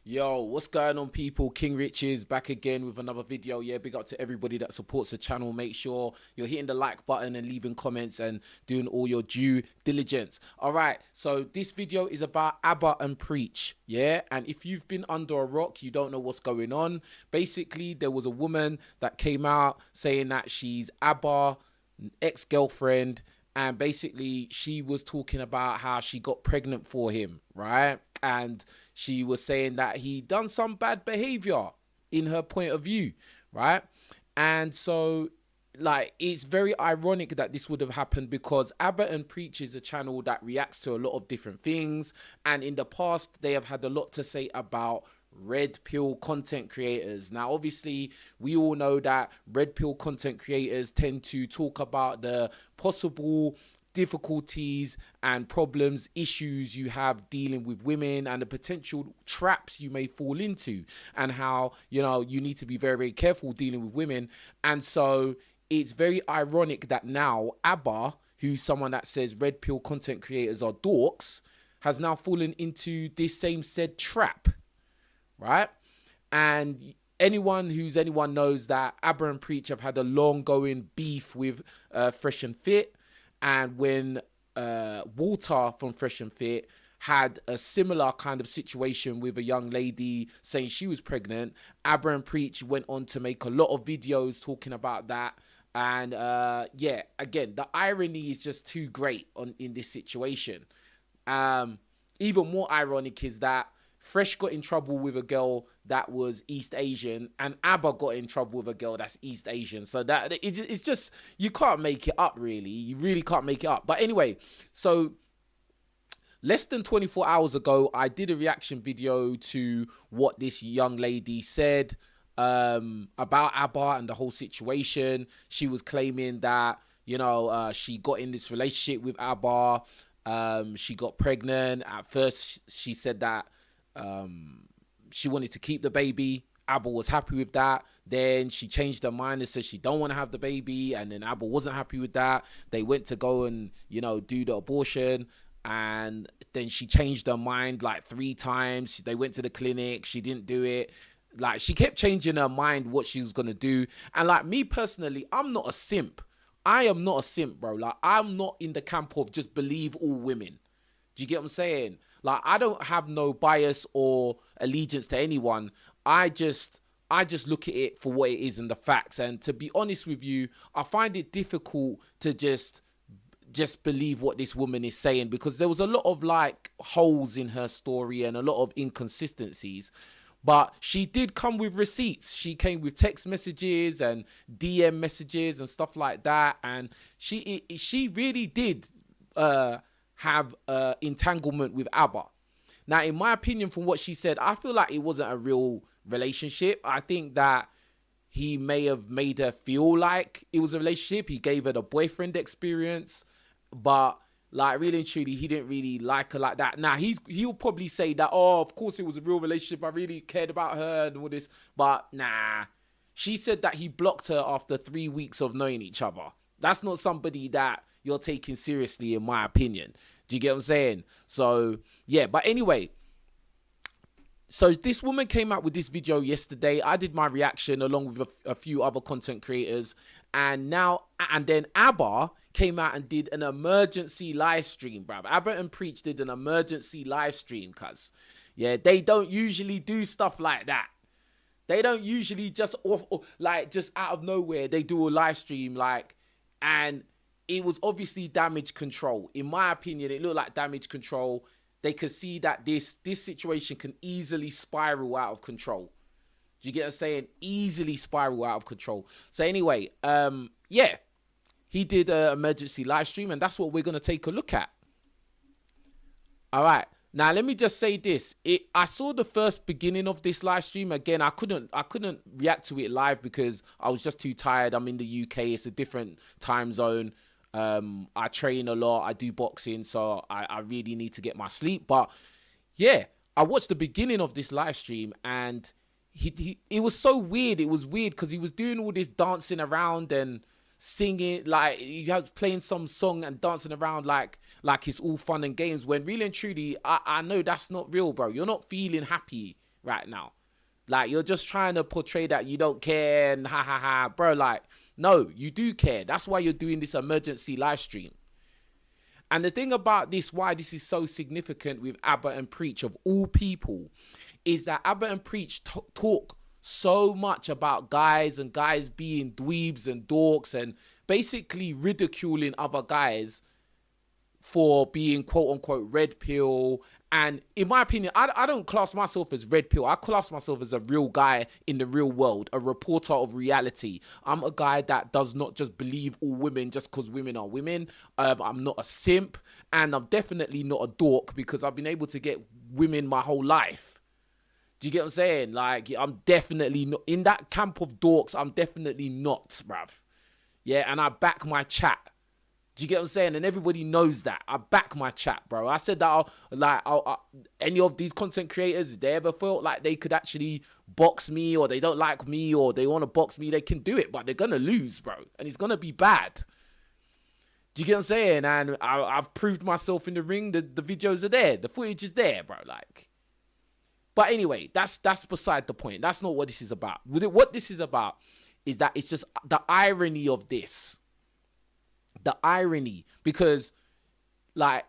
Yo, what's going on, people? King Rich is back again with another video. Yeah, big up to everybody that supports the channel. Make sure you're hitting the like button and leaving comments and doing all your due diligence. All right, so this video is about Abba and Preach. Yeah, and if you've been under a rock, you don't know what's going on. Basically, there was a woman that came out saying that she's Abba, ex-girlfriend, and basically she was talking about how she got pregnant for him, right? And she was saying that he done some bad behavior in her point of view, right? And so, like, it's very ironic that this would have happened because Abba and Preach is a channel that reacts to a lot of different things. And in the past, they have had a lot to say about red pill content creators. Now, obviously, we all know that red pill content creators tend to talk about the possible difficulties and problems, issues you have dealing with women and the potential traps you may fall into, and how, you know, you need to be very, very careful dealing with women. And so it's very ironic that now Abba, who's someone that says red pill content creators are dorks, has now fallen into this same said trap, right? And anyone knows that Abba and Preach have had a long going beef with Fresh and Fit. And when Walter from Fresh and Fit had a similar kind of situation with a young lady saying she was pregnant, Abba and Preach went on to make a lot of videos talking about that. And yeah, again, the irony is just too great in this situation. Even more ironic is that Fresh got in trouble with a girl that was East Asian, and Abba got in trouble with a girl that's East Asian. So that it's just, you can't make it up, really. You really can't make it up. But anyway, so less than 24 hours ago, I did a reaction video to what this young lady said about Abba and the whole situation. She was claiming that, you know, she got in this relationship with Abba. She got pregnant. At first, she said that she wanted to keep the baby. Abba was happy with that. Then she changed her mind and said she don't want to have the baby. And then Abba wasn't happy with that. They went to go and, you know, do the abortion. And then she changed her mind like 3 times. They went to the clinic. She didn't do it. Like, she kept changing her mind what she was going to do. And like, me personally, I'm not a simp. I am not a simp, bro. Like, I'm not in the camp of just believe all women. Do you get what I'm saying? Like, I don't have no bias or allegiance to anyone. I just look at it for what it is and the facts. And to be honest with you, I find it difficult to just believe what this woman is saying, because there was a lot of like holes in her story and a lot of inconsistencies. But she did come with receipts. She came with text messages and DM messages and stuff like that. And she really did have entanglement with Abba. Now, in my opinion, from what she said, I feel like it wasn't a real relationship. I think that he may have made her feel like it was a relationship. He gave her the boyfriend experience, but like, really and truly, he didn't really like her like that. Now, he'll probably say that, oh, of course it was a real relationship. I really cared about her and all this. But nah, she said that he blocked her after 3 weeks of knowing each other. That's not somebody that you're taking seriously, in my opinion. Do you get what I'm saying? So, yeah. But anyway, so this woman came out with this video yesterday. I did my reaction along with a few other content creators. And then Abba came out and did an emergency live stream, bruv. Abba and Preach did an emergency live stream, cuz. Yeah, they don't usually do stuff like that. They don't usually just like just out of nowhere they do a live stream like, and it was obviously damage control. In my opinion, it looked like damage control. They could see that this situation can easily spiral out of control. Do you get what I'm saying? Easily spiral out of control. So anyway, yeah, he did an emergency live stream, and that's what we're gonna take a look at. All right. Now let me just say this. I saw the first beginning of this live stream. Again, I couldn't react to it live because I was just too tired. I'm in the UK. It's a different time zone. I train a lot. I do boxing, so I really need to get my sleep. But yeah, I watched the beginning of this live stream, and it was so weird. It was weird because he was doing all this dancing around and singing, like he was playing some song and dancing around like it's all fun and games, when really and truly I know that's not real, bro. You're not feeling happy right now. Like, you're just trying to portray that you don't care and ha ha ha, bro. Like, no, you do care. That's why you're doing this emergency live stream. And the thing about this, why this is so significant with Abba and Preach of all people, is that Abba and Preach talk so much about guys and guys being dweebs and dorks and basically ridiculing other guys for being quote unquote red pill. And in my opinion, I don't class myself as red pill. I class myself as a real guy in the real world, a reporter of reality. I'm a guy that does not just believe all women just because women are women. I'm not a simp, and I'm definitely not a dork because I've been able to get women my whole life. Do you get what I'm saying? Like, I'm definitely not in that camp of dorks. I'm definitely not, bruv. Yeah, and I back my chat. Do you get what I'm saying? And everybody knows that. I back my chat, bro. I said that any of these content creators, if they ever felt like they could actually box me, or they don't like me, or they want to box me, they can do it, but they're going to lose, bro. And it's going to be bad. Do you get what I'm saying? And I've proved myself in the ring. The videos are there. The footage is there, bro. Like, but anyway, that's beside the point. That's not what this is about. What this is about is that it's just the irony of this. The irony, because like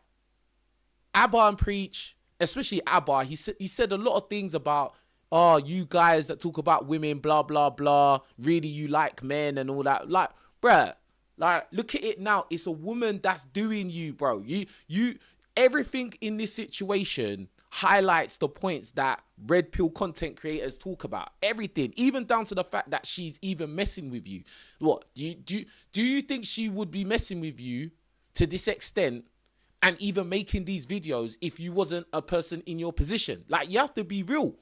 Abba and Preach, especially Abba, he said a lot of things about, oh, you guys that talk about women, blah, blah, blah, really you like men and all that. Like, bruh, like, look at it now. It's a woman that's doing you, bro. You everything in this situation highlights the points that red pill content creators talk about. Everything, even down to the fact that she's even messing with you. What do you think she would be messing with you to this extent and even making these videos if you wasn't a person in your position? Like, you have to be real.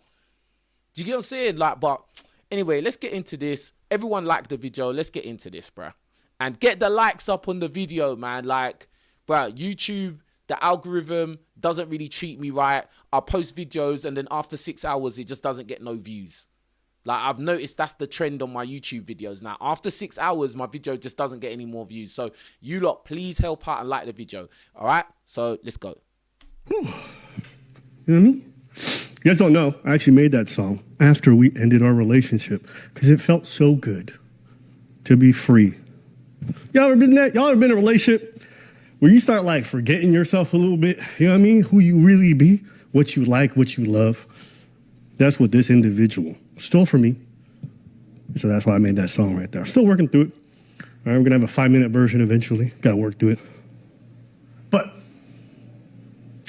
Do you get what I'm saying? Like, but anyway, let's get into this. Everyone liked the video. Let's get into this, bruh. And get the likes up on the video, man. Like, bruh, YouTube, the algorithm doesn't really treat me right. I post videos and then after 6 hours, it just doesn't get no views. Like, I've noticed that's the trend on my YouTube videos now. After 6 hours, my video just doesn't get any more views. So you lot, please help out and like the video. All right? So let's go. You know what I mean? You guys don't know, I actually made that song after we ended our relationship because it felt so good to be free. Y'all ever been that? Y'all ever been in a relationship where you start like forgetting yourself a little bit? You know what I mean? Who you really be, what you like, what you love. That's what this individual stole from me. So that's why I made that song right there. I'm still working through it. All right, we're gonna have a 5-minute version eventually. Gotta work through it. But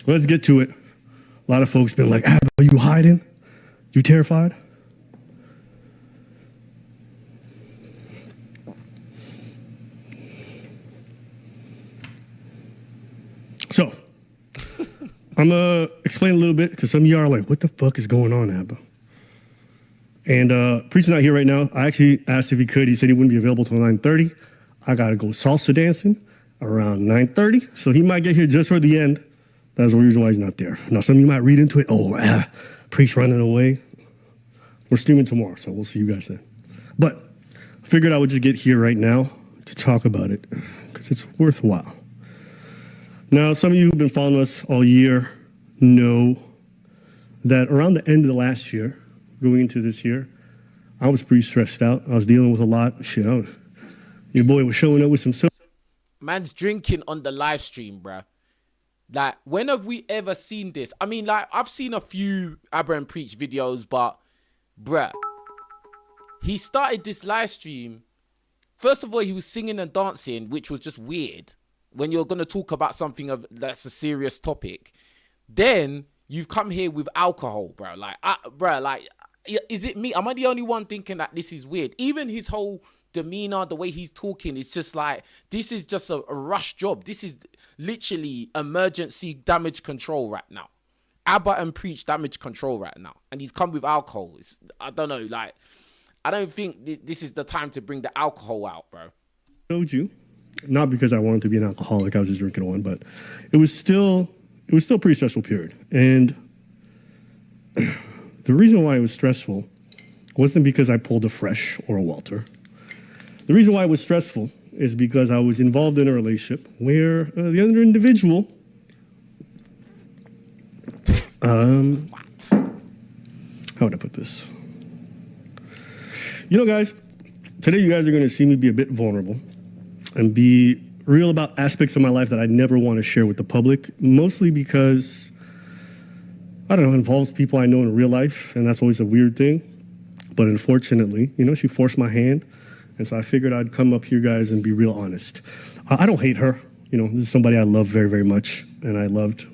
let's get to it. A lot of folks been like, Abba, are you hiding? You terrified? So, I'm going to explain a little bit because some of y'all are like, what the fuck is going on, Abba? And Preach's not here right now. I actually asked if he could. He said he wouldn't be available till 9:30. I got to go salsa dancing around 9:30. So he might get here just for the end. That's the reason why he's not there. Now, some of you might read into it. Oh, Preach running away. We're streaming tomorrow, so we'll see you guys then. But I figured I would just get here right now to talk about it because it's worthwhile. Now, some of you who've been following us all year know that around the end of the last year, going into this year, I was pretty stressed out. I was dealing with a lot. Shit, your boy was showing up with some... Man's drinking on the live stream, bruh. Like, when have we ever seen this? I mean, like, I've seen a few Abba and Preach videos, but, bruh, he started this live stream. First of all, he was singing and dancing, which was just weird when you're going to talk about something that's a serious topic. Then you've come here with alcohol, bro. Like, is it me? Am I the only one thinking that this is weird? Even his whole demeanor, the way he's talking, it's just like, this is just a rush job. This is literally emergency damage control right now. Abba and Preach damage control right now. And he's come with alcohol. I don't know, like, I don't think this is the time to bring the alcohol out, bro. Told you, not because I wanted to be an alcoholic, I was just drinking one, but it was still a pretty stressful period. And the reason why it was stressful wasn't because I pulled a Fresh or a Walter. The reason why it was stressful is because I was involved in a relationship where the other individual, how would I put this? You know, guys, today you guys are going to see me be a bit vulnerable and be real about aspects of my life that I never want to share with the public, mostly because, I don't know, it involves people I know in real life, and that's always a weird thing. But unfortunately, you know, she forced my hand, and so I figured I'd come up here, guys, and be real honest. I don't hate her. You know, this is somebody I love very, very much, and I loved.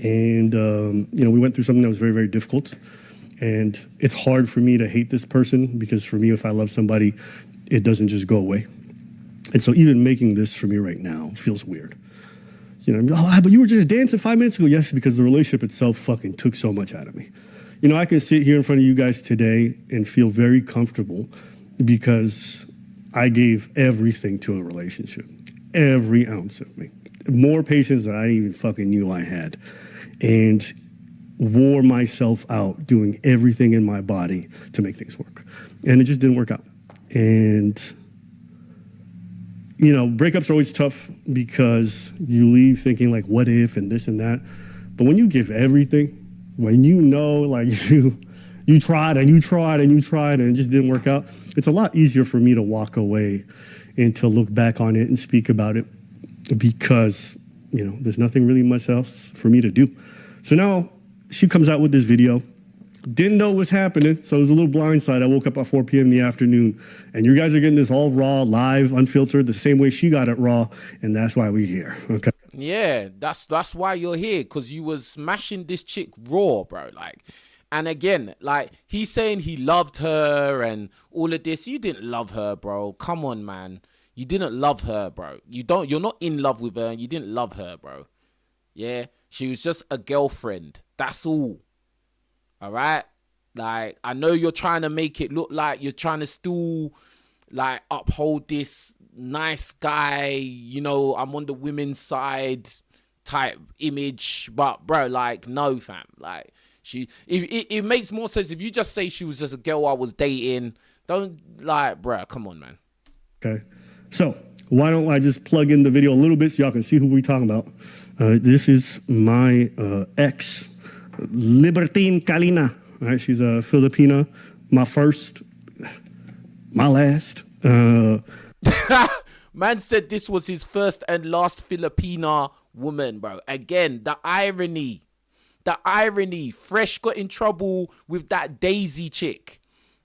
And, you know, we went through something that was very, very difficult. And it's hard for me to hate this person because for me, if I love somebody, it doesn't just go away. And so even making this for me right now feels weird. You know, oh, but you were just dancing 5 minutes ago. Yes, because the relationship itself fucking took so much out of me. You know, I can sit here in front of you guys today and feel very comfortable because I gave everything to a relationship. Every ounce of me. More patience than I even fucking knew I had. And wore myself out doing everything in my body to make things work. And it just didn't work out. And, you know, breakups are always tough because you leave thinking like, what if, and this and that. But when you give everything, when you know, like you tried and you tried and you tried and it just didn't work out, it's a lot easier for me to walk away and to look back on it and speak about it because, you know, there's nothing really much else for me to do. So now, she comes out with this video, didn't know what was happening, so it was a little blindside. I woke up at 4 p.m. in the afternoon, and you guys are getting this all raw, live, unfiltered, the same way she got it raw, and that's why we're here, okay? Yeah, that's why you're here, because you was smashing this chick raw, bro, like, and again, like, he's saying he loved her and all of this. You didn't love her, bro. Come on, man. You didn't love her, bro. You're not in love with her, and you didn't love her, bro. Yeah? She was just a girlfriend. That's all. All right? Like, I know you're trying to make it look like you're trying to still, like, uphold this nice guy, you know, I'm on the women's side type image. But, bro, like, no, fam. Like, it makes more sense if you just say she was just a girl I was dating. Don't, like, bro, come on, man. Okay. So, why don't I just plug in the video a little bit so y'all can see who we're talking about. This is my ex, Libertine Kalina. All right, she's a Filipina, my first, my last. Man said this was his first and last Filipina woman, bro. Again, the irony. Fresh got in trouble with that Daisy chick.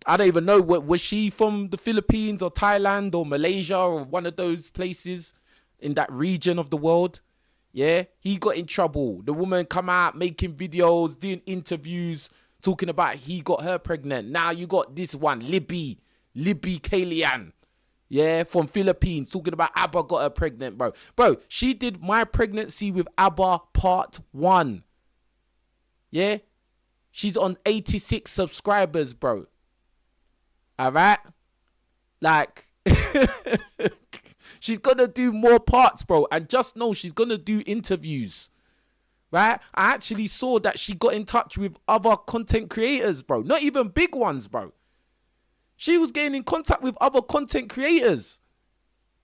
I don't even know, was she from the Philippines or Thailand or Malaysia or one of those places in that region of the world? Yeah, he got in trouble. The woman come out making videos, doing interviews, talking about he got her pregnant. Now you got this one, Libby Kalian. Yeah, from Philippines, talking about Abba got her pregnant, bro. Bro, she did My Pregnancy with Abba Part 1. Yeah, she's on 86 subscribers, bro. All right? Like... She's going to do more parts, bro. And just know she's going to do interviews. Right? I actually saw that she got in touch with other content creators, bro. Not even big ones, bro. She was getting in contact with other content creators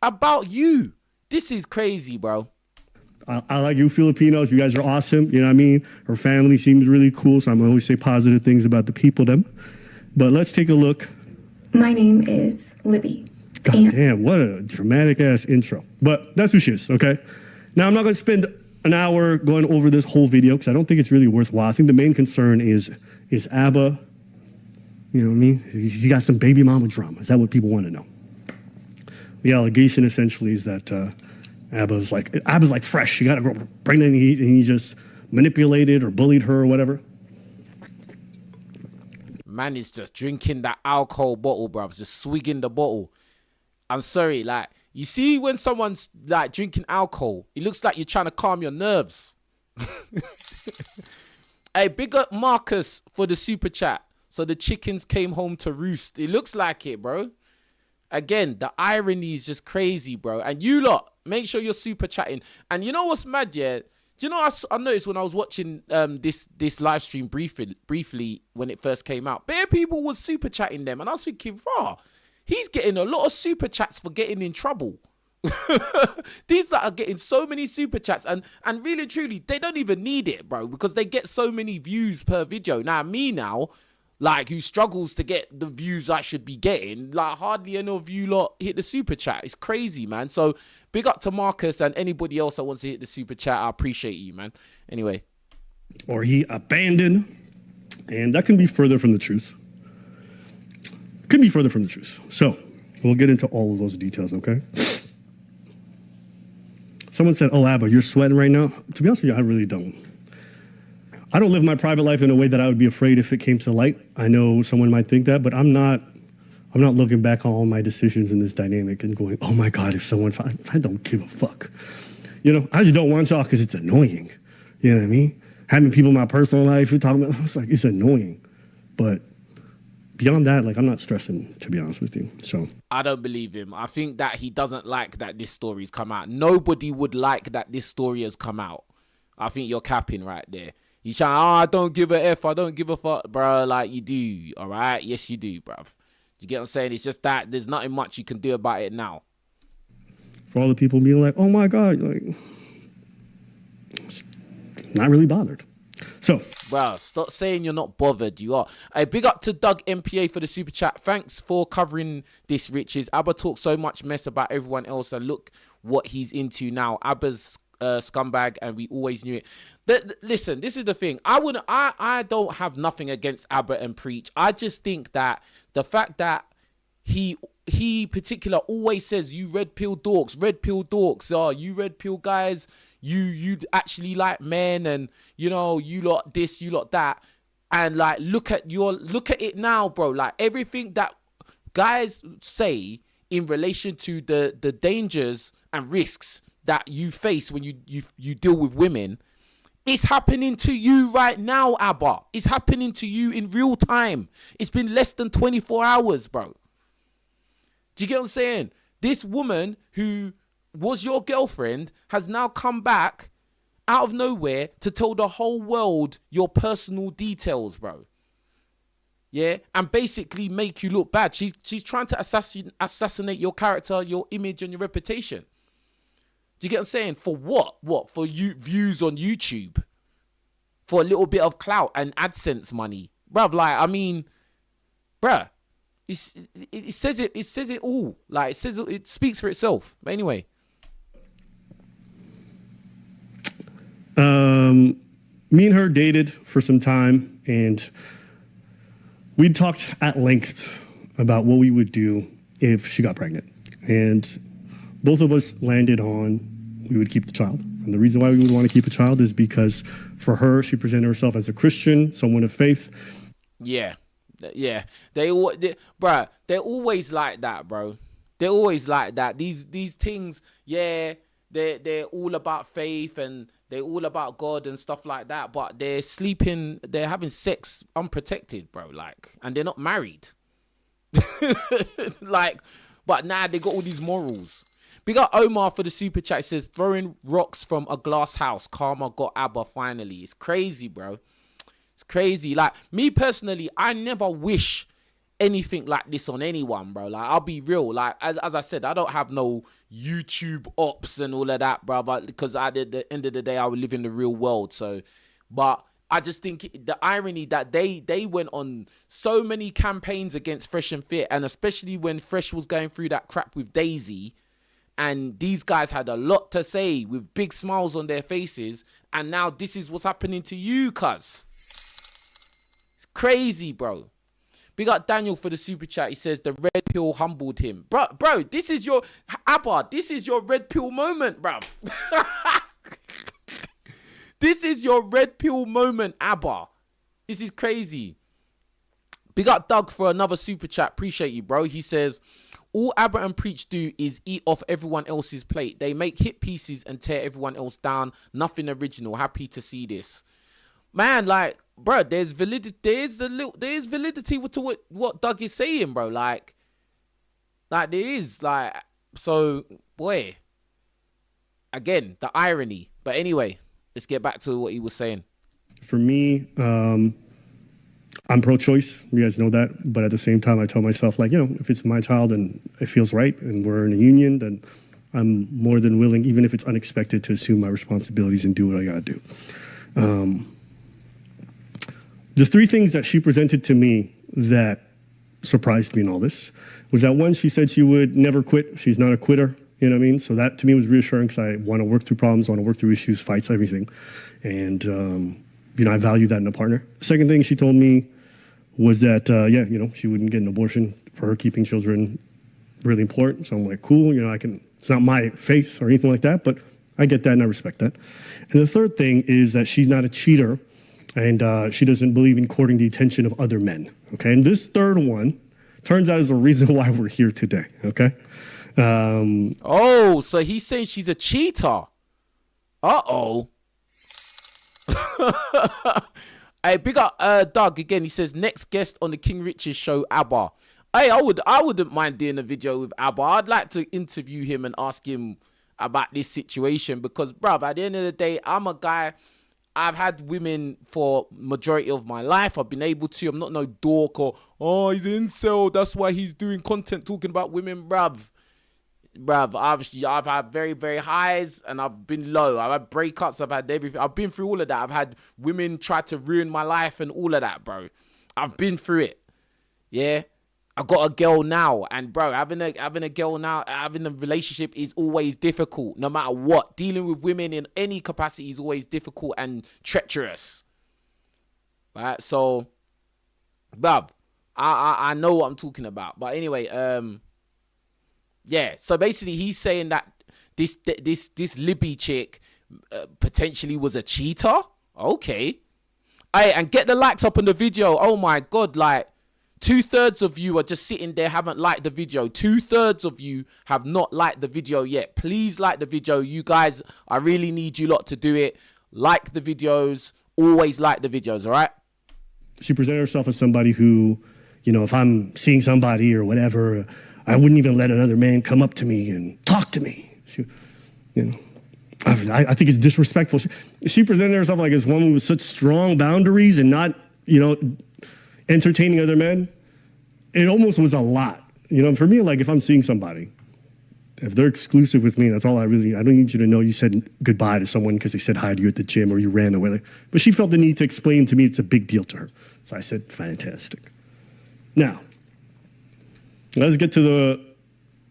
about you. This is crazy, bro. I like you Filipinos. You guys are awesome. You know what I mean? Her family seems really cool, so I'm going to always say positive things about the people, them. But let's take a look. My name is Libby. God damn, what a dramatic-ass intro. But that's who she is, okay? Now, I'm not going to spend an hour going over this whole video because I don't think it's really worthwhile. I think the main concern is Abba You know what I mean? You got some baby mama drama. Is that what people want to know? The allegation essentially is that Abba's like fresh. She got a girl pregnant and he just manipulated or bullied her or whatever. Man is just drinking that alcohol bottle, bruv. Just swigging the bottle. I'm sorry, like, you see when someone's like drinking alcohol, it looks like you're trying to calm your nerves. Hey, big up Marcus for the super chat. So the chickens came home to roost. It looks like it, bro. Again, the irony is just crazy, bro. And you lot, make sure you're super chatting. And you know what's mad, yeah? Do you know, I noticed when I was watching this live stream briefly when it first came out, bare people was super chatting them. And I was thinking, raw, he's getting a lot of super chats for getting in trouble. These that are getting so many super chats and really truly, they don't even need it, bro, because they get so many views per video. Now, me now, like, who struggles to get the views I should be getting, like, hardly any of you lot hit the super chat. It's crazy, man. So big up to Marcus and anybody else that wants to hit the super chat. I appreciate you, man. Anyway. Or he abandoned. And that can be further from the truth. Could be further from the truth. So we'll get into all of those details, okay? Someone said, oh, Abba, you're sweating right now. To be honest with you, I really don't. I don't live my private life in a way that I would be afraid if it came to light. I know someone might think that, but I'm not looking back on all my decisions in this dynamic and going, oh my God, if someone, I don't give a fuck. You know, I just don't want y'all because it's annoying. You know what I mean? Having people in my personal life, we're talking about, it's like, it's annoying. But beyond that, like, I'm not stressing, to be honest with you. So I don't believe him. I think that he doesn't like that this story's come out. Nobody would like that this story has come out. I think you're capping right there. You trying, I don't give a F, I don't give a fuck, bro. Like, you do, all right? Yes, you do, bruv. You get what I'm saying? It's just that there's nothing much you can do about it now. For all the people being like, oh my God, like, not really bothered. So, bro, stop saying you're not bothered. You are. Hey, big up to Doug MPA for the super chat. Thanks for covering this, Riches. Abba talks so much mess about everyone else, and look what he's into now. Abba's scumbag, and we always knew it. Listen, this is the thing. I don't have nothing against Abba and Preach. I just think that the fact that he particular always says, you red pill dorks, you red pill guys, you actually like men, and you know, you lot this, you lot that, and like, look at it now, bro. Like, everything that guys say in relation to the dangers and risks that you face when you deal with women, it's happening to you right now, Abba. It's happening to you in real time. It's been less than 24 hours, bro. Do you get what I'm saying? This woman who was your girlfriend has now come back out of nowhere to tell the whole world your personal details, bro. Yeah, and basically make you look bad. She's trying to assassinate your character, your image, and your reputation. Do you get what I'm saying? For what? What? For you views on YouTube? For a little bit of clout and AdSense money? Bruv, like, I mean, bruh, it says it all. Like, it speaks for itself. But anyway. Me and her dated for some time, and we talked at length about what we would do if she got pregnant. And both of us landed on we would keep the child. And the reason why we would want to keep a child is because for her, she presented herself as a Christian, someone of faith. Yeah. Yeah. They're always like that, bro. They're always like that. These things, yeah, they're all about faith and they're all about God and stuff like that, but they're having sex unprotected, bro, like, and they're not married. Like, but now they got all these morals. Big up Omar for the super chat. It says, throwing rocks from a glass house. Karma got Abba finally. It's crazy, bro. It's crazy. Like, me personally, I never wish anything like this on anyone, bro. Like, I'll be real. Like, as I said, I don't have no YouTube ops and all of that, bro. But because at the end of the day, I would live in the real world. So, but I just think the irony that they went on so many campaigns against Fresh and Fit, and especially when Fresh was going through that crap with Daisy, and these guys had a lot to say with big smiles on their faces, and now this is what's happening to you, cuz. It's crazy, bro. Big up Daniel for the super chat. He says the red pill humbled him. Bro, this is your Abba. This is your red pill moment, bro. This is your red pill moment, Abba. This is crazy. Big up Doug for another super chat. Appreciate you, bro. He says, all Abba and Preach do is eat off everyone else's plate. They make hit pieces and tear everyone else down. Nothing original. Happy to see this. Man, like, bro, there's validity. There's validity to what Doug is saying, bro. Like there is, like, so, boy. Again, the irony. But anyway, let's get back to what he was saying. For me, I'm pro-choice. You guys know that. But at the same time, I tell myself, like, if it's my child and it feels right and we're in a union, then I'm more than willing, even if it's unexpected, to assume my responsibilities and do what I got to do. The three things that she presented to me that surprised me in all this was that, one, she said she would never quit. She's not a quitter. You know what I mean? So that to me was reassuring, because I want to work through problems, want to work through issues, fights, everything. And, I value that in a partner. The second thing she told me was that, she wouldn't get an abortion. For her, keeping children really important. So I'm like, cool, it's not my faith or anything like that, but I get that and I respect that. And the third thing is that she's not a cheater, and she doesn't believe in courting the attention of other men. Okay, and this third one turns out is the reason why we're here today. Okay. So he's saying she's a cheater. Hey, big up Doug again. He says next guest on the King Richard show, Abba. Hey, I wouldn't mind doing a video with Abba. I'd like to interview him and ask him about this situation, because, bruv, at the end of the day, I'm a guy. I've had women for majority of my life. I've been able to. I'm not no dork or he's an incel, that's why he's doing content talking about women, bruv. I've had very, very highs and I've been low. I've had breakups. I've had everything. I've been through all of that. I've had women try to ruin my life and all of that, bro. I've been through it. Yeah. I got a girl now, and bro, having a girl now, having a relationship is always difficult, no matter what. Dealing with women in any capacity is always difficult and treacherous. Right? So, bruv, I know what I'm talking about. But anyway, yeah. So basically, he's saying that this Libby chick potentially was a cheater. Okay. Hey, and get the likes up on the video. Oh my God, like. 2/3 of you are just sitting there, haven't liked the video. 2/3 of you have not liked the video yet. Please like the video. You guys, I really need you lot to do it. Like the videos. Always like the videos, all right? She presented herself as somebody who, if I'm seeing somebody or whatever, I wouldn't even let another man come up to me and talk to me. I think it's disrespectful. She presented herself like as one with such strong boundaries and not, entertaining other men. It almost was a lot. For me, like, if I'm seeing somebody, if they're exclusive with me, that's all I don't need you to know you said goodbye to someone because they said hi to you at the gym or you ran away. But she felt the need to explain to me it's a big deal to her. So I said, fantastic. Now, let's get to the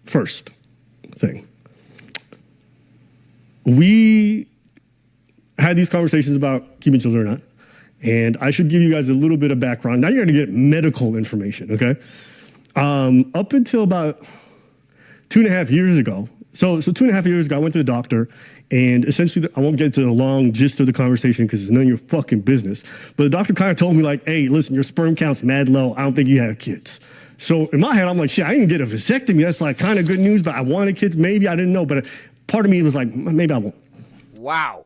first thing. We had these conversations about keeping children or not. And I should give you guys a little bit of background. Now you're going to get medical information, okay? Up until about 2.5 years ago, so 2.5 years ago, I went to the doctor, and essentially, I won't get into the long gist of the conversation because it's none of your fucking business. But the doctor kind of told me, like, hey, listen, your sperm count's mad low. I don't think you have kids. So in my head, I'm like, shit, I didn't get a vasectomy. That's like kind of good news, but I wanted kids. Maybe I didn't know. But part of me was like, maybe I won't. Wow.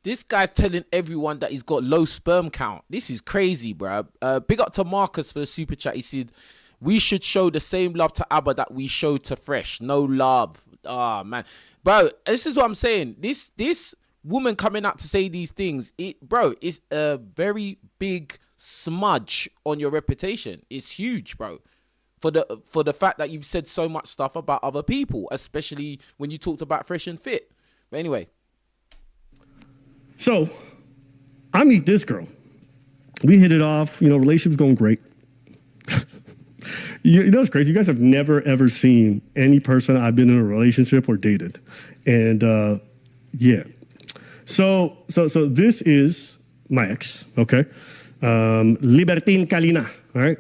This guy's telling everyone that he's got low sperm count. This is crazy, bro. Big up to Marcus for the super chat. He said, we should show the same love to Abba that we showed to Fresh. No love. Oh, man. Bro, this is what I'm saying. This woman coming out to say these things, is a very big smudge on your reputation. It's huge, bro. For the fact that you've said so much stuff about other people, especially when you talked about Fresh and Fit. But anyway. So, I meet this girl. We hit it off. Relationship's going great. It's crazy. You guys have never, ever seen any person I've been in a relationship or dated. And, yeah. So this is my ex, okay? Libertine Kalina, all right?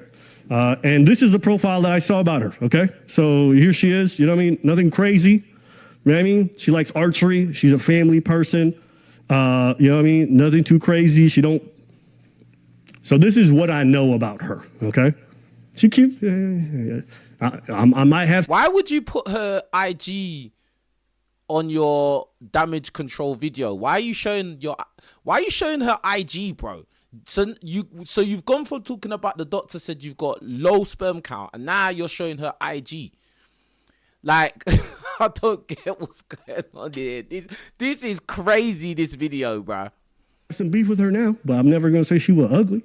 And this is the profile that I saw about her, okay? So here she is, you know what I mean? Nothing crazy, you know what I mean? She likes archery. She's a family person, you know what I mean? Nothing too crazy. So this is what I know about her, okay? She cute. I might have. Why would you put her IG on your damage control video? Why are you showing her IG, bro? So you've gone from talking about the doctor said you've got low sperm count, and now you're showing her IG. Like, I don't get what's going on here. This is crazy, this video, bro. Some beef with her now, but I'm never gonna say she was ugly.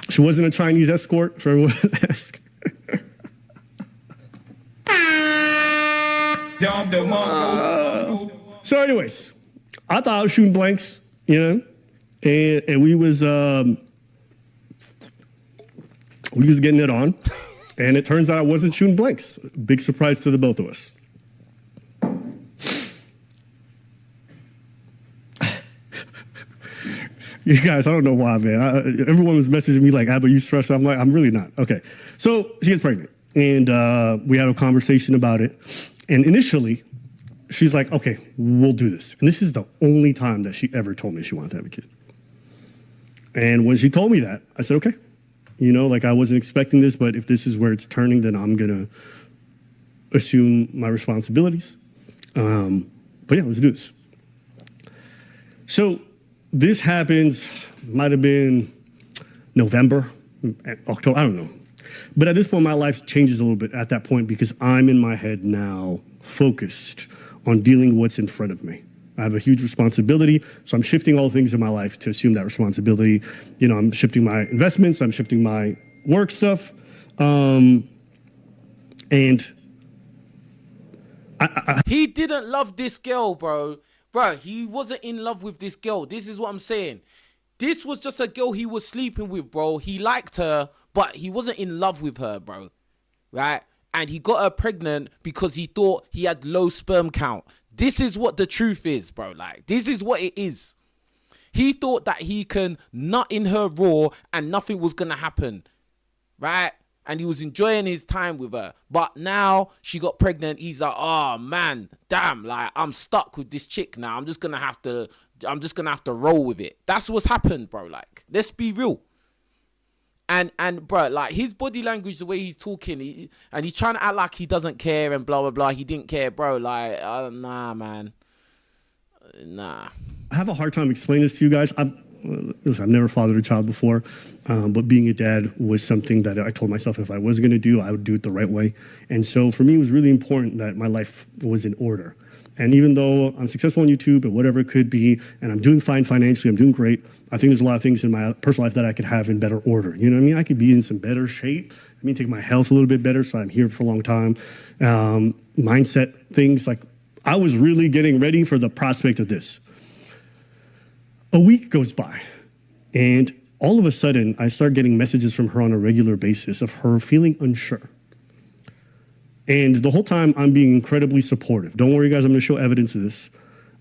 She wasn't a Chinese escort, for everyone to ask. So anyways, I thought I was shooting blanks, you know, and we was getting it on, and it turns out I wasn't shooting blanks. Big surprise to the both of us. You guys, I don't know why, man. Everyone was messaging me like, Abba, you stressed? I'm like, I'm really not. Okay. So she gets pregnant, and we had a conversation about it. And initially, she's like, okay, we'll do this. And this is the only time that she ever told me she wanted to have a kid. And when she told me that, I said, okay. You know, like I wasn't expecting this, but if this is where it's turning, then I'm going to assume my responsibilities. But yeah, let's do this. So this happens, might have been November, October, I don't know. But at this point, my life changes a little bit at that point because I'm in my head now focused on dealing with what's in front of me. I have a huge responsibility, so I'm shifting all things in my life to assume that responsibility. You know, I'm shifting my investments, I'm shifting my work stuff, and he didn't love this girl, bro. Bro, he wasn't in love with this girl. This is what I'm saying. This was just a girl he was sleeping with, bro. He liked her, but he wasn't in love with her, bro. Right? And he got her pregnant because he thought he had low sperm count. This is what the truth is, bro. Like, this is what it is. He thought that he can nut in her raw and nothing was going to happen. Right? And he was enjoying his time with her. But now she got pregnant. He's like, oh, man, damn, like, I'm stuck with this chick now. I'm just going to have to roll with it. That's what's happened, bro. Like, let's be real. And bro, like, his body language, the way he's talking, and he's trying to act like he doesn't care and blah, blah, blah. He didn't care, bro. Like, nah, man. Nah. I have a hard time explaining this to you guys. I've never fathered a child before, but being a dad was something that I told myself if I was going to do, I would do it the right way. And so for me, it was really important that my life was in order. And even though I'm successful on YouTube and whatever it could be, and I'm doing fine financially, I'm doing great, I think there's a lot of things in my personal life that I could have in better order. You know what I mean? I could be in some better shape. I mean, take my health a little bit better so I'm here for a long time. Mindset things, like I was really getting ready for the prospect of this. A week goes by, and all of a sudden, I start getting messages from her on a regular basis of her feeling unsure. And the whole time, I'm being incredibly supportive. Don't worry, guys, I'm going to show evidence of this.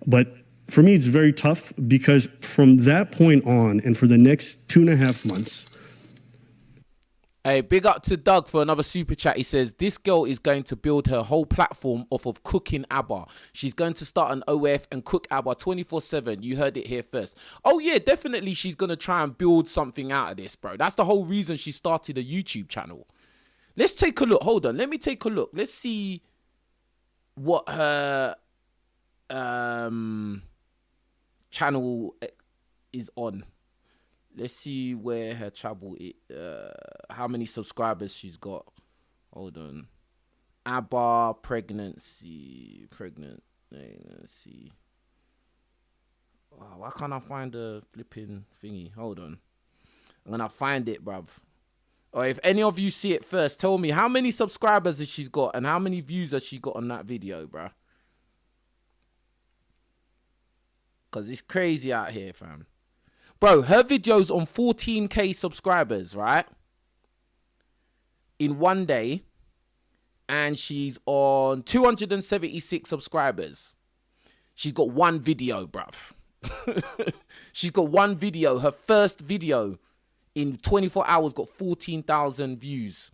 But for me, it's very tough because from that point on, and for the next 2.5 months. Hey, big up to Doug for another super chat. He says, this girl is going to build her whole platform off of cooking Abba. She's going to start an OF and cook Abba 24/7. You heard it here first. Oh, yeah, definitely she's going to try and build something out of this, bro. That's the whole reason she started a YouTube channel. Let's take a look. Hold on. Let me take a look. Let's see what her channel is on. Let's see where her channel is, how many subscribers she's got. Hold on. Abba pregnancy. Oh, why can't I find the flipping thingy? Hold on. I'm going to find it, bruv. Or if any of you see it first, tell me how many subscribers has she got and how many views has she got on that video, bruh. Because it's crazy out here, fam. Bro, her video's on 14k subscribers, right? In one day. And she's on 276 subscribers. She's got one video, bruv. She's got one video, her first video in 24 hours got 14,000 views.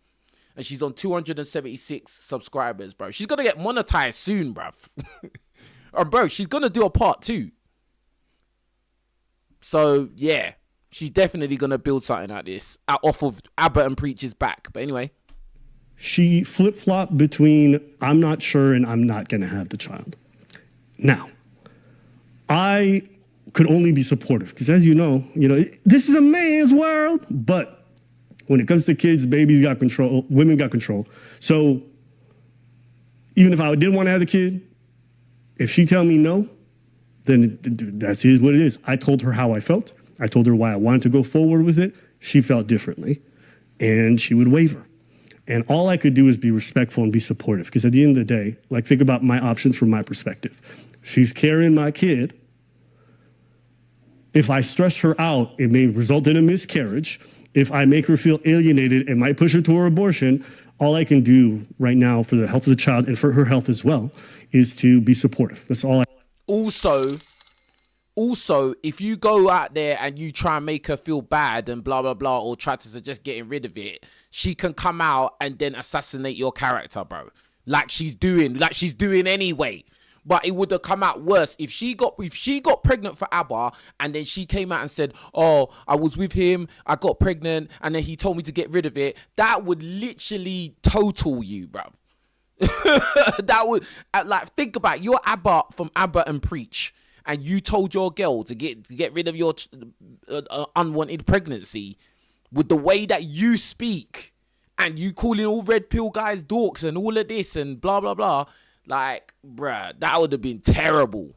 And she's on 276 subscribers, bro. She's going to get monetized soon, bruv. And bro, she's going to do a part 2. So, yeah. She's definitely going to build something like this off of Abba and Preach's back. But anyway. She flip-flopped between I'm not sure and I'm not going to have the child. Now, I could only be supportive because, as you know, this is a man's world. But when it comes to kids, babies got control, women got control. So even if I didn't want to have the kid, if she tell me no, then that's what it is. I told her how I felt. I told her why I wanted to go forward with it. She felt differently, and she would waver. And all I could do is be respectful and be supportive. Because at the end of the day, like, think about my options from my perspective. She's carrying my kid. If I stress her out, it may result in a miscarriage. If I make her feel alienated, it might push her to her abortion. All I can do right now for the health of the child and for her health as well is to be supportive. That's all. Also, if you go out there and you try and make her feel bad and blah, blah, blah, or try to suggest getting rid of it, she can come out and then assassinate your character, bro. Like she's doing anyway. But it would have come out worse if she got pregnant for Abba and then she came out and said, oh, I was with him, I got pregnant, and then he told me to get rid of it. That would literally total you, bro. That would, like, think about it. You're Abba from Abba and Preach, and you told your girl to get rid of your unwanted pregnancy with the way that you speak, and you calling all red pill guys dorks and all of this and blah, blah, blah. Like, bruh, that would have been terrible.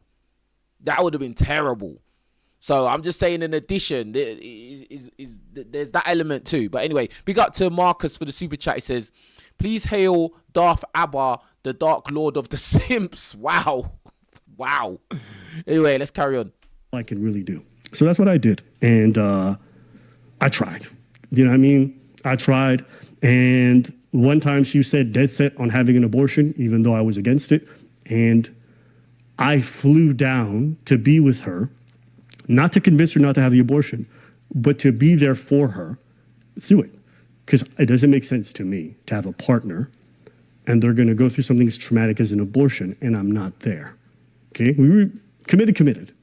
That would have been terrible. So I'm just saying, in addition, there's that element too. But anyway, big up to Marcus for the super chat. He says, please hail Darth Abba, the Dark Lord of the Simps. Wow. Wow. Anyway, let's carry on. I can really do. So that's what I did. And I tried. You know what I mean? I tried. And one time she said dead set on having an abortion, even though I was against it. And I flew down to be with her, not to convince her not to have the abortion, but to be there for her through it. Because it doesn't make sense to me to have a partner and they're going to go through something as traumatic as an abortion and I'm not there. Okay? We were committed.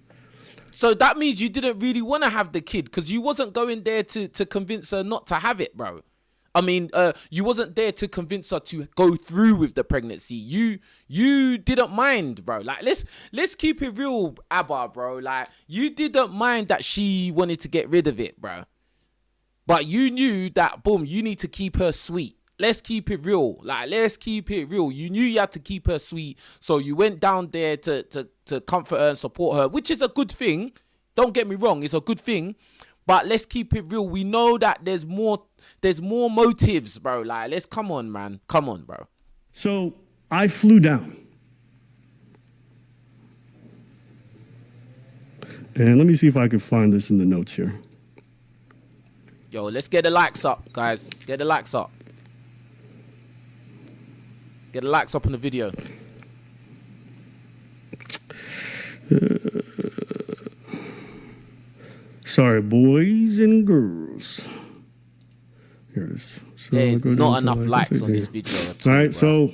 So that means you didn't really want to have the kid because you wasn't going there to convince her not to have it, bro. I mean, you wasn't there to convince her to go through with the pregnancy. You didn't mind, bro. Like, let's keep it real, Abba, bro. Like, you didn't mind that she wanted to get rid of it, bro. But you knew that, boom, you need to keep her sweet. Let's keep it real. Like, let's keep it real. You knew you had to keep her sweet. So you went down there to comfort her and support her, which is a good thing. Don't get me wrong. It's a good thing. But let's keep it real. We know that there's more motives, bro. Like, let's come on, man. Come on, bro. So I flew down. And let me see if I can find this in the notes here. Yo, let's get the likes up, guys. Get the likes up. Get the likes up on the video. Sorry, boys and girls. Here it is. So there's not enough likes on this video. All right, so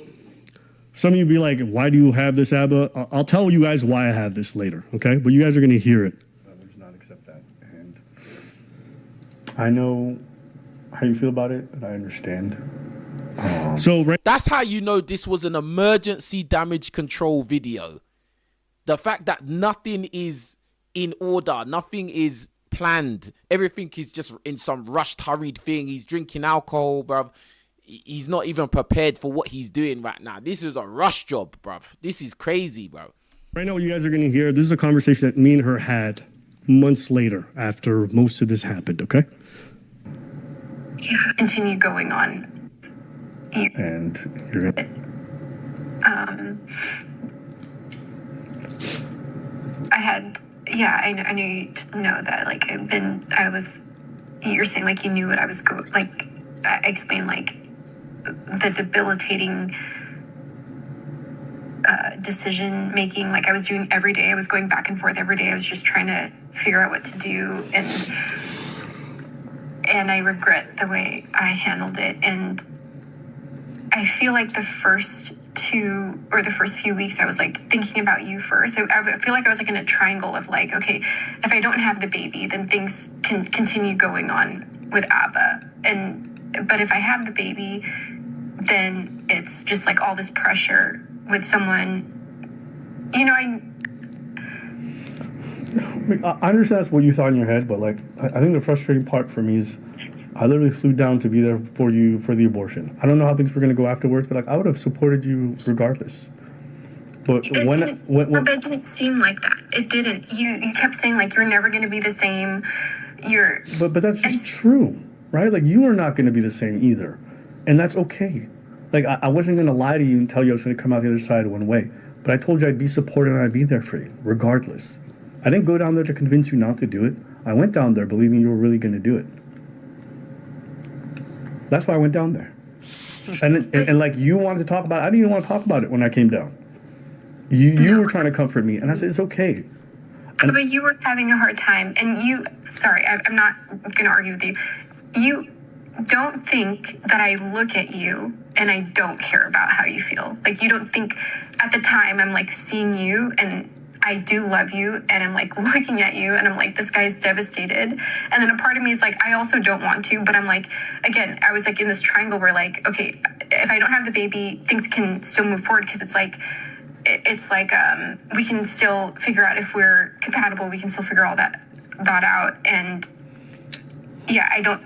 some of you be like, why do you have this, Abba? I'll tell you guys why I have this later, okay? But you guys are going to hear it. I would not accept that. And I know how you feel about it, and I understand. That's how you know this was an emergency damage control video. The fact that nothing is in order, nothing is planned, everything is just in some rushed, hurried thing. He's drinking alcohol, bruv. He's not even prepared for what he's doing right now. This is a rush job, bruv. This is crazy, bro. Right now, what you guys are going to hear, this is a conversation that me and her had months later after most of this happened, okay? Yeah, continue going on. And you're gonna... I know you know that, like, you're saying, like, you knew what I was I explained, like, the debilitating decision making, like, I was doing every day. I was going back and forth every day. I was just trying to figure out what to do. and I regret the way I handled it. And I feel like the first few weeks, I was like thinking about you first. I feel like I was like in a triangle of like, okay, if I don't have the baby, then things can continue going on with Abba. But if I have the baby, then it's just like all this pressure with someone, you know, I understand that's what you thought in your head, but like, I think the frustrating part for me is I literally flew down to be there for you for the abortion. I don't know how things were going to go afterwards, but like, I would have supported you regardless. But it didn't seem like that. It didn't. You kept saying like you're never going to be the same. But that's just true, right? Like, you are not going to be the same either, and that's okay. Like, I wasn't going to lie to you and tell you I was going to come out the other side one way, but I told you I'd be supportive and I'd be there for you regardless. I didn't go down there to convince you not to do it. I went down there believing you were really going to do it. That's why I went down there. And like, you wanted to talk about it. I didn't even want to talk about it when I came down. You were trying to comfort me, and I said, it's okay. But you were having a hard time, and I'm not going to argue with you. You don't think that I look at you and I don't care about how you feel. Like, you don't think at the time I'm like seeing you and I do love you, and I'm like looking at you and I'm like, this guy's devastated. And then a part of me is like, I also don't want to, but I'm like, again, I was like in this triangle where like, okay, if I don't have the baby, things can still move forward, because it's like we can still figure out if we're compatible. We can still figure all that out. And yeah, I don't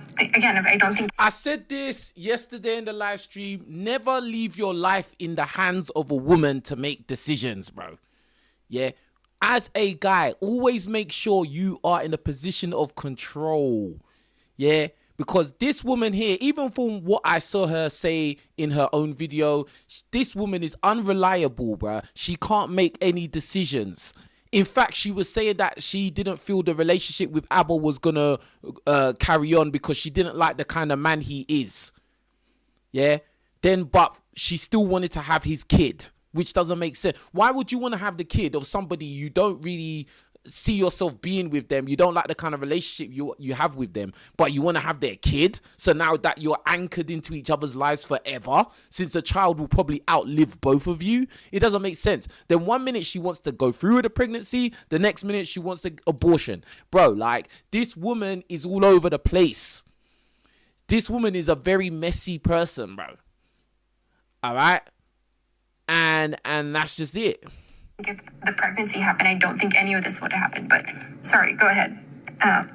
think. I said this yesterday in the live stream. Never leave your life in the hands of a woman to make decisions, bro. Yeah. As a guy, always make sure you are in a position of control. Yeah. Because this woman here, even from what I saw her say in her own video, this woman is unreliable, bruh. She can't make any decisions. In fact, she was saying that she didn't feel the relationship with Abba was going to carry on because she didn't like the kind of man he is. Yeah. But she still wanted to have his kid, which doesn't make sense. Why would you want to have the kid of somebody you don't really see yourself being with them? You don't like the kind of relationship you have with them, but you want to have their kid. So now that you're anchored into each other's lives forever, since the child will probably outlive both of you, it doesn't make sense. Then 1 minute she wants to go through with the pregnancy, the next minute she wants the abortion. Bro, like, this woman is all over the place. This woman is a very messy person, bro. All right? And that's just it. If the pregnancy happened, I don't think any of this would have happened. But sorry, go ahead. Go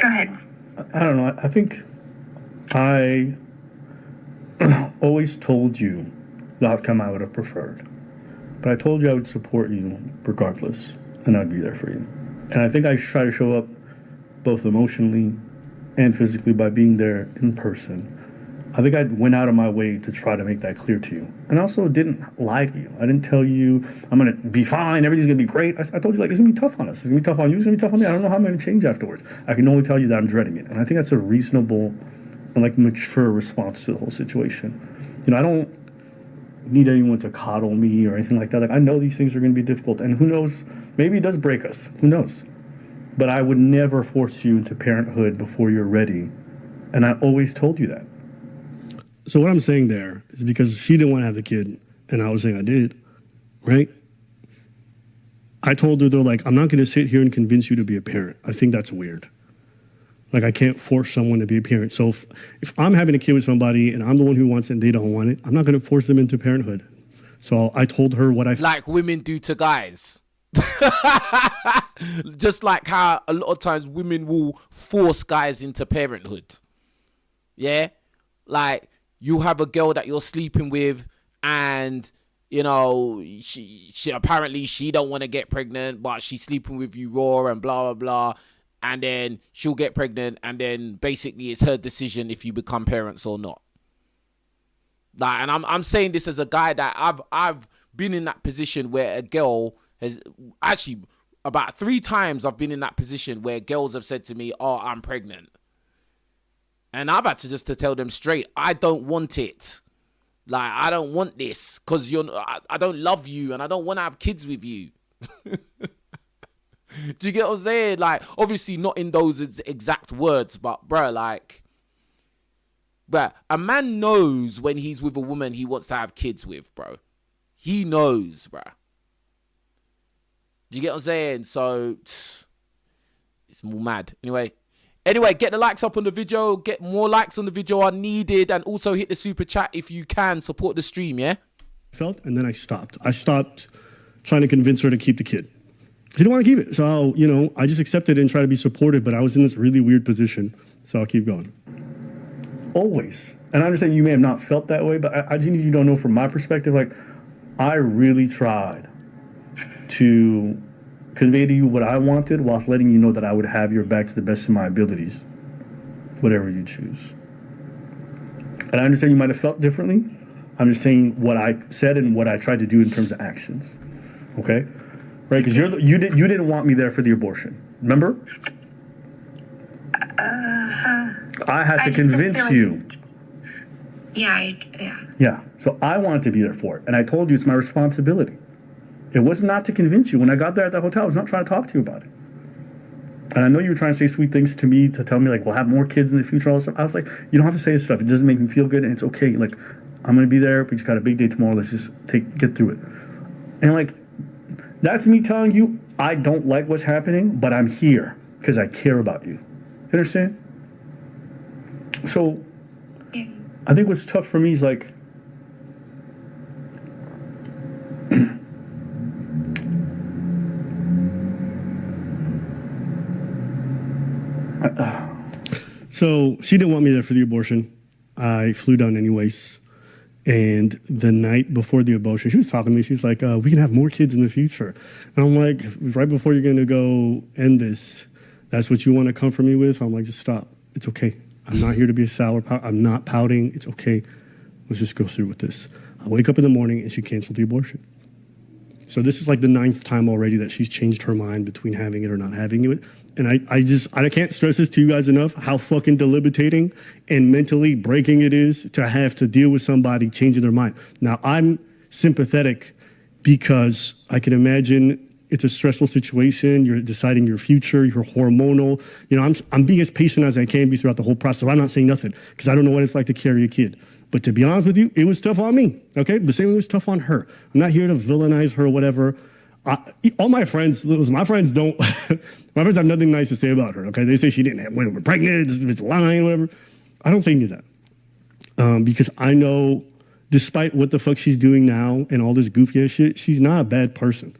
ahead. I don't know. I think I always told you the outcome I would have preferred. But I told you I would support you regardless, and I'd be there for you. And I think I try to show up both emotionally and physically by being there in person. I think I went out of my way to try to make that clear to you. And I also didn't lie to you. I didn't tell you I'm going to be fine, everything's going to be great. I told you, like, it's going to be tough on us. It's going to be tough on you. It's going to be tough on me. I don't know how I'm going to change afterwards. I can only tell you that I'm dreading it. And I think that's a reasonable and, like, mature response to the whole situation. You know, I don't need anyone to coddle me or anything like that. Like, I know these things are going to be difficult. And who knows, maybe it does break us. Who knows? But I would never force you into parenthood before you're ready. And I always told you that. So what I'm saying there is because she didn't want to have the kid, and I was saying I did, right? I told her, though, like, I'm not going to sit here and convince you to be a parent. I think that's weird. Like, I can't force someone to be a parent. So if I'm having a kid with somebody and I'm the one who wants it and they don't want it, I'm not going to force them into parenthood. So I told her what I... Like women do to guys. Just like how a lot of times women will force guys into parenthood. Yeah? Like... You have a girl that you're sleeping with, and you know she apparently she don't want to get pregnant, but she's sleeping with you raw and blah blah blah, and then she'll get pregnant, and then basically it's her decision if you become parents or not. Like, and I'm saying this as a guy that I've been in that position where a girl has actually about 3 times I've been in that position where girls have said to me, "Oh, I'm pregnant." And I've had to tell them straight, I don't want it. Like, I don't want this because I don't love you and I don't want to have kids with you. Do you get what I'm saying? Like, obviously not in those exact words, but bro, like, bruh, a man knows when he's with a woman he wants to have kids with, bro. He knows, bruh. Do you get what I'm saying? So, it's more mad. Anyway, get the likes up on the video. Get more likes on the video are needed. And also hit the super chat if you can. Support the stream, yeah? And then I stopped. I stopped trying to convince her to keep the kid. She didn't want to keep it. So, you know, I just accepted it and tried to be supportive, but I was in this really weird position. So I'll keep going. Always. And I understand you may have not felt that way, but I think you don't know from my perspective, like, I really tried to convey to you what I wanted whilst letting you know that I would have your back to the best of my abilities, whatever you choose. And I understand you might have felt differently. I'm just saying what I said and what I tried to do in terms of actions. Okay? Right? Because you didn't want me there for the abortion. Remember? I had to convince you. Yeah. Yeah. So I wanted to be there for it. And I told you it's my responsibility. It was not to convince you. When I got there at the hotel, I was not trying to talk to you about it. And I know you were trying to say sweet things to me to tell me, like, we'll have more kids in the future, all this stuff. I was like, you don't have to say this stuff. It doesn't make me feel good, and it's okay. Like, I'm going to be there. We just got a big day tomorrow. Let's just get through it. And, like, that's me telling you I don't like what's happening, but I'm here because I care about you. You understand? So, I think what's tough for me is, like, so she didn't want me there for the abortion. I flew down anyways. And the night before the abortion, she was talking to me. She's like, we can have more kids in the future. And I'm like, right before you're going to go end this, that's what you want to come for me with? So I'm like, just stop. It's okay. I'm not here to be a sour pout. I'm not pouting. It's okay. Let's just go through with this. I wake up in the morning and she canceled the abortion. So this is like the 9th time already that she's changed her mind between having it or not having it. And I can't stress this to you guys enough, how fucking debilitating and mentally breaking it is to have to deal with somebody changing their mind. Now, I'm sympathetic because I can imagine it's a stressful situation. You're deciding your future. You're hormonal. You know, I'm being as patient as I can be throughout the whole process. I'm not saying nothing because I don't know what it's like to carry a kid. But to be honest with you, it was tough on me, okay? The same way it was tough on her. I'm not here to villainize her or whatever. All my friends, listen, my friends don't, my friends have nothing nice to say about her, okay? They say she didn't have women were pregnant, it's lying, whatever. I don't say any of that because I know despite what the fuck she's doing now and all this goofy ass shit, she's not a bad person.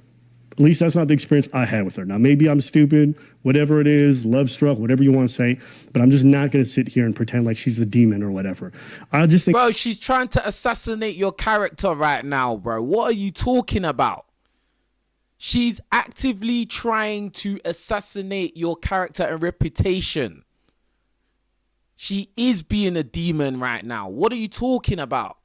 At least that's not the experience I had with her. Now, maybe I'm stupid, whatever it is, love struck, whatever you want to say, but I'm just not going to sit here and pretend like she's the demon or whatever. I just think... Bro, she's trying to assassinate your character right now, bro. What are you talking about? She's actively trying to assassinate your character and reputation. She is being a demon right now. What are you talking about?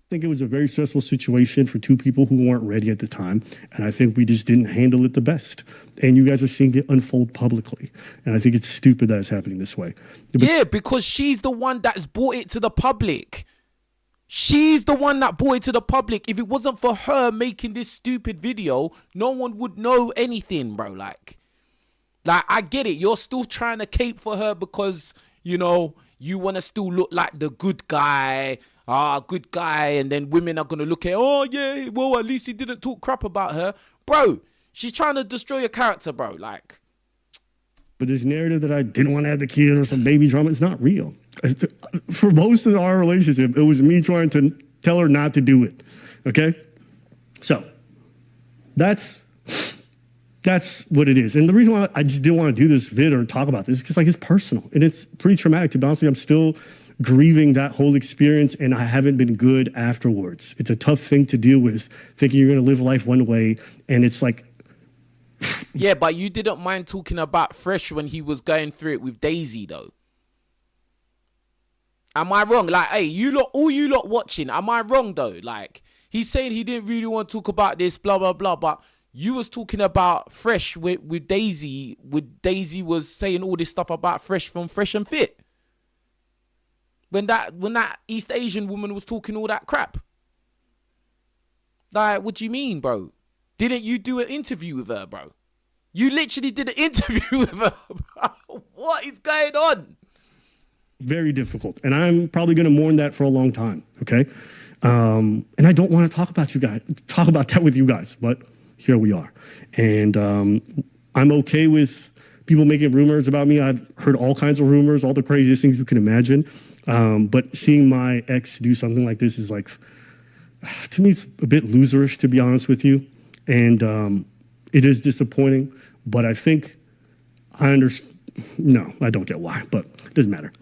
I think it was a very stressful situation for two people who weren't ready at the time. And I think we just didn't handle it the best. And you guys are seeing it unfold publicly. And I think it's stupid that it's happening this way. Yeah, because she's the one that's brought it to the public. She's the one that brought it to the public. If it wasn't for her making this stupid video, no one would know anything, bro. Like I get it. You're still trying to cape for her because, you know, you want to still look like the good guy. Good guy. And then women are going to look at, oh, yeah, well, at least he didn't talk crap about her. Bro, she's trying to destroy your character, bro. Like. But this narrative that I didn't want to have the kid or some baby drama, it's not real. For most of our relationship, it was me trying to tell her not to do it. Okay? So, that's what it is. And the reason why I just didn't want to do this vid or talk about this is because, like, it's personal. And it's pretty traumatic. To be honest with you, I'm still grieving that whole experience, and I haven't been good afterwards. It's a tough thing to deal with, thinking you're going to live life one way, and it's like... Yeah, but you didn't mind talking about Fresh when he was going through it with Daisy, though. Am I wrong? Like, hey, all you lot watching, am I wrong, though? Like, he's saying he didn't really want to talk about this, blah, blah, blah, but you was talking about Fresh with Daisy, Daisy was saying all this stuff about Fresh from Fresh and Fit. When that East Asian woman was talking all that crap. Like, what do you mean, bro? Didn't you do an interview with her, bro? You literally did an interview with her. What is going on? Very difficult. And I'm probably going to mourn that for a long time, okay? And I don't want to talk about that with you guys, but here we are. And I'm okay with people making rumors about me. I've heard all kinds of rumors, all the craziest things you can imagine. But seeing my ex do something like this is like, to me, it's a bit loserish, to be honest with you. And it is disappointing, but I think I understand. No, I don't get why, but it doesn't matter.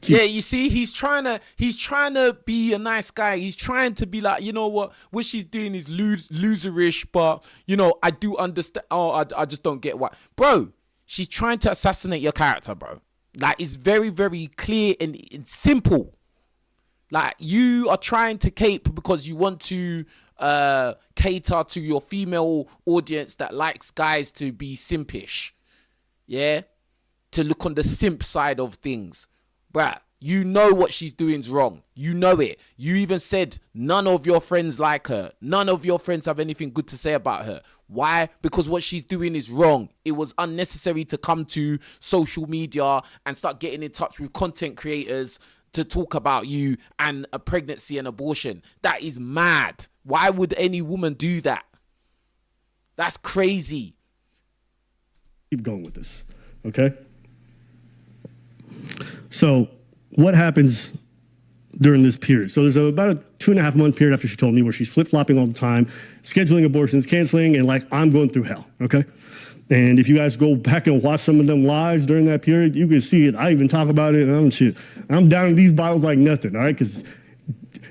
Yeah, you see, he's trying to be a nice guy. He's trying to be like, you know what she's doing is loserish, but you know, I do understand. Oh, I just don't get why. Bro, she's trying to assassinate your character, bro. Like, it's very, very clear and simple. Like, you are trying to cape because you want to cater to your female audience that likes guys to be simpish. Yeah? To look on the simp side of things. Bruh, you know what she's doing is wrong. You know it. You even said none of your friends like her. None of your friends have anything good to say about her. Why? Because what she's doing is wrong. It was unnecessary to come to social media and start getting in touch with content creators to talk about you and a pregnancy and abortion. That is mad. Why would any woman do that? That's crazy. Keep going with this, okay? So what happens during this period? So there's about a 2.5 month period after she told me where she's flip-flopping all the time, scheduling abortions, canceling, and like, I'm going through hell, okay? And if you guys go back and watch some of them lives during that period, you can see it. I even talk about it, and I'm downing these bottles like nothing, all right? Because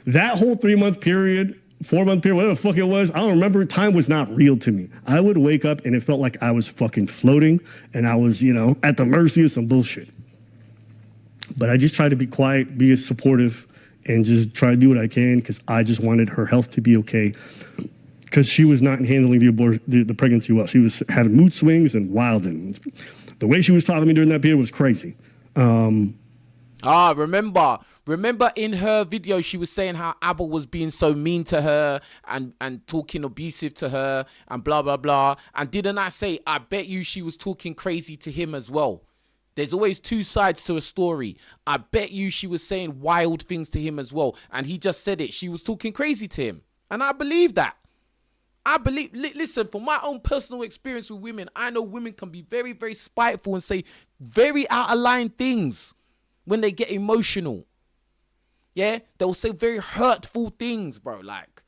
that whole 3-month period, 4-month period, whatever the fuck it was, I don't remember. Time was not real to me. I would wake up and it felt like I was fucking floating and I was, you know, at the mercy of some bullshit. But I just tried to be quiet, be supportive, and just try to do what I can because I just wanted her health to be okay. Because she was not handling the pregnancy well. She was having mood swings and wilding. The way she was talking to me during that period was crazy. Remember in her video, she was saying how Abba was being so mean to her and talking abusive to her and blah, blah, blah. And didn't I say, I bet you she was talking crazy to him as well. There's always two sides to a story. I bet you she was saying wild things to him as well. And he just said it. She was talking crazy to him. And I believe that. Listen, from my own personal experience with women, I know women can be very, very spiteful and say very out of line things when they get emotional. Yeah, they'll say very hurtful things, bro. Like,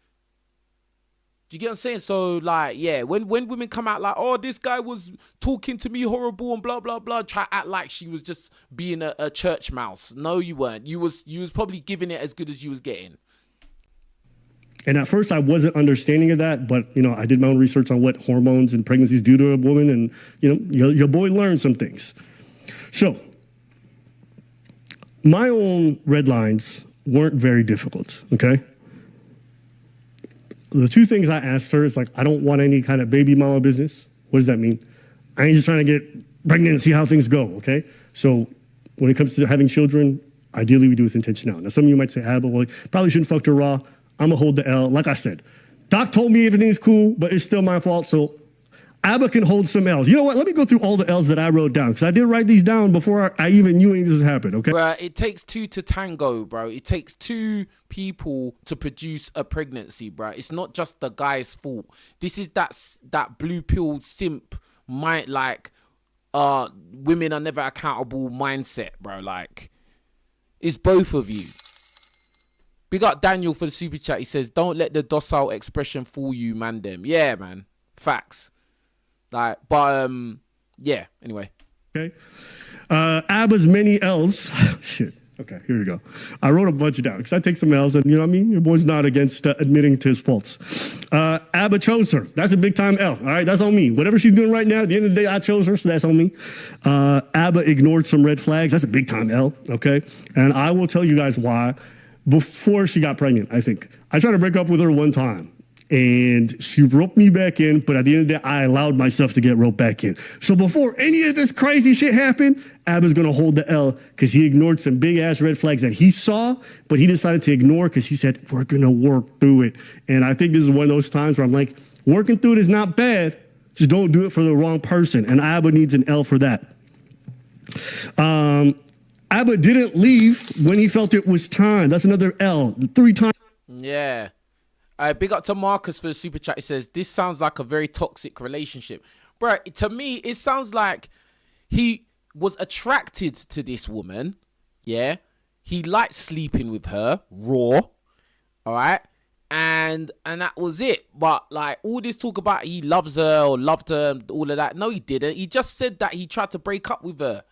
do you get what I'm saying? So, like, yeah, when women come out like, oh, this guy was talking to me horrible and blah, blah, blah, try to act like she was just being a church mouse. No, you weren't. You was probably giving it as good as you was getting. And at first I wasn't understanding of that, but, you know, I did my own research on what hormones and pregnancies do to a woman, and, you know, your boy learned some things. So my own red lines weren't very difficult, okay? The two things I asked her is like, I don't want any kind of baby mama business. What does that mean? I ain't just trying to get pregnant and see how things go, okay? So when it comes to having children, ideally we do with intentionality. Now, some of you might say, Abba, well, probably shouldn't fuck her raw. I'm going to hold the L. Like I said, Doc told me everything's cool, but it's still my fault. So Abba can hold some L's. You know what? Let me go through all the L's that I wrote down, because I did write these down before I even knew this was happening, okay? Bruh, it takes two to tango, bro. It takes two people to produce a pregnancy, bro. It's not just the guy's fault. This is that blue pill simp mind, like, women are never accountable mindset, bro. Like, it's both of you. Big up Daniel for the super chat. He says, don't let the docile expression fool you, man, them. Yeah, man. Facts. Like, but, yeah, anyway. Okay. Abba's many L's. Shit. Okay, here we go. I wrote a bunch down because I take some L's, and you know what I mean? Your boy's not against admitting to his faults. Abba chose her. That's a big time L. All right, that's on me. Whatever she's doing right now, at the end of the day, I chose her, so that's on me. Abba ignored some red flags. That's a big time L, okay? And I will tell you guys why. Before she got pregnant, I think. I tried to break up with her one time, and she roped me back in, but at the end of the day, I allowed myself to get roped back in. So before any of this crazy shit happened, Abba's going to hold the L because he ignored some big-ass red flags that he saw, but he decided to ignore because he said, we're going to work through it. And I think this is one of those times where I'm like, working through it is not bad, Just don't do it for the wrong person. And Abba needs an L for that. Abba didn't leave when he felt it was time. That's another L. 3 times. Yeah. Big up to Marcus for the super chat. He says, this sounds like a very toxic relationship. Bro, to me, it sounds like he was attracted to this woman. Yeah. He liked sleeping with her raw. All right. And that was it. But like all this talk about he loves her or loved her and all of that. No, he didn't. He just said that he tried to break up with her.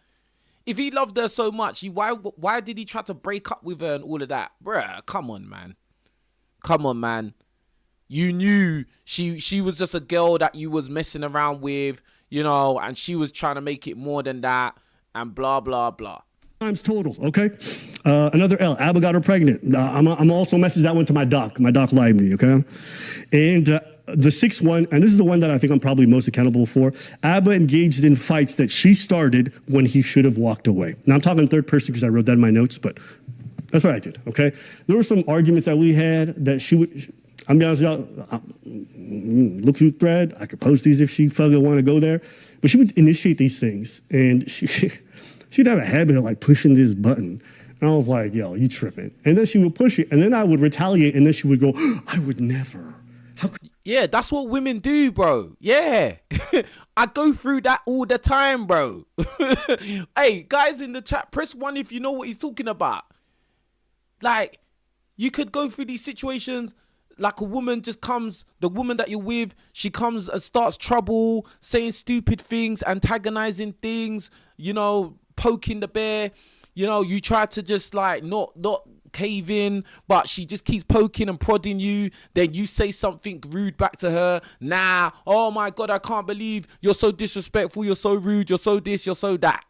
If he loved her so much, why did he try to break up with her and all of that? Bruh, come on, man. Come on, man. You knew she was just a girl that you was messing around with, you know, and she was trying to make it more than that and blah, blah, blah. Times total, okay? Another L. Abba got her pregnant. I'm also message that one to my doc. My doc lied to me, okay? And the 6th one, and this is the one that I think I'm probably most accountable for. Abba engaged in fights that she started when he should have walked away. Now I'm talking third person because I wrote that in my notes, but that's what I did, okay? There were some arguments that we had that she would. I'm be honest with y'all, look through the thread. I could post these if she fucking want to go there. But she would initiate these things, and she'd have a habit of like pushing this button. And I was like, yo, you tripping. And then she would push it, and then I would retaliate, and then she would go, I would never. How could Yeah, that's what women do, bro. Yeah. I go through that all the time, bro. Hey, guys in the chat, press 1 if you know what he's talking about. Like, you could go through these situations like a woman just comes, the woman that you're with, she comes and starts trouble, saying stupid things, antagonizing things, you know, poking the bear. You know, you try to just like not cave in, but she just keeps poking and prodding you. Then you say something rude back to her. Nah, oh my God, I can't believe you're so disrespectful. You're so rude. You're so this, you're so that.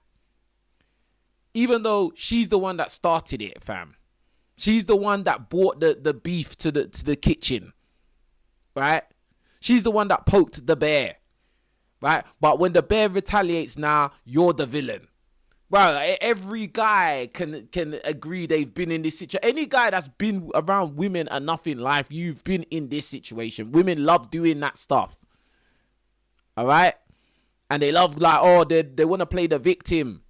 Even though she's the one that started it, fam. She's the one that brought the beef to the kitchen, right? She's the one that poked the bear, right? But when the bear retaliates, now you're the villain. Bro, every guy can agree they've been in this situation. Any guy that's been around women enough in life, you've been in this situation. Women love doing that stuff. All right? And they love like, oh, they want to play the victim.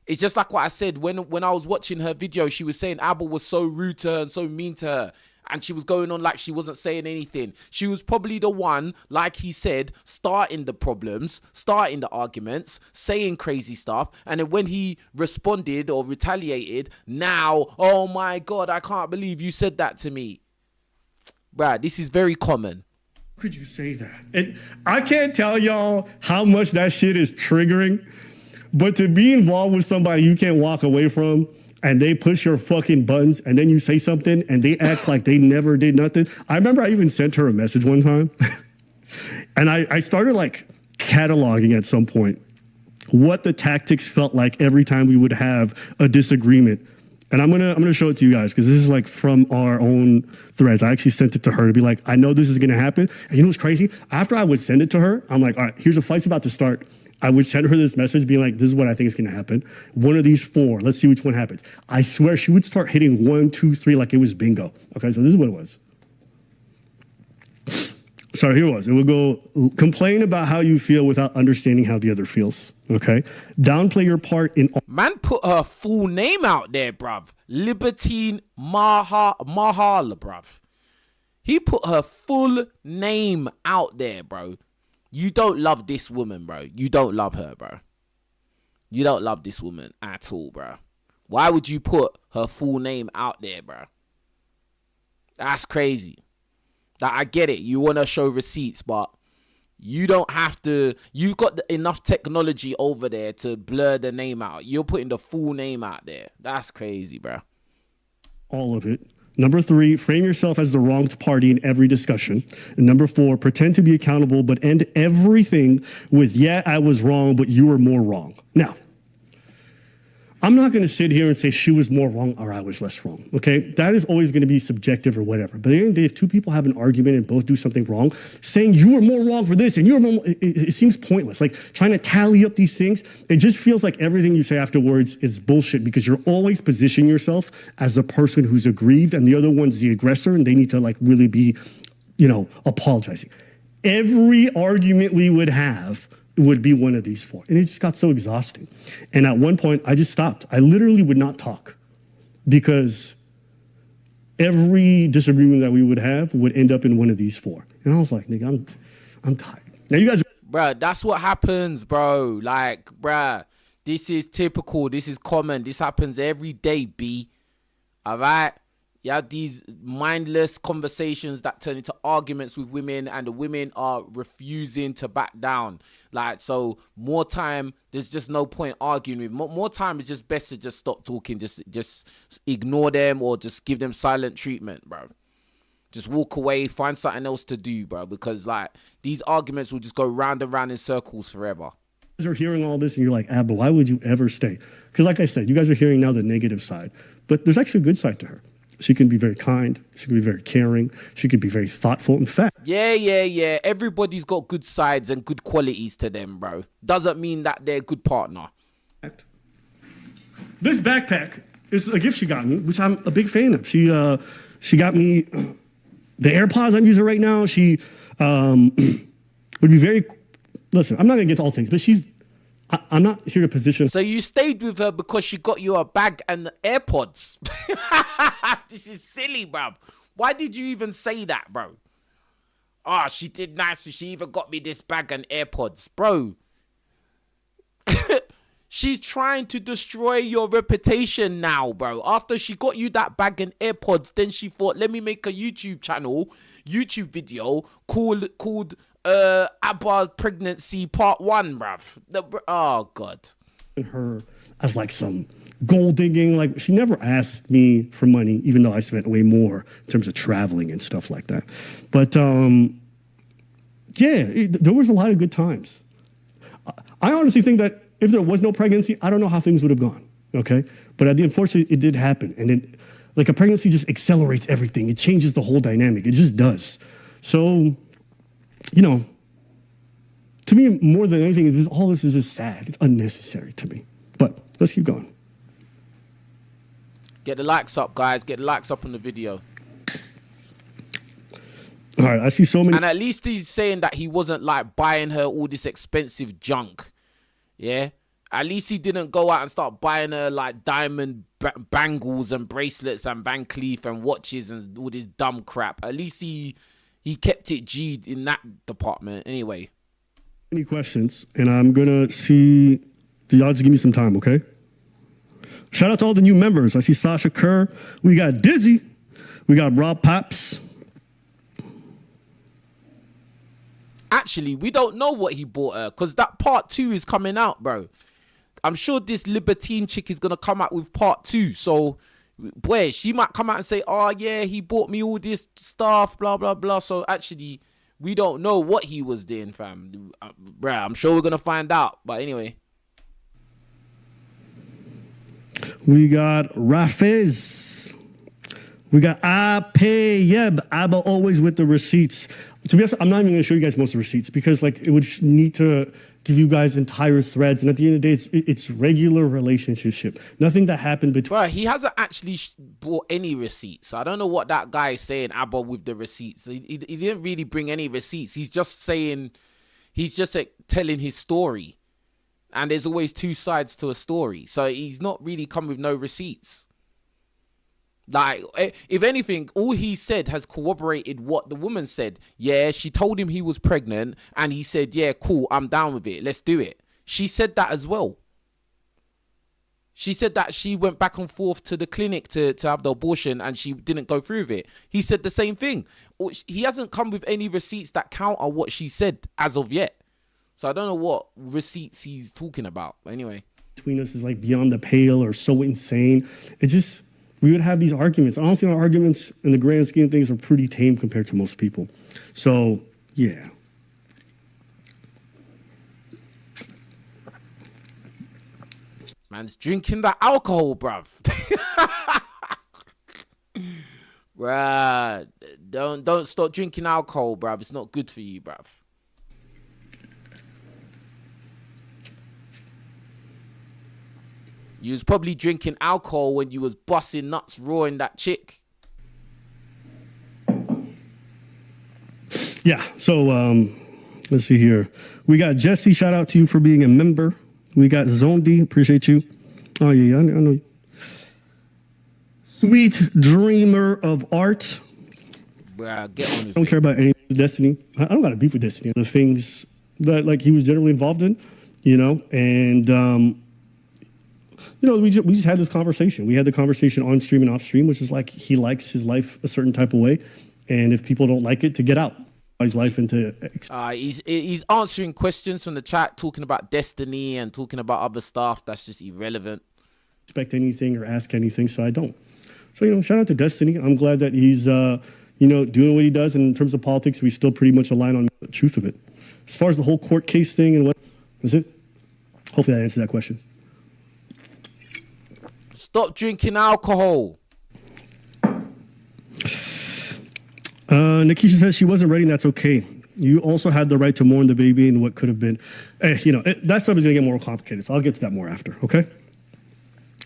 It's just like what I said when I was watching her video, she was saying Abba was so rude to her and so mean to her. And she was going on like she wasn't saying anything. She was probably the one, like he said, starting the problems, starting the arguments, saying crazy stuff. And then when he responded or retaliated, now, oh my God, I can't believe you said that to me. Bruh, this is very common. Could you say that? And I can't tell y'all how much that shit is triggering, but to be involved with somebody you can't walk away from, and they push your fucking buttons, and then you say something, and they act like they never did nothing. I remember I even sent her a message one time, and I started like cataloging at some point what the tactics felt like every time we would have a disagreement. And I'm gonna show it to you guys because this is like from our own threads. I actually sent it to her to be like, I know this is gonna happen. And you know what's crazy? After I would send it to her, I'm like, all right, here's a fight's about to start. I would send her this message being like, this is what I think is going to happen. One of these 4. Let's see which one happens. I swear she would start hitting 1, 2, 3 like it was bingo. Okay, so this is what it was. So here it was. It would go, complain about how you feel without understanding how the other feels. Okay? Downplay your part in... Man put her full name out there, bruv. Libertine Mahala, bruv. He put her full name out there, bro. You don't love this woman, bro. You don't love her, bro. You don't love this woman at all, bro. Why would you put her full name out there, bro? That's crazy. Like, I get it. You want to show receipts, but you don't have to. You've got enough technology over there to blur the name out. You're putting the full name out there. That's crazy, bro. All of it. Number 3, frame yourself as the wronged party in every discussion. And number 4, pretend to be accountable, but end everything with, yeah, I was wrong, but you were more wrong. Now, I'm not going to sit here and say she was more wrong or I was less wrong, okay? That is always going to be subjective or whatever. But at the end of the day, if 2 people have an argument and both do something wrong, saying you were more wrong for this and you were more, it seems pointless. Like trying to tally up these things, it just feels like everything you say afterwards is bullshit because you're always positioning yourself as the person who's aggrieved and the other one's the aggressor and they need to like really be, you know, apologizing. every argument we would have would be one of these four. And it just got so exhausting. And at one point, I just stopped. I literally would not talk because every disagreement that we would have would end up in one of these four. And I was like, nigga, I'm tired. Now you guys... Bruh, that's what happens, bro. Like, bruh, this is typical. This is common. This happens every day, B. All right? You have these mindless conversations that turn into arguments with women, and the women are refusing to back down. Like, so more time, there's just no point arguing with. More time is just best to just stop talking, just ignore them, or just give them silent treatment, bro. Just walk away, find something else to do, bro, because like these arguments will just go round and round in circles forever. You guys are hearing all this and you're like, Abba, why would you ever stay? Because like I said, you guys are hearing now the negative side, but there's actually a good side to her. She can be very kind. She can be very caring. She can be very thoughtful. In fact, yeah. Everybody's got good sides and good qualities to them, bro. Doesn't mean that they're a good partner. This backpack is a gift she got me, which I'm a big fan of. She got me the AirPods I'm using right now. She would be very... Listen, I'm not going to get to all things, but I'm not here to position... So you stayed with her because she got you a bag and AirPods. This is silly, bro. Why did you even say that, bro? Oh, she did nice. She even got me this bag and AirPods. Bro. She's trying to destroy your reputation now, bro. After she got you that bag and AirPods, then she thought, let me make a YouTube video called Abba Pregnancy Part 1, bruv. Oh, God. Her as like some gold digging. Like, she never asked me for money, even though I spent way more in terms of traveling and stuff like that. But yeah, there was a lot of good times. I honestly think that if there was no pregnancy, I don't know how things would have gone. Okay, but unfortunately, it did happen, and like a pregnancy just accelerates everything. It changes the whole dynamic. It just does. So, you know, to me, more than anything, all this is just sad. It's unnecessary to me. But let's keep going. Get the likes up, guys. Get the likes up on the video. All right, I see so many. And at least he's saying that he wasn't like buying her all this expensive junk. Yeah. At least he didn't go out and start buying her like diamond bangles and bracelets and Van Cleef and watches and all this dumb crap. At least he kept it G'd in that department. Anyway. Any questions? And I'm going to see. Y'all just give me some time, okay? Shout out to all the new members. I see Sasha Kerr. We got Dizzy. We got Rob Paps. Actually, we don't know what he bought her because that part 2 is coming out, bro. I'm sure this libertine chick is going to come out with part 2. So, boy, she might come out and say, oh, yeah, he bought me all this stuff, blah, blah, blah. So, actually, we don't know what he was doing, fam. Bruh, I'm sure we're going to find out. But anyway. We got Rafiz. We got Apayeb. Abba always with the receipts. To be honest, I'm not even going to show you guys most of the receipts because like it would need to give you guys entire threads. And at the end of the day, it's regular relationship. Nothing that happened between... Bro, he hasn't actually bought any receipts. I don't know what that guy is saying, Abba, with the receipts. He didn't really bring any receipts. He's just saying... He's just like, telling his story. And there's always two sides to a story. So he's not really come with no receipts. Like, if anything, all he said has corroborated what the woman said. Yeah, she told him he was pregnant, and he said, yeah, cool, I'm down with it. Let's do it. She said that as well. She said that she went back and forth to the clinic to have the abortion, and she didn't go through with it. He said the same thing. He hasn't come with any receipts that counter what she said as of yet. So I don't know what receipts he's talking about. Anyway. Between us is like beyond the pale or so insane. It just... We would have these arguments. Honestly, our arguments in the grand scheme of things are pretty tame compared to most people. So, yeah. Man's drinking the alcohol, bruv. Bruh, don't stop drinking alcohol, bruv. It's not good for you, bruv. You was probably drinking alcohol when you was busting nuts, roaring that chick. Yeah. So let's see here. We got Jesse. Shout out to you for being a member. We got Zondi. Appreciate you. Oh yeah, I know you. Sweet dreamer of art. Bruh, get on. I don't care about any Destiny. I don't got a beef with Destiny. The things that like he was generally involved in, you know, and you know, we just had this conversation. We had the conversation on stream and off stream, which is like he likes his life a certain type of way, and if people don't like it, to get out his life into. He's answering questions from the chat, talking about Destiny and talking about other stuff that's just irrelevant. Expect anything or ask anything, so I don't. So you know, shout out to Destiny. I'm glad that he's you know, doing what he does, and in terms of politics, we still pretty much align on the truth of it. As far as the whole court case thing and what is it? Hopefully that answered that question. Stop drinking alcohol. Nikisha says she wasn't ready, and that's okay. You also had the right to mourn the baby and what could have been. You know, that stuff is going to get more complicated, so I'll get to that more after, okay?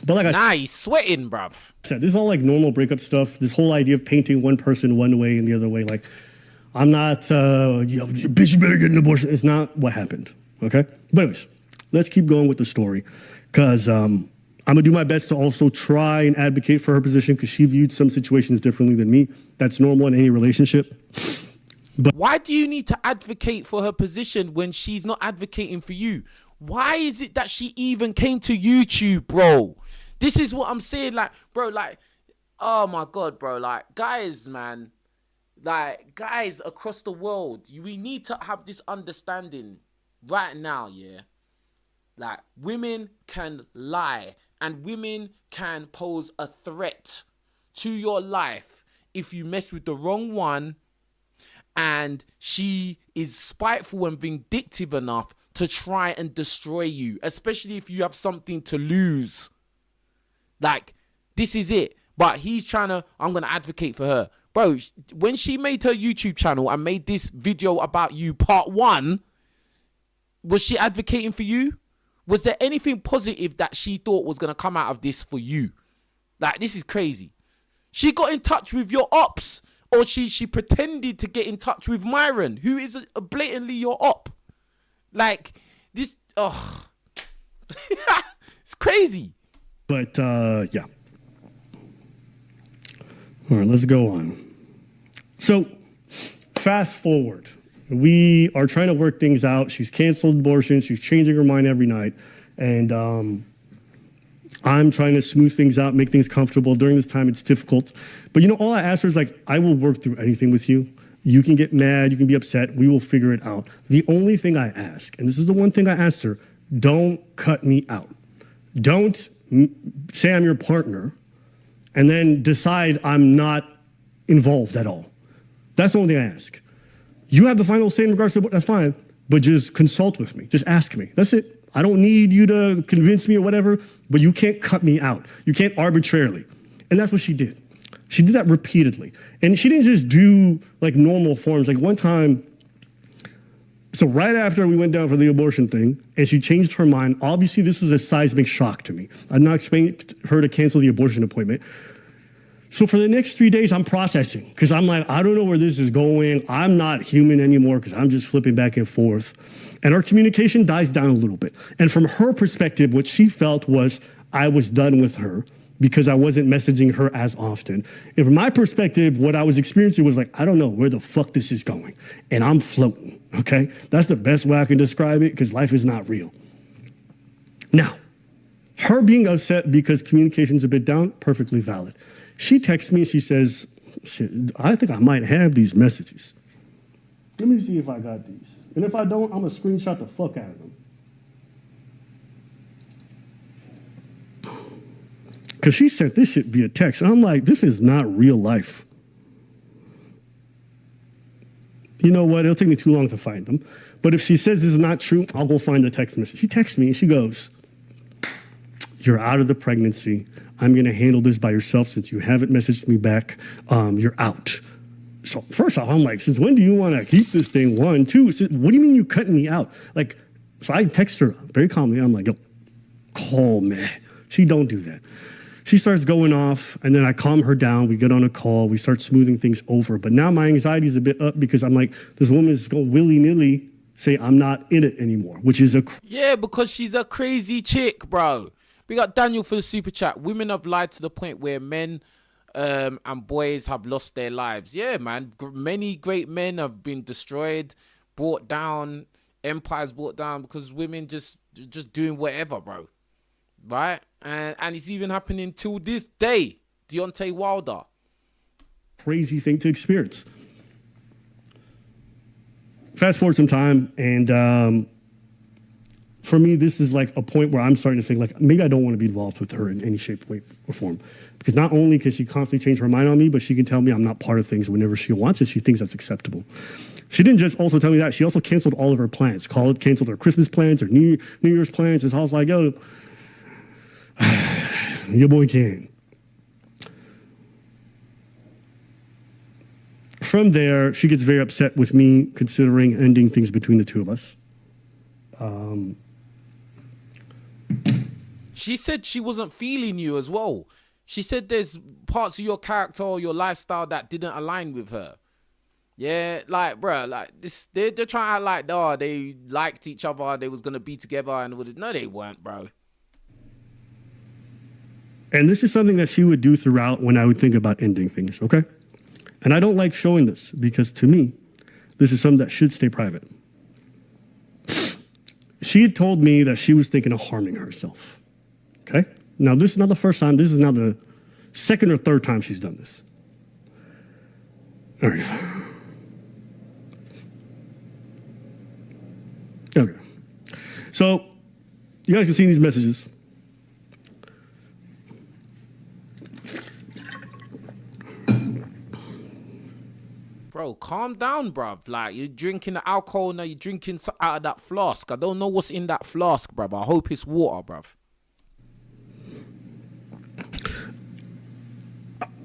But like he's sweating, bruv. Said, this is all like normal breakup stuff. This whole idea of painting one person one way and the other way, like, I'm not, you know, bitch, you better get an abortion. It's not what happened, okay? But anyways, let's keep going with the story, because I'm going to do my best to also try and advocate for her position, because she viewed some situations differently than me. That's normal in any relationship. But why do you need to advocate for her position when she's not advocating for you? Why is it that she even came to YouTube, bro? This is what I'm saying, like, bro, like, oh my God, bro, like, guys, man, like, guys across the world, we need to have this understanding right now, yeah? Like, women can lie, and women can pose a threat to your life if you mess with the wrong one, and she is spiteful and vindictive enough to try and destroy you, especially if you have something to lose. Like, this is it. But he's trying to, I'm going to advocate for her. Bro, when she made her YouTube channel and made this video about you, part 1, was she advocating for you? Was there anything positive that she thought was going to come out of this for you? Like, this is crazy. She got in touch with your ops, or she pretended to get in touch with Myron, who is blatantly your op. Like, this, oh, it's crazy. But, yeah. All right, let's go on. So, fast forward. We are trying to work things out. She's canceled abortion. She's changing her mind every night. And I'm trying to smooth things out, make things comfortable. During this time, it's difficult. But, you know, all I asked her is, like, I will work through anything with you. You can get mad. You can be upset. We will figure it out. The only thing I ask, and this is the one thing I asked her, don't cut me out. Don't say I'm your partner and then decide I'm not involved at all. That's the only thing I ask. You have the final say in regards to what, that's fine, but just consult with me. Just ask me. That's it. I don't need you to convince me or whatever, but you can't cut me out. You can't arbitrarily. And that's what she did. She did that repeatedly. And she didn't just do like normal forms. Like one time, so right after we went down for the abortion thing, and she changed her mind, obviously this was a seismic shock to me. I did not expect her to cancel the abortion appointment. So for the next 3 days, I'm processing, because I'm like, I don't know where this is going. I'm not human anymore, because I'm just flipping back and forth. And our communication dies down a little bit. And from her perspective, what she felt was I was done with her because I wasn't messaging her as often. And from my perspective, what I was experiencing was like, I don't know where the fuck this is going. And I'm floating, okay? That's the best way I can describe it, because life is not real. Now, her being upset because communication's a bit down, perfectly valid. She texts me and she says, shit, I think I might have these messages. Let me see if I got these. And if I don't, I'm gonna screenshot the fuck out of them. Because she sent this shit via text. And I'm like, this is not real life. You know what? It'll take me too long to find them. But if she says this is not true, I'll go find the text message. She texts me and she goes, you're out of the pregnancy. I'm going to handle this by yourself since you haven't messaged me back. You're out. So first off, I'm like, since when do you want to keep this thing? 1, 2, what do you mean you cutting me out? Like, so I text her very calmly. I'm like, yo, call me. She don't do that. She starts going off, and then I calm her down. We get on a call. We start smoothing things over. But now my anxiety is a bit up because I'm like, this woman is going willy-nilly say I'm not in it anymore, which is yeah, because she's a crazy chick, bro. We got Daniel for the super chat. Women have lied to the point where men and boys have lost their lives. Yeah, man. Many great men have been destroyed, brought down, empires brought down because women just doing whatever, bro. Right? And it's even happening till this day. Deontay Wilder. crazy thing to experience. Fast forward some time, and for me, this is like a point where I'm starting to think, like, maybe I don't want to be involved with her in any shape, way, or form. Because not only can she constantly change her mind on me, but she can tell me I'm not part of things whenever she wants it. She thinks that's acceptable. She didn't just also tell me that. She also canceled all of her plans. Canceled her Christmas plans, her New Year's plans. And so I was like, yo, your boy can. From there, she gets very upset with me considering ending things between the two of us. She said she wasn't feeling you as well. She said there's parts of your character or your lifestyle that didn't align with her. Yeah, like, bro, like this, they're trying to act like, oh, they liked each other, they was gonna be together, and all this. No, they weren't, bro. And this is something that she would do throughout when I would think about ending things, okay? And I don't like showing this because to me, this is something that should stay private. She had told me that she was thinking of harming herself, okay? Now, this is not the first time. This is now the second or third time she's done this. All right. Okay. So, you guys can see these messages. Bro, calm down, bruv. Like, you're drinking the alcohol, now you're drinking out of that flask. I don't know what's in that flask, bruv. I hope it's water, bruv.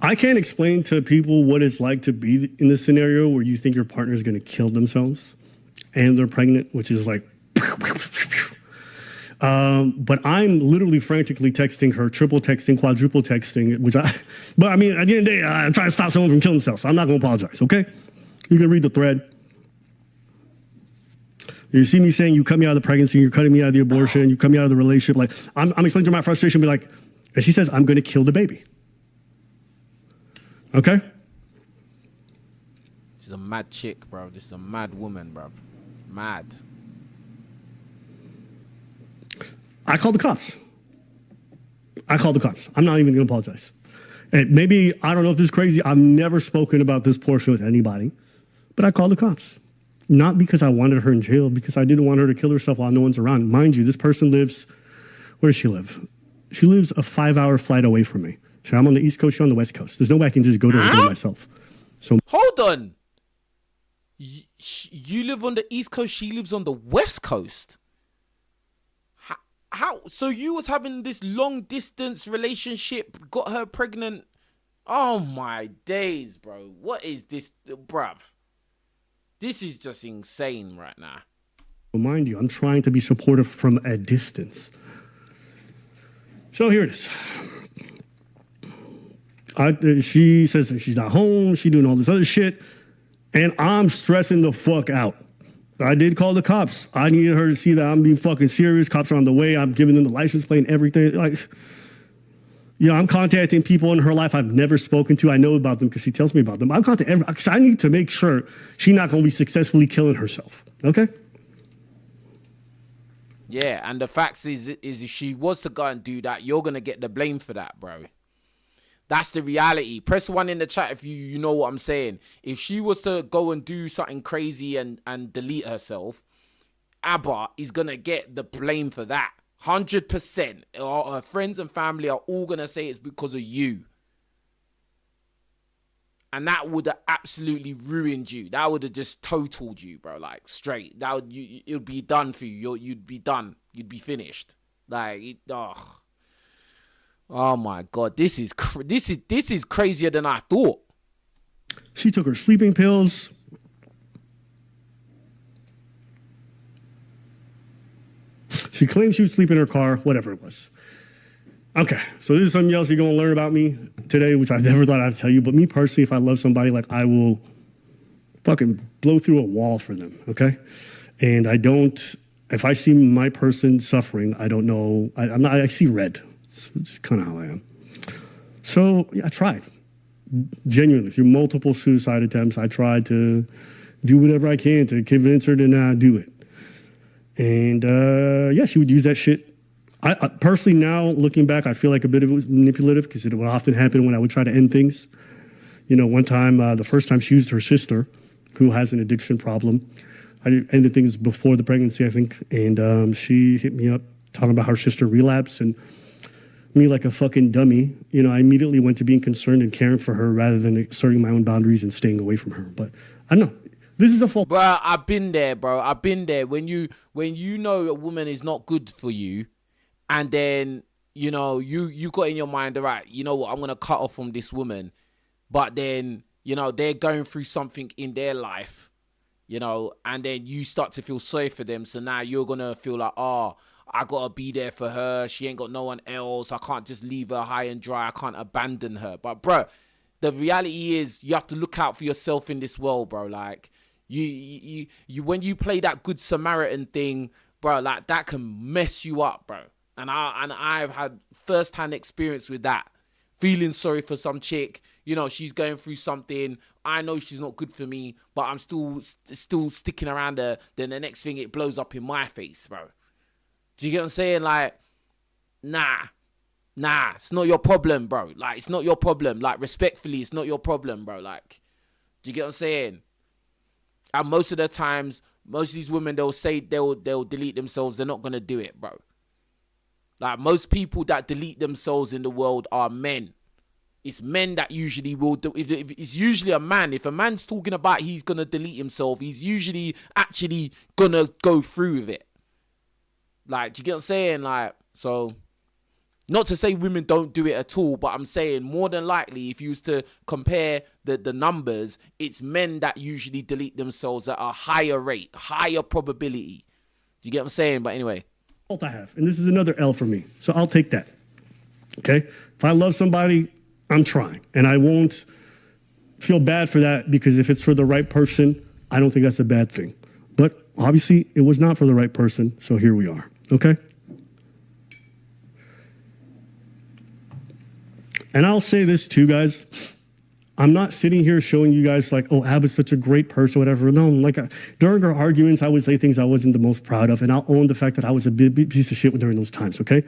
I can't explain to people what it's like to be in this scenario where you think your partner is going to kill themselves and they're pregnant, which is like, but I'm literally frantically texting her, triple texting, quadruple texting, but I mean, at the end of the day, I'm trying to stop someone from killing themselves, so I'm not going to apologize, okay? You can read the thread. You see me saying, you cut me out of the pregnancy, you're cutting me out of the abortion, you cut me out of the relationship. Like, I'm explaining to her my frustration, be like, and she says, I'm going to kill the baby. Okay? This is a mad chick, bro. This is a mad woman, bro. Mad. I called the cops. I'm not even going to apologize. And maybe, I don't know if this is crazy. I've never spoken about this portion with anybody, but I called the cops. Not because I wanted her in jail, because I didn't want her to kill herself while no one's around. Mind you, this person lives, where does she live? She lives a 5-hour flight away from me. So I'm on the East Coast, she's on the West Coast. There's no way I can just go to her and do it myself. So Hold on. You live on the East Coast, she lives on the West Coast. How? So you was having this long distance relationship, got her pregnant. Oh my days, bro. What is this, bruv? This is just insane right now. mind you, I'm trying to be supportive from a distance. So here it is. She says that she's not home, she's doing all this other shit, and I'm stressing the fuck out. I did call the cops. I needed her to see that I'm being fucking serious. Cops are on the way. I'm giving them the license plate and everything. Like, you know, I'm contacting people in her life I've never spoken to. I know about them because she tells me about them. I'm contacting everyone because I need to make sure she's not going to be successfully killing herself. Okay? Yeah, and the fact is if she was to go and do that, you're going to get the blame for that, bro. That's the reality. Press 1 in the chat if you know what I'm saying. If she was to go and do something crazy and delete herself, Abba is going to get the blame for that. 100%. Her friends and family are all going to say it's because of you. And that would have absolutely ruined you. That would have just totaled you, bro. Like, straight. It would be done for you. You'd be done. You'd be finished. Like, oh my God, this is crazier than I thought. She took her sleeping pills. She claimed she was sleeping in her car, whatever it was. Okay, so this is something else you're going to learn about me today, which I never thought I'd tell you. But me personally, if I love somebody, like, I will fucking blow through a wall for them, okay? And I don't, if I see my person suffering, I don't know, I see red. It's kind of how I am. So yeah, I tried. Genuinely, through multiple suicide attempts, I tried to do whatever I can to convince her to not do it. And yeah, she would use that shit. I personally, now looking back, I feel like a bit of it was manipulative because it would often happen when I would try to end things. You know, one time, the first time she used her sister, who has an addiction problem. I ended things before the pregnancy, I think, and she hit me up talking about her sister relapse, and me, like a fucking dummy, you know, I immediately went to being concerned and caring for her rather than asserting my own boundaries and staying away from her. But I don't know. This is a fault. Bro, I've been there, bro. I've been there. When you know a woman is not good for you, and then, you know, you got in your mind, all right, you know what, I'm going to cut off from this woman. But then, you know, they're going through something in their life, you know, and then you start to feel sorry for them. So now you're going to feel like, oh, I got to be there for her. She ain't got no one else. I can't just leave her high and dry. I can't abandon her. But, bro, the reality is you have to look out for yourself in this world, bro. Like, you when you play that Good Samaritan thing, bro, like, that can mess you up, bro. And I've had first-hand experience with that. Feeling sorry for some chick, you know, she's going through something. I know she's not good for me, but I'm still sticking around her. Then the next thing, it blows up in my face, bro. Do you get what I'm saying? Like, nah, it's not your problem, bro. Like, it's not your problem. Like, respectfully, it's not your problem, bro. Like, do you get what I'm saying? And most of the times, most of these women, they'll say they'll delete themselves. They're not gonna do it, bro. Like, most people that delete themselves in the world are men. It's men that usually will do. If it's usually a man. If a man's talking about he's gonna delete himself, he's usually actually gonna go through with it. Like, do you get what I'm saying? Like, so, not to say women don't do it at all, but I'm saying more than likely, if you was to compare the numbers, it's men that usually delete themselves at a higher rate, higher probability. Do you get what I'm saying? But anyway. I have, and this is another L for me, so I'll take that. Okay, if I love somebody, I'm trying, and I won't feel bad for that, because if it's for the right person, I don't think that's a bad thing. But obviously, it was not for the right person, so here we are. Okay, and I'll say this too, guys. I'm not sitting here showing you guys like, oh, Abba's such a great person, whatever. No, like, during our arguments, I would say things I wasn't the most proud of, and I'll own the fact that I was a big piece of shit during those times, okay?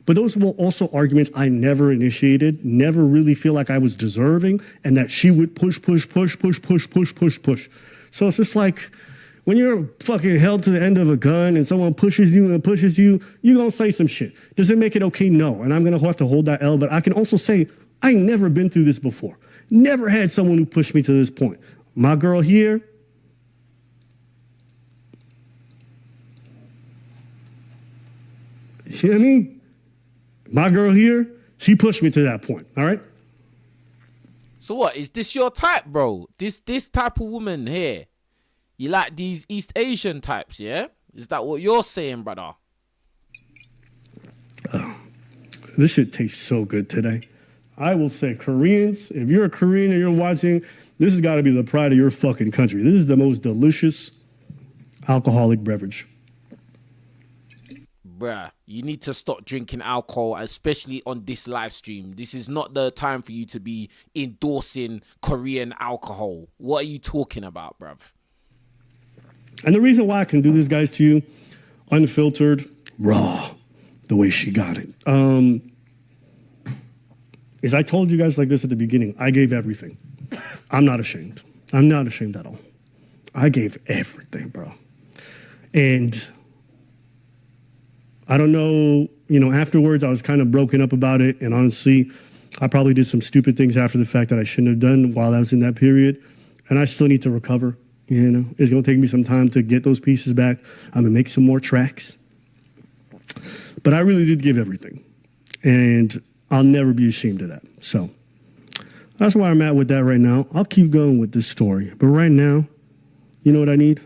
But those were also arguments I never initiated, never really feel like I was deserving, and that she would push. So it's just like, when you're fucking held to the end of a gun and someone pushes you, you're gonna say some shit. Does it make it okay? No, and I'm gonna have to hold that L, but I can also say, I ain't never been through this before. Never had someone who pushed me to this point. My girl here, you know what I mean? My girl here, she pushed me to that point, all right? So what, is this your type, bro? This type of woman here? You like these East Asian types, yeah? Is that what you're saying, brother? This shit tastes so good today. I will say, Koreans, if you're a Korean and you're watching, this has got to be the pride of your fucking country. This is the most delicious alcoholic beverage. Bruh, you need to stop drinking alcohol, especially on this live stream. This is not the time for you to be endorsing Korean alcohol. What are you talking about, bruv? And the reason why I can do this, guys, to you, unfiltered, raw, the way she got it, is I told you guys like this at the beginning. I gave everything. I'm not ashamed. I'm not ashamed at all. I gave everything, bro. And I don't know, you know, afterwards I was kind of broken up about it. And honestly, I probably did some stupid things after the fact that I shouldn't have done while I was in that period. And I still need to recover. You know, it's going to take me some time to get those pieces back. I'm going to make some more tracks. But I really did give everything. And I'll never be ashamed of that. So that's where I'm at with that right now. I'll keep going with this story. But right now, you know what I need?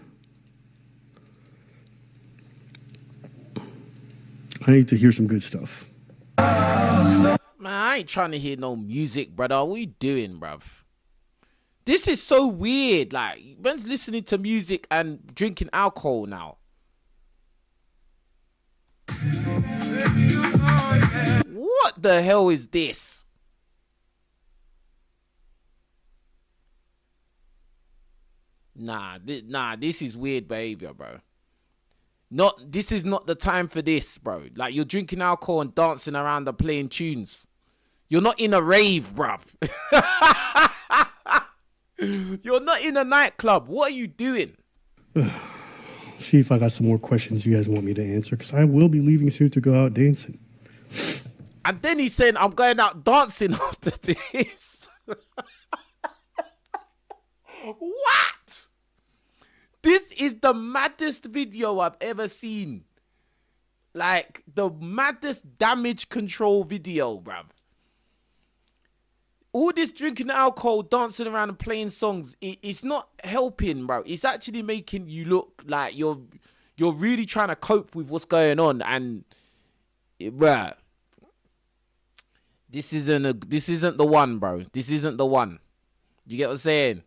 I need to hear some good stuff. Man, I ain't trying to hear no music, brother. What you doing, bruv? This is so weird. Like, man's listening to music and drinking alcohol now. What the hell is this? Nah, this is weird behavior, bro. This is not the time for this, bro. Like, you're drinking alcohol and dancing around and playing tunes. You're not in a rave, bruv. You're not in a nightclub. What are you doing? See if I got some more questions you guys want me to answer, because I will be leaving soon to go out dancing. And then he's saying, I'm going out dancing after this. What? This is the maddest video I've ever seen. Like, the maddest damage control video, bruv. All this drinking alcohol, dancing around and playing songs, it's not helping, bro. It's actually making you look like you're really trying to cope with what's going on. And, bruh, this isn't the one, bro. This isn't the one. You get what I'm saying?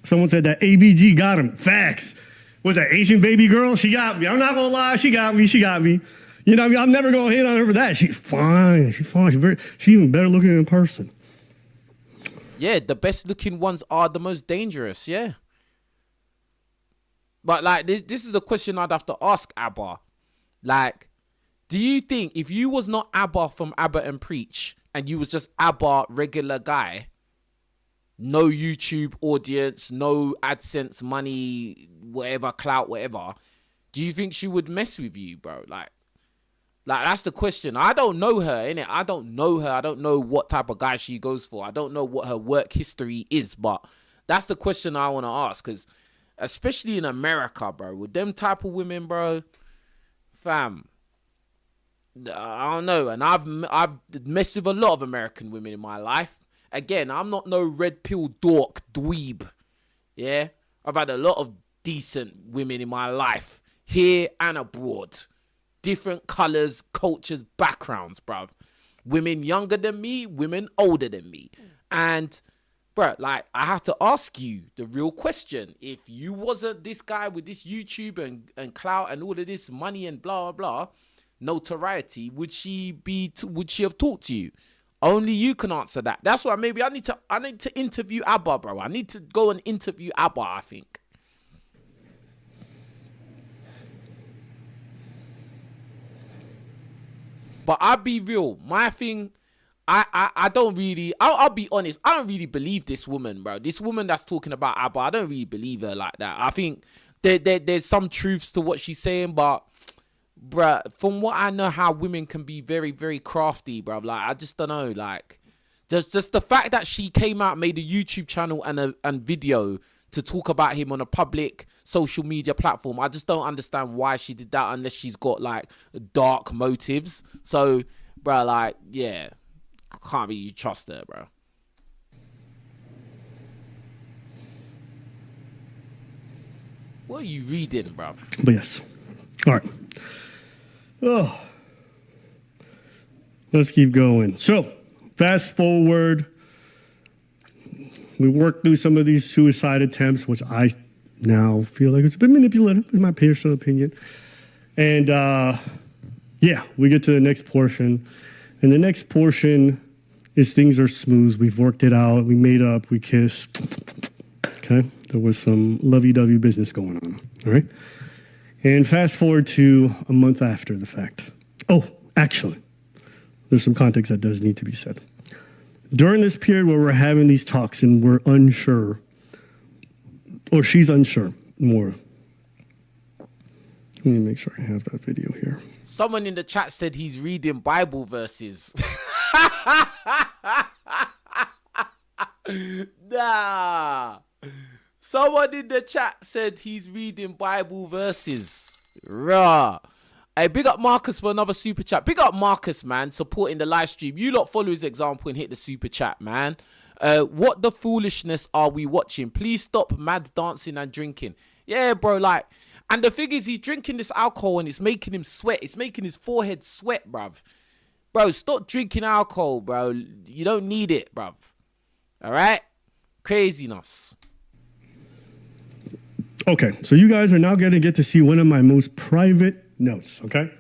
Someone said that ABG got him. Facts. Was that Asian baby girl? She got me. I'm not gonna lie. She got me. You know what I mean? I'm never gonna hit on her for that. She's fine. She's even better looking in person. Yeah, the best looking ones are the most dangerous, yeah. But like this is the question I'd have to ask Abba. Like, do you think if you was not Abba from Abba and Preach and you was just Abba regular guy, no YouTube audience, no AdSense money, whatever, clout, whatever, do you think she would mess with you, bro? Like that's the question. I don't know her, innit? I don't know her. I don't know what type of guy she goes for. I don't know what her work history is, but that's the question I want to ask. Because especially in America, bro, with them type of women, bro, fam, I don't know. And I've messed with a lot of American women in my life. Again, I'm not no red pill dork dweeb. Yeah? I've had a lot of decent women in my life, here and abroad. Different colors, cultures, backgrounds, bruv. Women younger than me, women older than me. And, bruh, like, I have to ask you the real question. If you wasn't this guy with this YouTube and clout and all of this money and blah, blah, blah, notoriety, would she have talked to you? Only you can answer that. That's why maybe I need to interview Abba, bro. I need to go and interview Abba, I think. But I'll be real. My thing, I don't really, I'll be honest, I don't really believe this woman, bro. This woman that's talking about Abba, I don't really believe her like that. I think there's some truths to what she's saying, but, bruh, from what I know how women can be very, very crafty, bruh, like, I just don't know, like, just the fact that she came out, made a YouTube channel and video to talk about him on a public social media platform. I just don't understand why she did that unless she's got like dark motives. So, bro, like, yeah, can't really trust her, bro. What are you reading, bro? But yes. All right. Oh. Let's keep going. So, fast forward. We worked through some of these suicide attempts, which I now feel like it's a bit manipulative, in my personal opinion. And, yeah, we get to the next portion. And the next portion is things are smooth. We've worked it out. We made up. We kissed. Okay? There was some lovey-dovey business going on. All right? And fast forward to a month after the fact. Oh, actually, there's some context that does need to be said. During this period where we're having these talks and we're unsure, or she's unsure more. Let me make sure I have that video here. Someone in the chat said he's reading Bible verses. Nah. Someone in the chat said he's reading Bible verses. Rah. Hey, big up Marcus for another super chat. Big up Marcus, man, supporting the live stream. You lot follow his example and hit the super chat, man. What the foolishness are we watching? Please stop mad dancing and drinking. Yeah, bro, like, and the thing is, he's drinking this alcohol and it's making him sweat. It's making his forehead sweat, bruv. Bro, stop drinking alcohol, bro. You don't need it, bruv. All right? Craziness. Okay, so you guys are now going to get to see one of my most private notes, okay?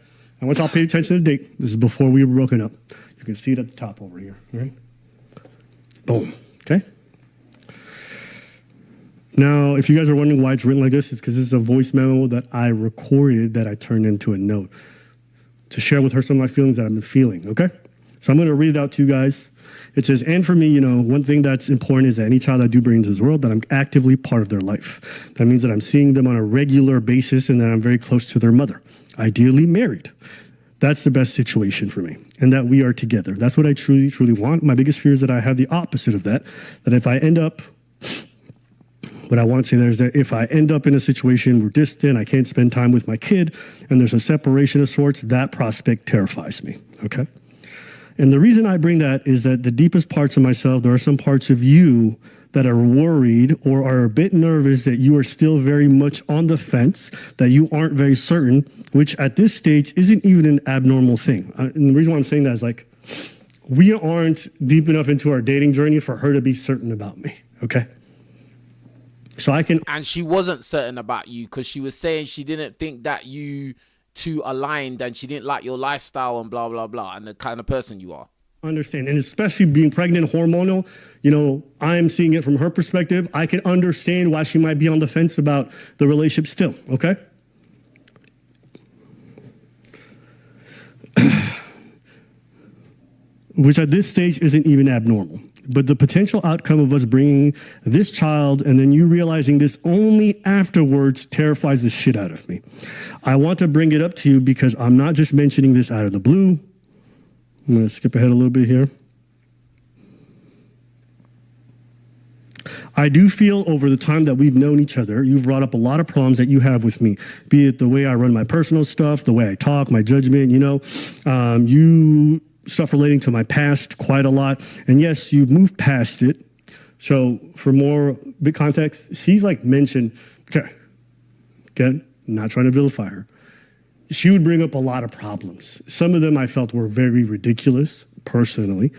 I want y'all to pay attention to the date. This is before we were broken up. You can see it at the top over here, right? Boom, okay? Now, if you guys are wondering why it's written like this, it's because this is a voice memo that I recorded that I turned into a note to share with her some of my feelings that I've been feeling, okay? So I'm going to read it out to you guys. It says, and for me, you know, one thing that's important is that any child I do bring into this world, that I'm actively part of their life. That means that I'm seeing them on a regular basis and that I'm very close to their mother, ideally married. That's the best situation for me, and that we are together. That's what I truly, truly want. My biggest fear is that I have the opposite of that, that if I end up, what I want to say there is that if I end up in a situation we're distant, I can't spend time with my kid, and there's a separation of sorts, that prospect terrifies me, okay? And the reason I bring that is that the deepest parts of myself, there are some parts of you that are worried or are a bit nervous that you are still very much on the fence, that you aren't very certain, which at this stage isn't even an abnormal thing. And the reason why I'm saying that is like, we aren't deep enough into our dating journey for her to be certain about me, okay? So I can... And she wasn't certain about you because she was saying she didn't think that you two aligned and she didn't like your lifestyle and blah, blah, blah, and the kind of person you are. Understand, and especially being pregnant, hormonal, you know, I'm seeing it from her perspective. I can understand why she might be on the fence about the relationship still, okay? Which at this stage isn't even abnormal. But the potential outcome of us bringing this child and then you realizing this only afterwards terrifies the shit out of me. I want to bring it up to you because I'm not just mentioning this out of the blue. I'm going to skip ahead a little bit here. I do feel over the time that we've known each other, you've brought up a lot of problems that you have with me, be it the way I run my personal stuff, the way I talk, my judgment, you know, stuff relating to my past quite a lot. And yes, you've moved past it. So for more big context, she's like mentioned, okay, again, I'm not trying to vilify her. She would bring up a lot of problems. Some of them I felt were very ridiculous, personally.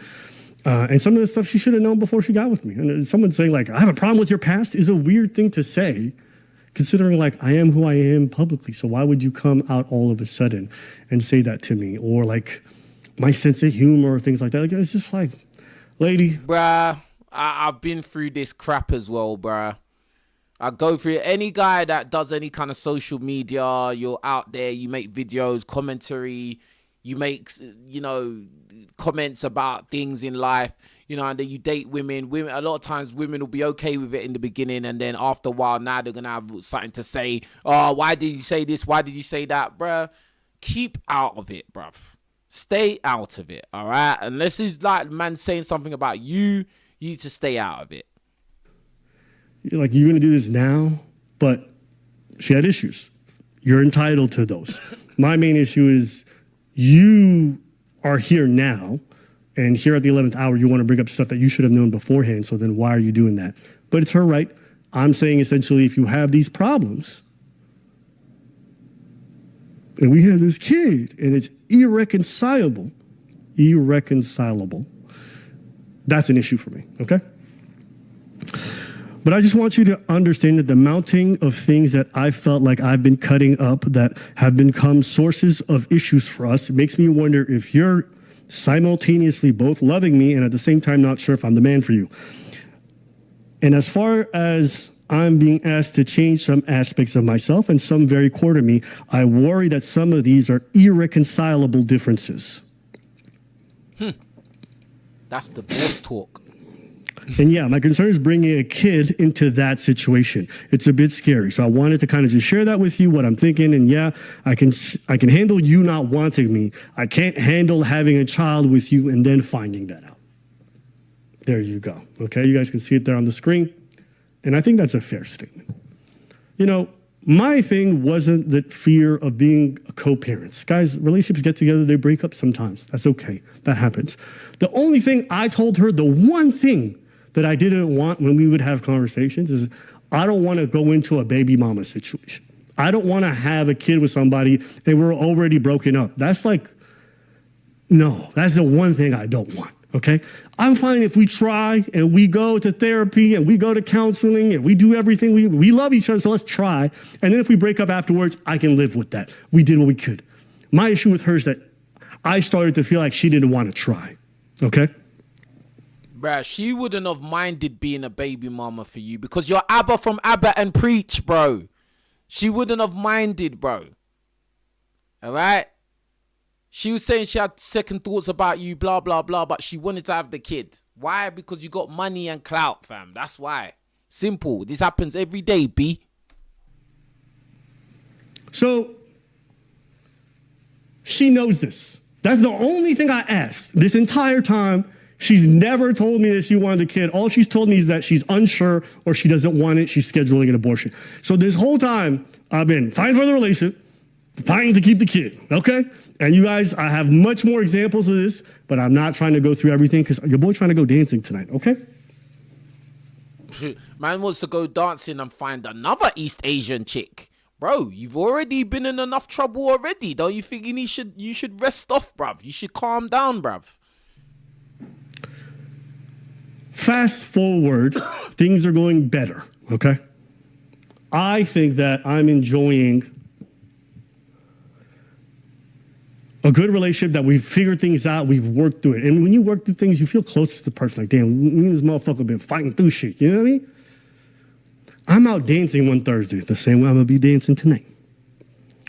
And some of the stuff she should have known before she got with me. And someone saying like, I have a problem with your past is a weird thing to say, considering like I am who I am publicly. So why would you come out all of a sudden and say that to me? Or like my sense of humor or things like that. Like, it's just like, lady. Bruh, I've been through this crap as well, bruh. I go through it. Any guy that does any kind of social media, you're out there, you make videos, commentary, you make, you know, comments about things in life, you know, and then you date women. A lot of times women will be okay with it in the beginning, and then after a while, now they're going to have something to say. Oh, why did you say this? Why did you say that? Bruh, keep out of it, bruv. Stay out of it, all right? Unless it's like man saying something about you, you need to stay out of it. Like, you're going to do this now, but she had issues. You're entitled to those. My main issue is you are here now, and here at the 11th hour, you want to bring up stuff that you should have known beforehand, so then why are you doing that? But it's her right. I'm saying essentially if you have these problems, and we have this kid, and it's irreconcilable, that's an issue for me, okay? But I just want you to understand that the mounting of things that I felt like I've been cutting up that have become sources of issues for us, it makes me wonder if you're simultaneously both loving me and at the same time not sure if I'm the man for you. And as far as I'm being asked to change some aspects of myself and some very core to me, I worry that some of these are irreconcilable differences. That's the best talk. And yeah, my concern is bringing a kid into that situation. It's a bit scary. So I wanted to kind of just share that with you, what I'm thinking. And yeah, I can handle you not wanting me. I can't handle having a child with you and then finding that out. There you go. Okay, you guys can see it there on the screen. And I think that's a fair statement. You know, my thing wasn't the fear of being a co-parent. Guys, relationships get together, they break up sometimes. That's okay. That happens. The only thing I told her, the one thing that I didn't want when we would have conversations is I don't want to go into a baby mama situation. I don't want to have a kid with somebody and we're already broken up. That's like, No, that's the one thing I don't want, okay? I'm fine if we try and we go to therapy and we go to counseling and we do everything. We love each other, so let's try. And then if we break up afterwards, I can live with that. We did what we could. My issue with her is that I started to feel like she didn't want to try, okay? Bruh, she wouldn't have minded being a baby mama for you because you're Abba from Abba and Preach, bro. She wouldn't have minded, bro. All right? She was saying she had second thoughts about you, blah, blah, blah, but she wanted to have the kid. Why? Because you got money and clout, fam. That's why. Simple. This happens every day, B. So, she knows this. That's the only thing I asked this entire time. She's never told me that she wanted a kid. All she's told me is that she's unsure or she doesn't want it. She's scheduling an abortion. So this whole time, I've been fighting for the relationship, fighting to keep the kid, okay? And you guys, I have much more examples of this, but I'm not trying to go through everything because your boy trying to go dancing tonight, okay? Man wants to go dancing and find another East Asian chick. Bro, you've already been in enough trouble already. Don't you think you should rest off, bruv? You should calm down, bruv. Fast forward, things are going better, okay? I think that I'm enjoying a good relationship, that we've figured things out, we've worked through it. And when you work through things, you feel closer to the person. Like, damn, me and this motherfucker have been fighting through shit, you know what I mean? I'm out dancing one Thursday, the same way I'm gonna be dancing tonight.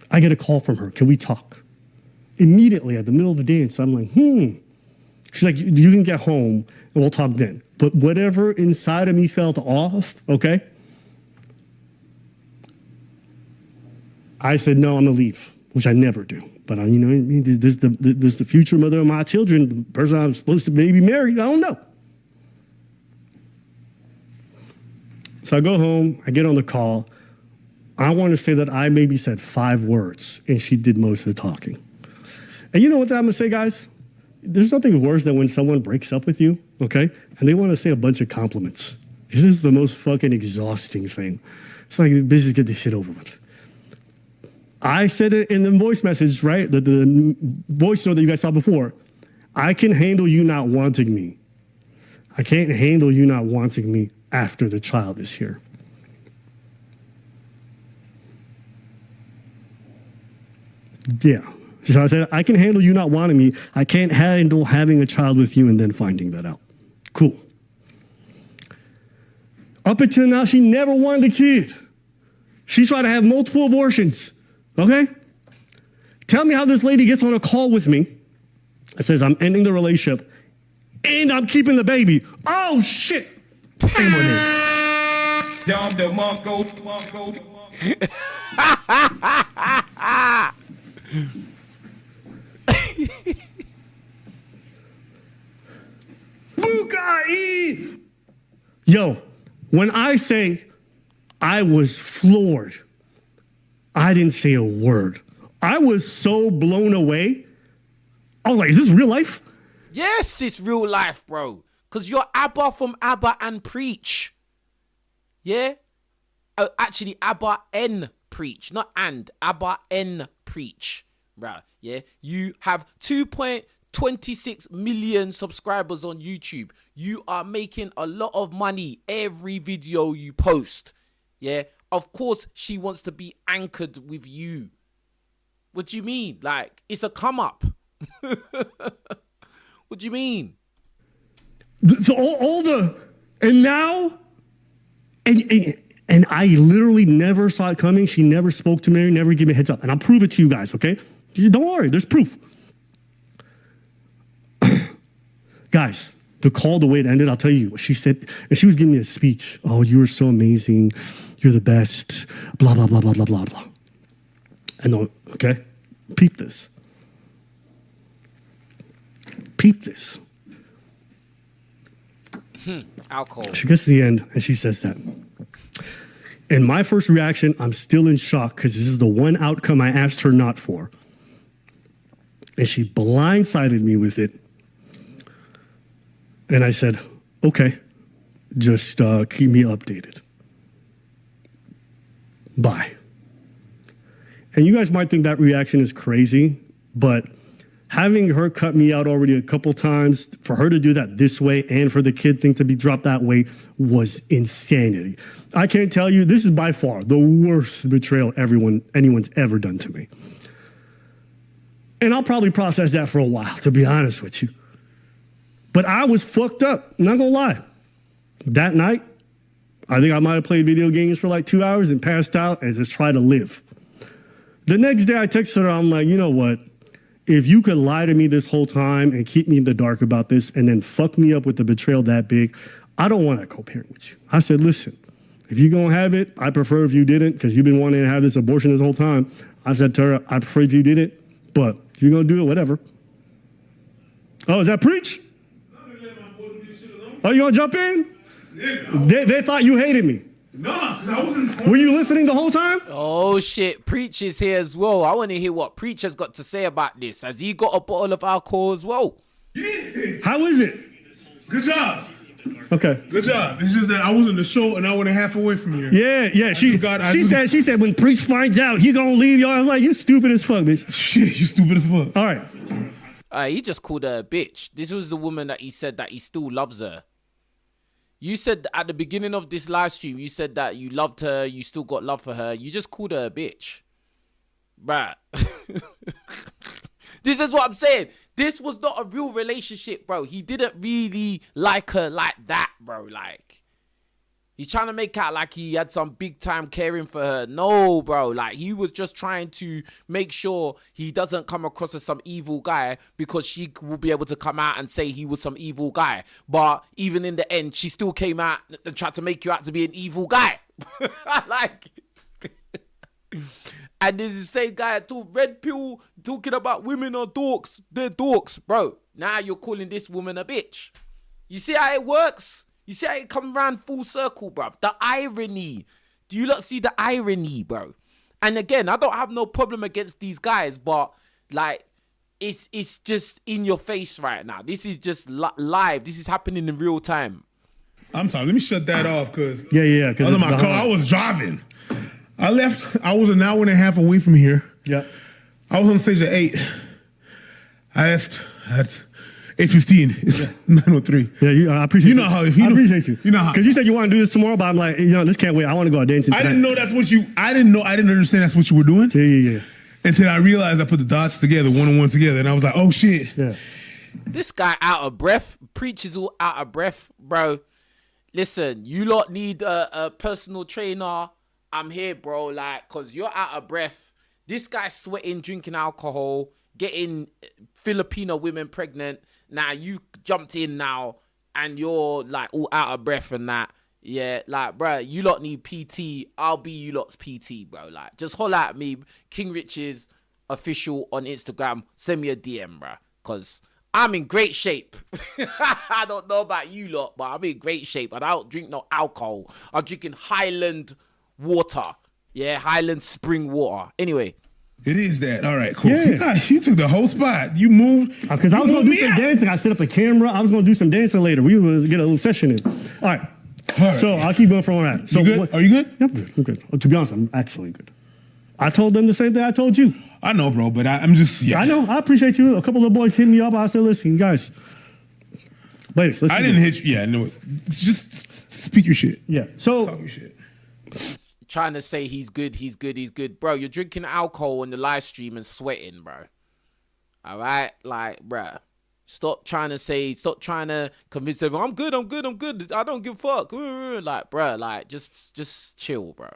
I get a call from her, can we talk? Immediately at the middle of the dance, I'm like, She's like, you can get home and we'll talk then. But whatever inside of me felt off, okay? I said, no, I'm gonna leave, which I never do. But you know what I mean? This is the future mother of my children, the person I'm supposed to maybe marry, I don't know. So I go home, I get on the call. I want to say that I maybe said 5 words and she did most of the talking. And you know what I'm gonna say, guys? There's nothing worse than when someone breaks up with you, okay? And they want to say a bunch of compliments. This is the most fucking exhausting thing. It's like, bitch, just get this shit over with. I said it in the voice message, right? The voice note that you guys saw before. I can handle you not wanting me. I can't handle you not wanting me after the child is here. Yeah. So I said, I can handle you not wanting me. I can't handle having a child with you and then finding that out. Cool. Up until now, she never wanted a kid. She tried to have multiple abortions. Okay? Tell me how this lady gets on a call with me and says, I'm ending the relationship and I'm keeping the baby. Oh, shit. Bukai! Yo, when I say I was floored, I didn't say a word. I was so blown away. I was like, is this real life? Yes, it's real life, bro. Because you're Abba from Abba and Preach. Yeah? Actually, Abba N Preach. Not and. Abba N Preach. Bro, yeah? You have 2.26 million subscribers on YouTube. You are making a lot of money every video you post. Yeah? Of course, she wants to be anchored with you. What do you mean? Like, it's a come up. What do you mean? And now, and I literally never saw it coming. She never spoke to me, never gave me a heads up. And I'll prove it to you guys, okay? Don't worry, there's proof. Guys, the call, the way it ended, I'll tell you what she said. And she was giving me a speech. Oh, you were so amazing. You're the best. Blah, blah, blah, blah, blah, blah, blah. And okay, peep this. Peep this. Alcohol. She gets to the end and she says that. And my first reaction, I'm still in shock because this is the one outcome I asked her not for. And she blindsided me with it. And I said, okay, just keep me updated. Bye. And you guys might think that reaction is crazy, but having her cut me out already a couple times, for her to do that this way and for the kid thing to be dropped that way was insanity. I can't tell you, this is by far the worst betrayal anyone's ever done to me. And I'll probably process that for a while, to be honest with you. But I was fucked up, not gonna lie. That night, I think I might have played video games for like 2 hours and passed out and just tried to live. The next day I texted her, I'm like, you know what? If you could lie to me this whole time and keep me in the dark about this and then fuck me up with the betrayal that big, I don't want to co-parent with you. I said, listen, if you're going to have it, I prefer if you didn't, because you've been wanting to have this abortion this whole time. I said to her, I prefer if you didn't, but if you're going to do it, whatever. Oh, is that preach? Oh, you going to jump in? They thought you hated me. Nah, I wasn't. Were you listening the whole time? Oh shit, Preach is here as well. I want to hear what Preach has got to say about this. Has he got a bottle of alcohol as well? Yeah. How is it? Good job. Okay. Good job. It's just that I was in the show an hour and a half away from here. Yeah. She said when Preach finds out, he gonna leave y'all. I was like, you stupid as fuck, bitch. Shit, you stupid as fuck. All right. He just called her a bitch. This was the woman that he said that he still loves her. You said at the beginning of this live stream, you said that you loved her, you still got love for her. You just called her a bitch. Bruh. This is what I'm saying. This was not a real relationship, bro. He didn't really like her like that, bro. Like, he's trying to make out like he had some big time caring for her. No, bro. Like, he was just trying to make sure he doesn't come across as some evil guy, because she will be able to come out and say he was some evil guy. But even in the end, she still came out and tried to make you out to be an evil guy. Like, and this is the same guy too, Red Pill, talking about women are dorks. They're dorks, bro. Now you're calling this woman a bitch. You see how it works? You see how it come around full circle, bro? The irony. Do you not see the irony, bro? And again, I don't have no problem against these guys, but like, it's just in your face right now. This is just live. This is happening in real time. I'm sorry. Let me shut that off, because Yeah. I was in my car. I was driving. I left. I was an hour and a half away from here. Yeah. I was on stage at 8. I left at 8:15. It's 9:03. Yeah, I appreciate you. Know how. I appreciate you. You know how. Because you said you want to do this tomorrow, but I'm like, this can't wait. I want to go out dancing tonight. I didn't know that's what you. I didn't understand that's what you were doing. Yeah. Until I realized I put the dots together, one on one together, and I was like, oh shit. Yeah. This guy out of breath. Preach is all out of breath, bro. Listen, you lot need a personal trainer. I'm here, bro, like, because you're out of breath. This guy's sweating, drinking alcohol, getting Filipino women pregnant. Now you jumped in now and you're like all out of breath and that. Yeah, like, bro, you lot need PT. I'll be you lot's PT, bro. Like, just holler at me, King Rich's official on Instagram. Send me a DM, bro, because I'm in great shape. I don't know about you lot, but I'm in great shape. And I don't drink no alcohol. I'm drinking Highland water. Yeah, Highland spring water. Anyway. It is that. All right, cool. Yeah. You took the whole spot. You moved. Because I was going to do some dancing. I set up a camera. I was going to do some dancing later. We were get a little session in. All right. So I'll keep going from where I'm at. So you good? Are you good? Yeah, I'm good. To be honest, I'm actually good. I told them the same thing I told you. I know, bro, but I'm just, yeah. I know. I appreciate you. A couple of boys hit me up. I said, listen, guys. Ladies, let's I didn't hit you. Yeah, no. Just speak your shit. Yeah. So. Talk your shit. Trying to say he's good. Bro, you're drinking alcohol in the live stream and sweating, bro. All right? Like, bro. Stop trying to convince everyone, I'm good. I don't give a fuck. Like, bro, like, just chill, bro.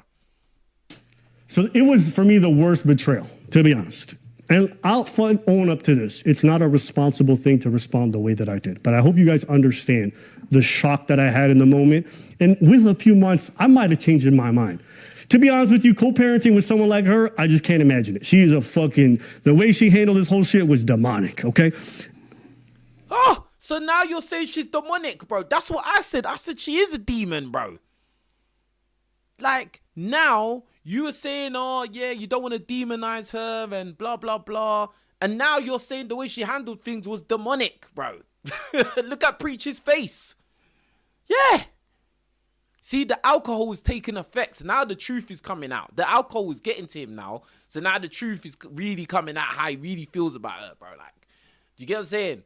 So it was, for me, the worst betrayal, to be honest. And I'll own up to this. It's not a responsible thing to respond the way that I did. But I hope you guys understand the shock that I had in the moment. And with a few months, I might have changed in my mind. To be honest with you, co-parenting with someone like her, I just can't imagine it. She is the way she handled this whole shit was demonic, okay? Oh, so now you're saying she's demonic, bro. That's what I said. I said she is a demon, bro. Like, now you were saying, oh, yeah, you don't want to demonize her and blah, blah, blah. And now you're saying the way she handled things was demonic, bro. Look at Preach's face. Yeah. See, the alcohol is taking effect. Now the truth is coming out. The alcohol is getting to him now. So now the truth is really coming out how he really feels about her, bro. Like, Do you get what I'm saying?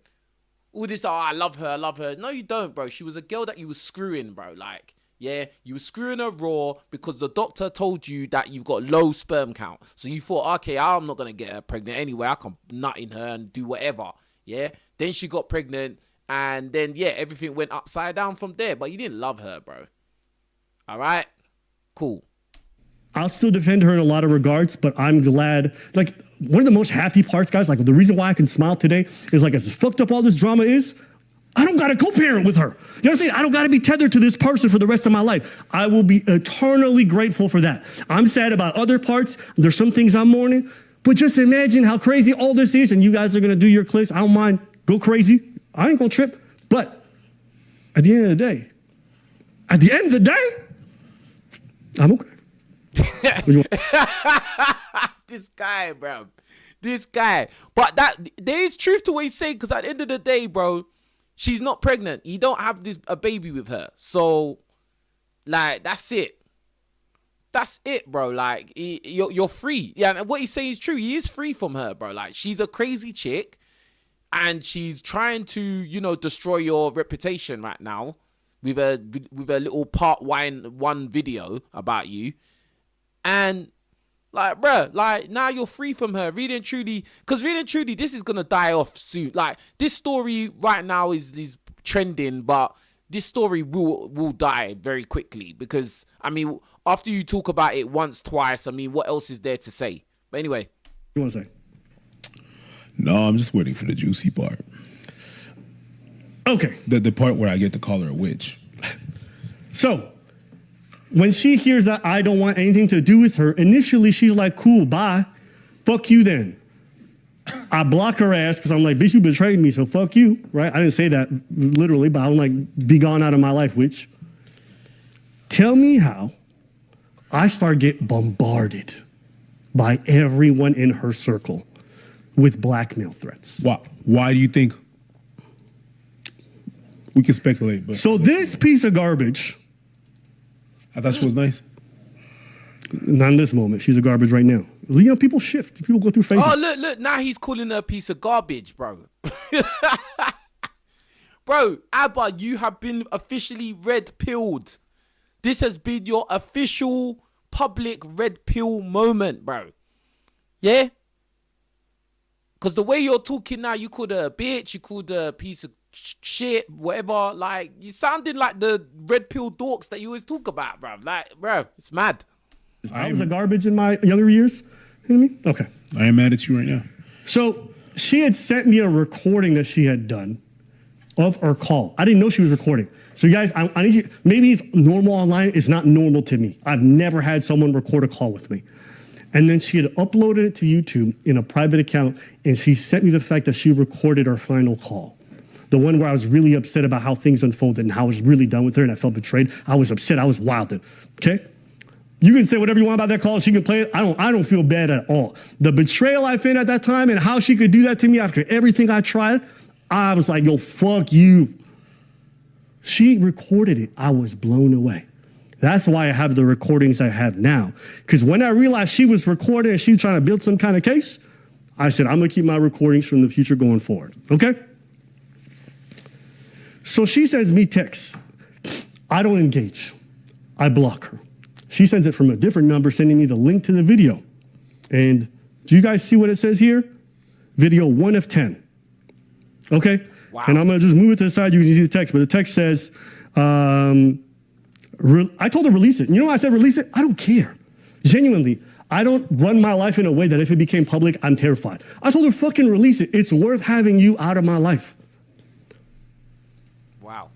All this, oh, I love her, I love her. No, you don't, bro. She was a girl that you was screwing, bro. Like, yeah, you were screwing her raw because the doctor told you that you've got low sperm count. So you thought, okay, I'm not going to get her pregnant anyway. I can nut in her and do whatever. Yeah. Then she got pregnant and then, yeah, everything went upside down from there. But you didn't love her, bro. All right? Cool. I'll still defend her in a lot of regards, but I'm glad. Like, one of the most happy parts, guys, like the reason why I can smile today is like as fucked up all this drama is, I don't got to co-parent with her. You know what I'm saying? I don't got to be tethered to this person for the rest of my life. I will be eternally grateful for that. I'm sad about other parts. There's some things I'm mourning, but just imagine how crazy all this is, and you guys are going to do your clicks. I don't mind. Go crazy. I ain't going to trip. But at the end of the day, I'm okay. This guy, bro. This guy. But there is truth to what he's saying, because at the end of the day, bro, she's not pregnant. You don't have a baby with her. So, like, that's it. That's it, bro. Like, you're free. Yeah, and what he's saying is true. He is free from her, bro. Like, she's a crazy chick, and she's trying to, destroy your reputation right now with a little part one video about you. And like, bruh, like now you're free from her, really and truly, because really and truly, this is gonna die off soon. Like, this story right now is trending, but this story will die very quickly, because I mean, after you talk about it once, twice, I mean, what else is there to say? But anyway, you want to say? No, I'm just waiting for the juicy part. Okay, the part where I get to call her a witch. So, when she hears that I don't want anything to do with her, initially she's like, cool, bye. Fuck you then. I block her ass because I'm like, bitch, you betrayed me, so fuck you, right? I didn't say that literally, but I'm like, be gone out of my life, witch. Tell me how I start get bombarded by everyone in her circle with blackmail threats. Why do you think? We can speculate, but... So this piece of garbage... I thought she was nice. Not in this moment. She's a garbage right now. People shift. People go through phases. Oh, look. Now he's calling her a piece of garbage, bro. Bro, Abba, you have been officially red-pilled. This has been your official public red pill moment, bro. Yeah? Because the way you're talking now, you called her a bitch, you called her a piece of shit, whatever. Like, you sounding like the red pill dorks that you always talk about, bro. Like, bro, it's mad. I was a garbage in my younger years. You know what I mean? Okay. I am mad at you right now. So she had sent me a recording that she had done of our call. I didn't know she was recording. So you guys, I need you, maybe it's normal online. It's not normal to me. I've never had someone record a call with me. And then she had uploaded it to YouTube in a private account, and she sent me the fact that she recorded our final call. The one where I was really upset about how things unfolded and how I was really done with her and I felt betrayed. I was upset. I was wilded. Okay? You can say whatever you want about that call. She can play it. I don't feel bad at all. The betrayal I felt at that time and how she could do that to me after everything I tried, I was like, yo, fuck you. She recorded it. I was blown away. That's why I have the recordings I have now. Because when I realized she was recording and she was trying to build some kind of case, I said, I'm going to keep my recordings from the future going forward. Okay? So she sends me texts. I don't engage. I block her. She sends it from a different number, sending me the link to the video. And do you guys see what it says here? Video 1 of 10. Okay? Wow. And I'm going to just move it to the side. You can see the text. But the text says, I told her release it. You know why I said release it? I don't care. Genuinely. I don't run my life in a way that if it became public, I'm terrified. I told her fucking release it. It's worth having you out of my life. Wow.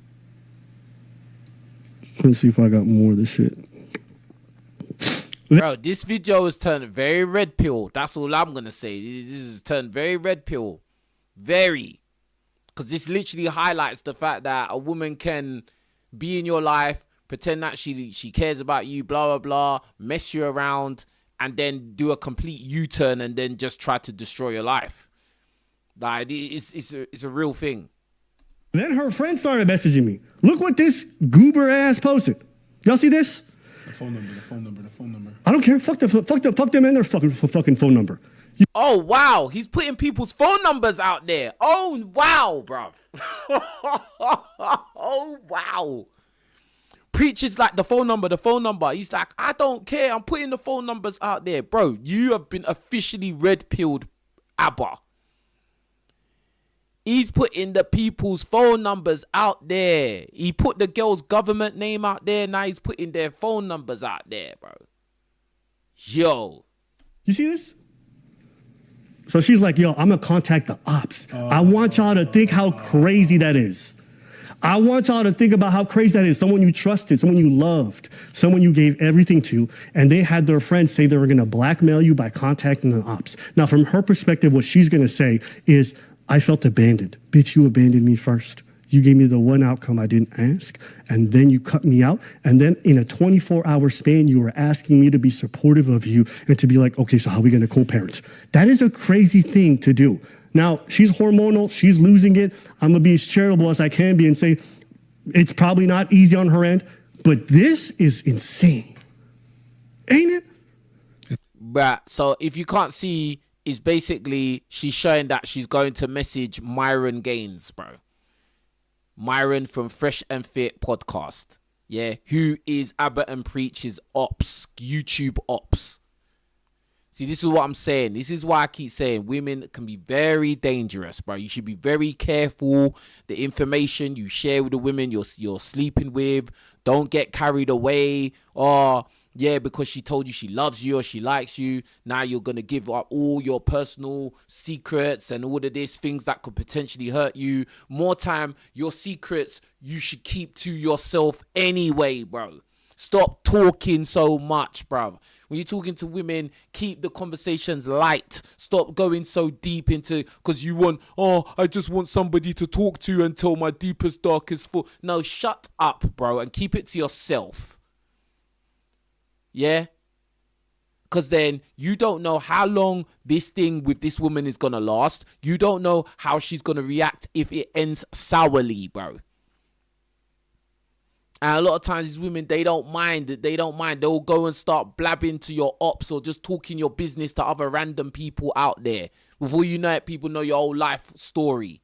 Let's see if I got more of this shit. Bro, this video is turned very red pill. That's all I'm going to say. This is turned very red pill. Very. Because this literally highlights the fact that a woman can be in your life, pretend that she cares about you, blah, blah, blah, mess you around, and then do a complete U-turn and then just try to destroy your life. Like, it's a real thing. Then her friend started messaging me. Look what this goober ass posted. Y'all see this? The phone number. I don't care. Fuck them and their fucking phone number. Oh, wow. He's putting people's phone numbers out there. Oh, wow, bro. Oh, wow. Preaches like the phone number. He's like, I don't care. I'm putting the phone numbers out there. Bro, you have been officially red-pilled, Abba. He's putting the people's phone numbers out there. He put the girl's government name out there. Now he's putting their phone numbers out there, bro. Yo. You see this? So she's like, yo, I'm going to contact the ops. I want y'all to think how crazy that is. I want y'all to think about how crazy that is. Someone you trusted, someone you loved, someone you gave everything to, and they had their friends say they were going to blackmail you by contacting the ops. Now, from her perspective, what she's going to say is, I felt abandoned. Bitch, you abandoned me first. You gave me the one outcome I didn't ask, and then you cut me out. And then in a 24-hour span, you were asking me to be supportive of you and to be like, okay, so how are we going to co-parent? That is a crazy thing to do. Now, she's hormonal. She's losing it. I'm going to be as charitable as I can be and say it's probably not easy on her end, but this is insane. Ain't it? Right. So if you can't see, is basically she's showing that she's going to message Myron Gaines, bro. Myron from Fresh and Fit podcast. Yeah. Who is Abba and Preach's ops, YouTube ops. See, this is what I'm saying. This is why I keep saying women can be very dangerous, bro. You should be very careful. The information you share with the women you're sleeping with. Don't get carried away. Or, yeah, because she told you she loves you or she likes you, now you're going to give up all your personal secrets and all of these things that could potentially hurt you. More time, your secrets you should keep to yourself anyway, bro. Stop talking so much, bro. When you're talking to women, keep the conversations light. Stop going so deep into, because you want, I just want somebody to talk to and tell my deepest, darkest thought. No, shut up, bro, and keep it to yourself. Yeah? Because then you don't know how long this thing with this woman is going to last. You don't know how she's going to react if it ends sourly, bro. And a lot of times these women, they don't mind. They'll go and start blabbing to your ops or just talking your business to other random people out there. Before you know it, people know your whole life story.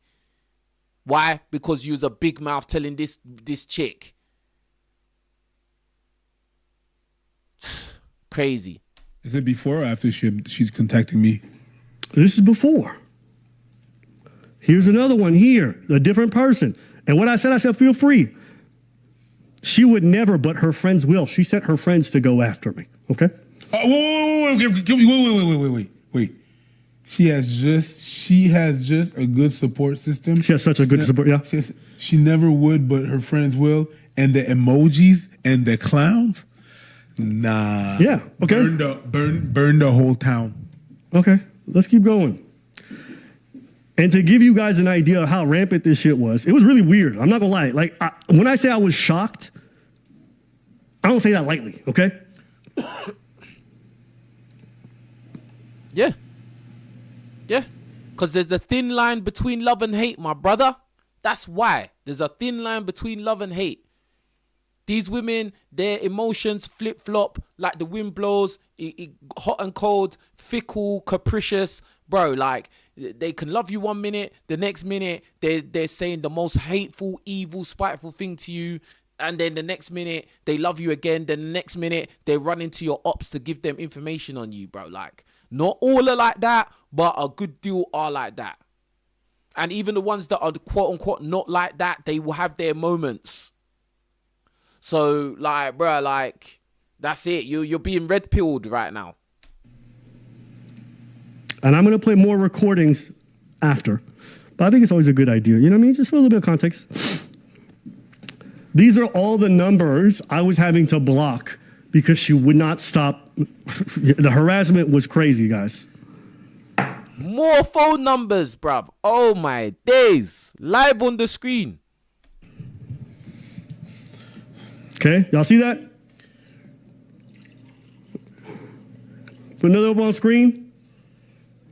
Why? Because you was a big mouth telling this chick. Crazy. Is it before or after she's contacting me? This is before. Here's another one here, a different person. And what I said, feel free. She would never, but her friends will. She sent her friends to go after me. Okay? Wait. She has just a good support system. She has such a good support, yeah. She never would, but her friends will. And the emojis and the clowns, nah. Yeah, okay. Burn the whole town. Okay, let's keep going. And to give you guys an idea of how rampant this shit was, it was really weird. I'm not gonna lie. Like, when I say I was shocked, I don't say that lightly, okay? Yeah. Yeah. Because there's a thin line between love and hate, my brother. That's why. There's a thin line between love and hate. These women, their emotions flip-flop like the wind blows, hot and cold, fickle, capricious. Bro, like, they can love you 1 minute, the next minute, they're saying the most hateful, evil, spiteful thing to you. And then the next minute, they love you again. Then the next minute, they run into your ops to give them information on you, bro. Like, not all are like that, but a good deal are like that. And even the ones that are quote-unquote not like that, they will have their moments. So, like, bro, like, that's it. You're being red-pilled right now. And I'm going to play more recordings after. But I think it's always a good idea. You know what I mean? Just for a little bit of context. These are all the numbers I was having to block because she would not stop. The harassment was crazy, guys. More phone numbers, bruv. Oh, my days. Live on the screen. Okay, y'all see that? Put another up on screen.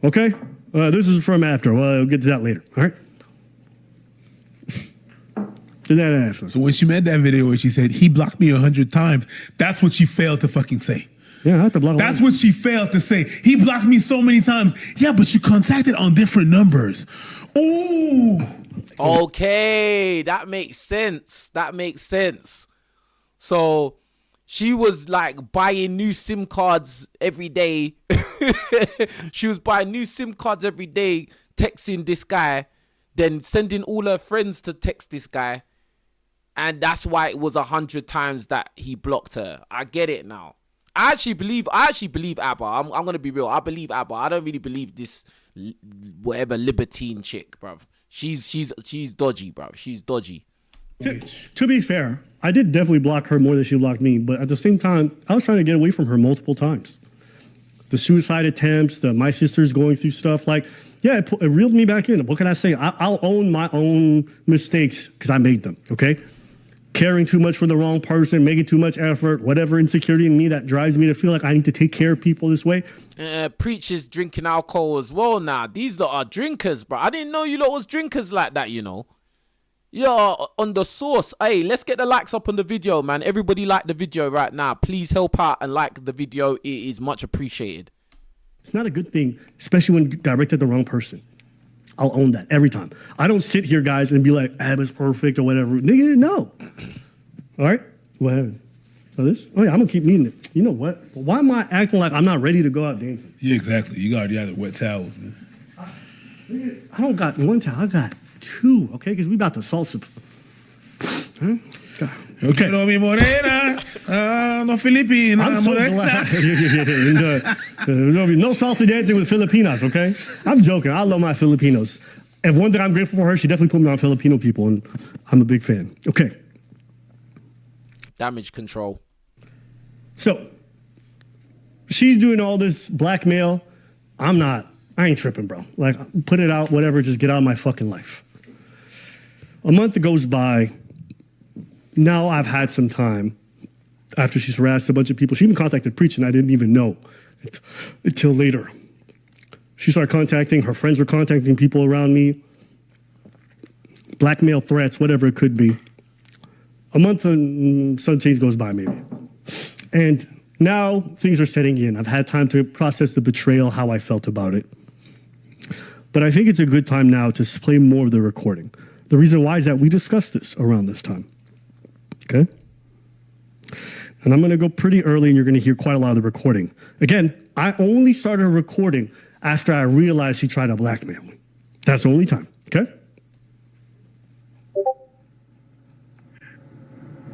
Okay, this is from after. Well, we'll get to that later. All right. Do that after. So when she made that video where she said he blocked me 100 times, that's what she failed to fucking say. Yeah, I have to block. That's what she failed to say. He blocked me so many times. Yeah, but you contacted on different numbers. Ooh. Okay, that makes sense. That makes sense. So she was like buying new SIM cards every day. She was buying new SIM cards every day, texting this guy, then sending all her friends to text this guy. And that's why it was 100 times that he blocked her. I get it now. I actually believe Abba. I'm gonna be real. I believe Abba. I don't really believe this whatever libertine chick, bruv. She's dodgy, bruv. She's dodgy. To be fair, I did definitely block her more than she blocked me, but at the same time, I was trying to get away from her multiple times. The suicide attempts, my sister's going through stuff, like, yeah, it reeled me back in. What can I say? I'll own my own mistakes because I made them, okay? Caring too much for the wrong person, making too much effort, whatever insecurity in me that drives me to feel like I need to take care of people this way. Preachers drinking alcohol as well now. These lot are drinkers, bro. I didn't know you lot was drinkers like that, you know. Yeah, on the source. Hey, let's get the likes up on the video, man. Everybody like the video right now. Please help out and like the video. It is much appreciated. It's not a good thing, especially when directed at the wrong person. I'll own that every time. I don't sit here, guys, and be like, Abba's perfect or whatever. Nigga, no. All right? What happened? Oh, this? Oh, yeah, I'm going to keep needing it. You know what? Why am I acting like I'm not ready to go out dancing? Yeah, exactly. You already got wet towels, man. I don't got one towel. I got two, okay? Because we about to salsa. Huh? Okay. No, mi morena. No Filipina. I'm so glad. There'll be no salsa dancing with Filipinas, okay? I'm joking. I love my Filipinos. And one thing I'm grateful for her, she definitely put me on Filipino people, and I'm a big fan. Okay. Damage control. So, she's doing all this blackmail. I ain't tripping, bro. Like, put it out, whatever, just get out of my fucking life. A month goes by. Now I've had some time after she's harassed a bunch of people. She even contacted Preach, and I didn't even know until later. She started contacting, her friends were contacting people around me, blackmail threats, whatever it could be. A month and some change goes by, maybe. And now things are setting in. I've had time to process the betrayal, how I felt about it. But I think it's a good time now to play more of the recording. The reason why is that we discussed this around this time. Okay? And I'm going to go pretty early, and you're going to hear quite a lot of the recording. Again, I only started recording after I realized she tried to blackmail me. That's the only time. Okay?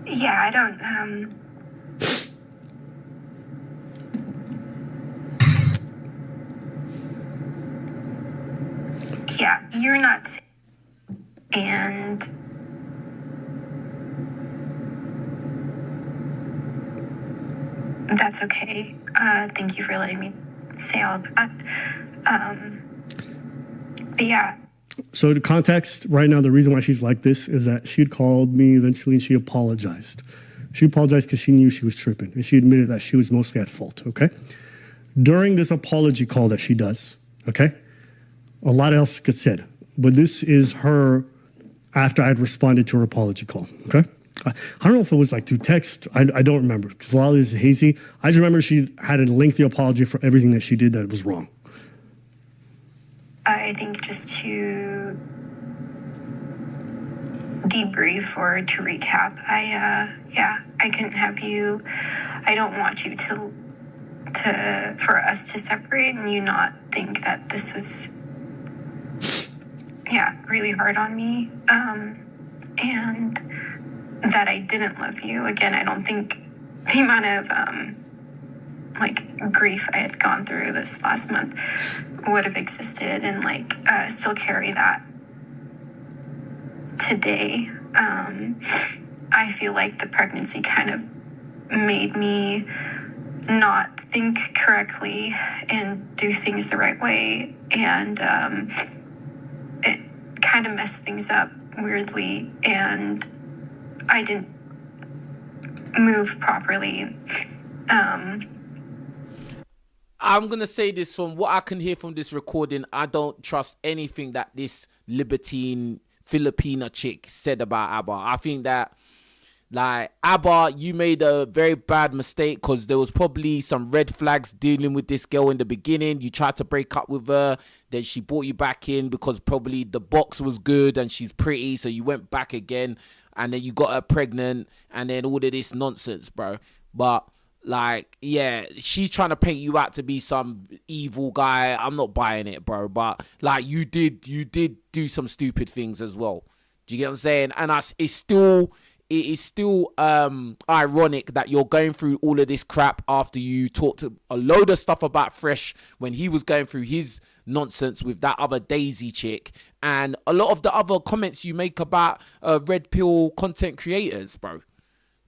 Yeah, I don't, yeah, you're not, and that's okay. Thank you for letting me say all that. But yeah. So the context right now, the reason why she's like this is that she had called me eventually and she apologized. She apologized because she knew she was tripping, and she admitted that she was mostly at fault, okay? During this apology call that she does, okay, a lot else gets said, but this is her after I'd responded to her apology call, okay? I don't know if it was like through text. I don't remember because a lot of this is hazy. I just remember she had a lengthy apology for everything that she did that was wrong. I think just to debrief or to recap, I couldn't have you. I don't want you to for us to separate and you not think that this was, really hard on me, and that I didn't love you. Again, I don't think the amount of grief I had gone through this last month would have existed and still carry that today. I feel like the pregnancy kind of made me not think correctly and do things the right way, and it kind of messed things up weirdly, and I didn't move properly. I'm going to say this from what I can hear from this recording. I don't trust anything that this libertine Filipina chick said about Abba. I think that Like, Abba, you made a very bad mistake because there was probably some red flags dealing with this girl in the beginning. You tried to break up with her. Then she brought you back in because probably the box was good and she's pretty. So you went back again. And then you got her pregnant. And then all of this nonsense, bro. But, like, yeah, she's trying to paint you out to be some evil guy. I'm not buying it, bro. But, like, you did do some stupid things as well. Do you get what I'm saying? And it is still ironic that you're going through all of this crap after you talked a load of stuff about Fresh when he was going through his nonsense with that other Daisy chick, and a lot of the other comments you make about red pill content creators, bro.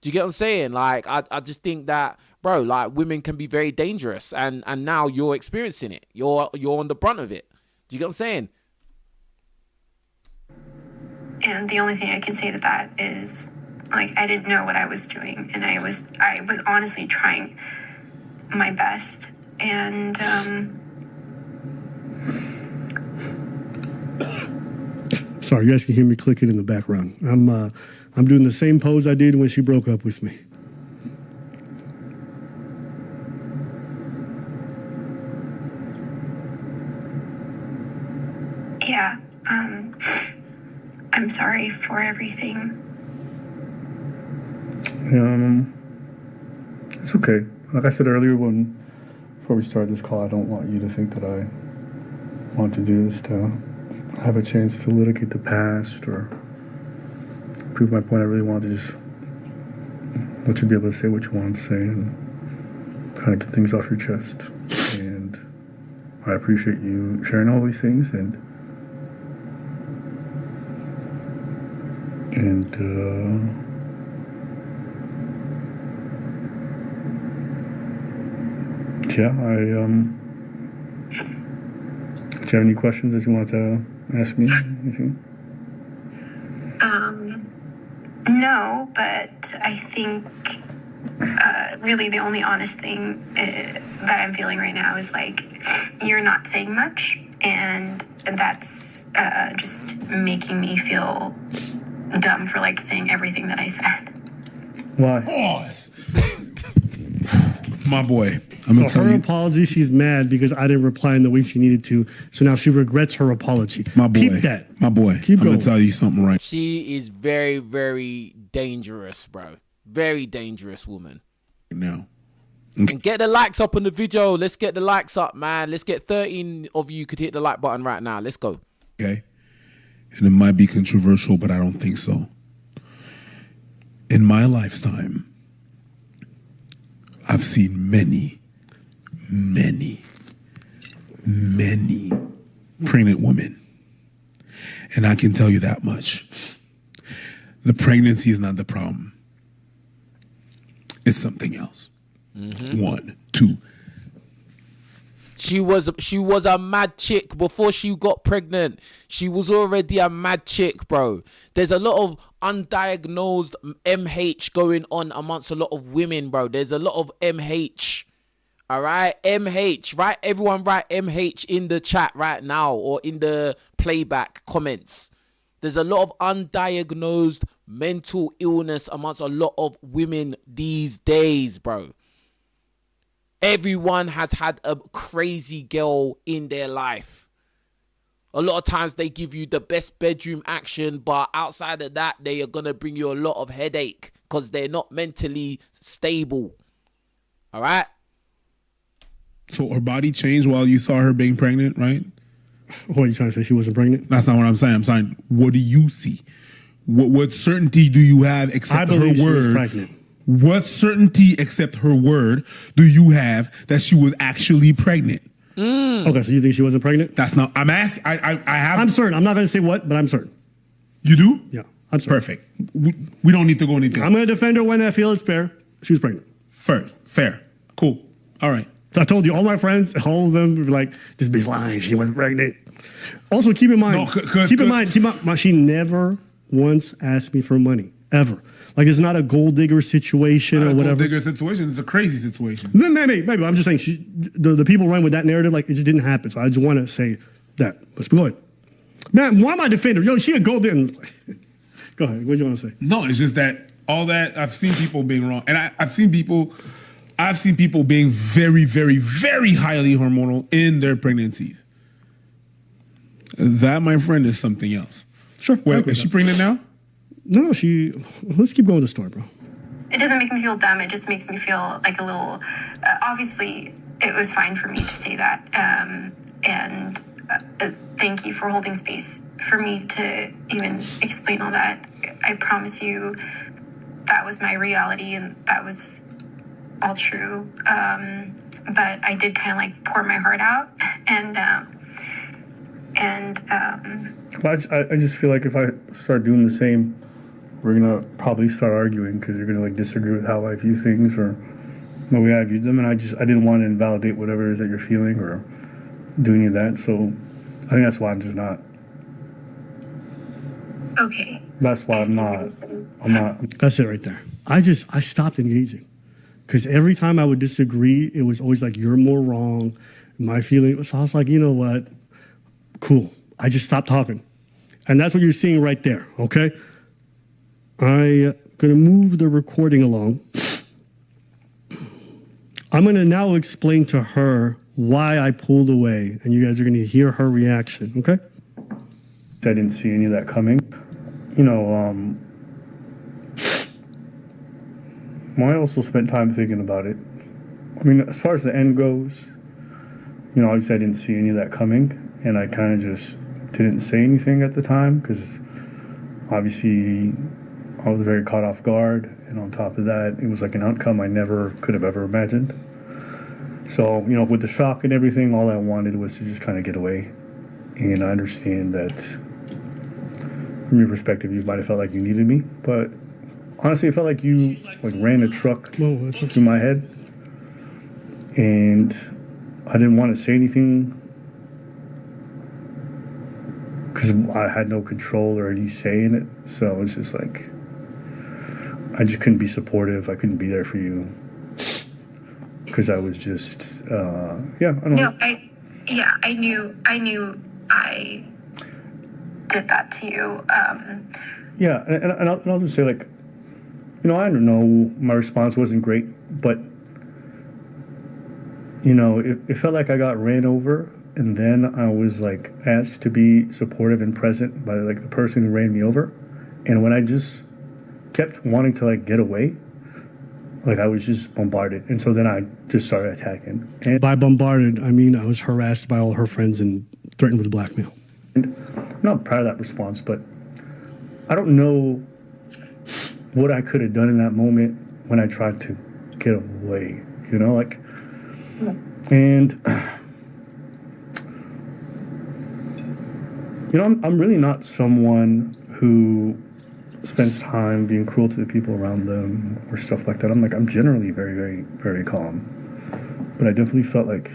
Do you get what I'm saying? Like, I just think that, bro, like, women can be very dangerous, and now you're experiencing it. You're on the brunt of it. Do you get what I'm saying? And the only thing I can say to that is, like, I didn't know what I was doing, and I was honestly trying my best, and Sorry, you guys can hear me clicking in the background. I'm doing the same pose I did when she broke up with me. yeah, I'm sorry for everything. It's okay. Like I said earlier, before we started this call, I don't want you to think that I want to do this to have a chance to litigate the past or prove my point. I really want to just let you be able to say what you want to say and kind of get things off your chest. And I appreciate you sharing all these things and yeah, do you have any questions that you want to ask me? Anything? No, but I think really the only honest thing that I'm feeling right now is, like, you're not saying much, and that's just making me feel dumb for, like, saying everything that I said. Why? Pause. My boy, I'm gonna So tell her you. apology, she's mad because I didn't reply in the way she needed to. So now she regrets her apology. My boy, Keep that. my boy. Keep I'm going. gonna tell you something right. She is very, very dangerous, bro. Very dangerous woman. now. And get the likes up on the video. Let's get the likes up, man. Let's get 13 of you could hit the like button right now. Let's go. Okay, and it might be controversial, but I don't think so. In my lifetime, I've seen many pregnant women. And I can tell you that much. The pregnancy is not the problem. It's something else. Mm-hmm. 1, 2. She was a mad chick before she got pregnant. She was already a mad chick, bro. There's a lot of undiagnosed MH going on amongst a lot of women, bro. There's a lot of MH. All right, MH, right? Everyone write MH in the chat right now or in the playback comments. There's a lot of undiagnosed mental illness amongst a lot of women these days, bro. Everyone has had a crazy girl in their life. A lot of times they give you the best bedroom action, but outside of that, they are going to bring you a lot of headache because they're not mentally stable. All right? So her body changed while you saw her being pregnant, right? What are you trying to say? She wasn't pregnant? That's not what I'm saying. I'm saying, what do you see? What certainty do you have except I her believe she was word? pregnant. What certainty except her word do you have that she was actually pregnant? Okay, so you think she wasn't pregnant? That's not. I'm asking. I have. I'm certain. I'm not going to say what, but I'm certain. You do? Yeah, I'm certain. Perfect. We don't need to go anything. I'm going to defend her when I feel it's fair. She was pregnant. Fair. Cool. All right. So I told you, all my friends, all of them were like, this bitch lying. She wasn't pregnant. Also, keep in mind, she never once asked me for money, ever. Like, it's not a gold digger situation or whatever. Gold digger situation. It's a crazy situation. Maybe. I'm just saying, the people run with that narrative, like, it just didn't happen. So I just want to say that. Let's go ahead. Man, why am I defending her? Yo, she a gold digger. Go ahead. What do you want to say? No, it's just that all that. I've seen people being wrong, and I've seen people being very, very, very highly hormonal in their pregnancies. That, my friend, is something else. Sure. Wait, is she pregnant now? No, let's keep going with the story, bro. It doesn't make me feel dumb. It just makes me feel like a little. Obviously, it was fine for me to say that, and thank you for holding space for me to even explain all that. I promise you, that was my reality, and that was all true. But I did kind of like pour my heart out, I just feel like if I start doing the same, we're gonna probably start arguing because you're gonna like disagree with how I view things or the way I view them, and I didn't want to invalidate whatever it is that you're feeling or do any of that. So I think that's why I'm just not. Okay. That's why I'm not. That's it right there. I stopped engaging because every time I would disagree, it was always like, you're more wrong. My feeling. So I was like, you know what? Cool. I just stopped talking. And that's what you're seeing right there. Okay. I'm going to move the recording along. I'm going to now explain to her why I pulled away, and you guys are going to hear her reaction. Okay. I didn't see any of that coming. You know, I also spent time thinking about it. I mean, as far as the end goes, you know, obviously I didn't see any of that coming, and I kind of just didn't say anything at the time because obviously I was very caught off guard, and on top of that, it was like an outcome I never could have ever imagined. So, you know, with the shock and everything, all I wanted was to just kind of get away. And I understand that from your perspective, you might have felt like you needed me, but honestly, it felt like you like ran a truck through my head, and I didn't want to say anything because I had no control or any say in it. So it's just like I just couldn't be supportive. I couldn't be there for you because I was just I don't know. I knew I did that to you. And I'll just say, like, you know, I don't know, my response wasn't great, but, you know, it felt like I got ran over, and then I was, like, asked to be supportive and present by, like, the person who ran me over. And when I just kept wanting to, like, get away, like, I was just bombarded. And so then I just started attacking. And by bombarded, I mean I was harassed by all her friends and threatened with blackmail. And I'm not proud of that response, but I don't know what I could have done in that moment when I tried to get away, you know, like, and, you know, I'm really not someone who spends time being cruel to the people around them or stuff like that. I'm generally very, very, very calm, but I definitely felt like,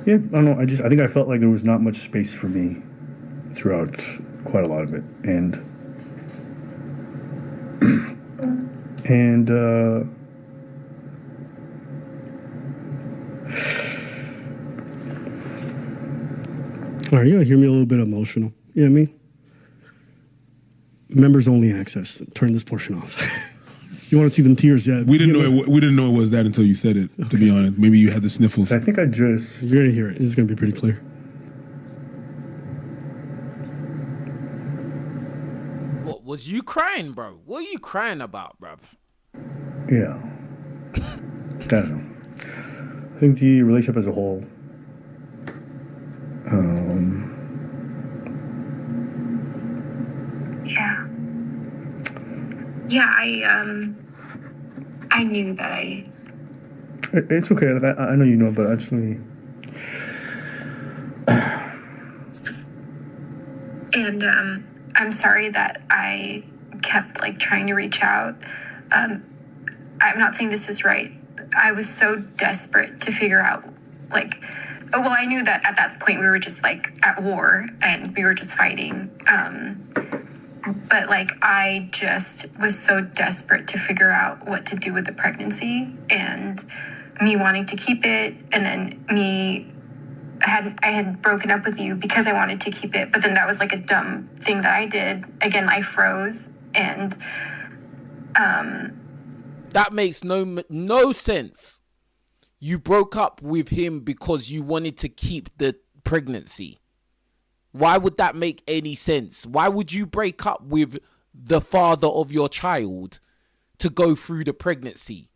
I don't know, I think I felt like there was not much space for me throughout quite a lot of it, and all right, you're gonna hear me a little bit emotional. You know what I mean? Members only access. Turn this portion off. You want to see them tears? Yeah. We didn't know it was that until you said it. Okay. To be honest, maybe you had the sniffles. I think you're gonna hear it. It's gonna be pretty clear. What was you crying, bro? What are you crying about, bruv? Yeah. I don't know. I think the relationship as a whole. I knew that It's okay. Like, I know you know, but actually. And I'm sorry that I kept like trying to reach out. I'm not saying this is right. I was so desperate to figure out, like, well, I knew that at that point we were just like at war and we were just fighting. But like, I just was so desperate to figure out what to do with the pregnancy, and me wanting to keep it, and then I had broken up with you because I wanted to keep it, but then that was like a dumb thing that I did. Again, I froze, And that makes no sense. You broke up with him because you wanted to keep the pregnancy. Why would that make any sense? Why would you break up with the father of your child to go through the pregnancy?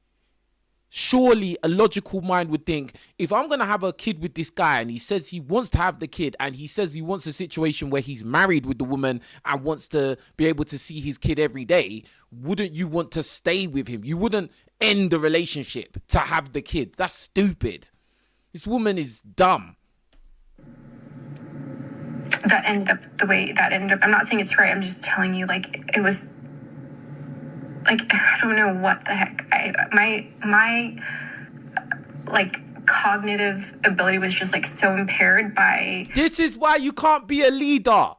Surely a logical mind would think, if I'm going to have a kid with this guy and he says he wants to have the kid and he says he wants a situation where he's married with the woman and wants to be able to see his kid every day, wouldn't you want to stay with him? You wouldn't end the relationship to have the kid. That's stupid. This woman is dumb. That ended up the way that ended up. I'm not saying it's right. I'm just telling you, like, it was, like, I don't know what the heck. My like, cognitive ability was just, like, so impaired by... This is why you can't be a leader.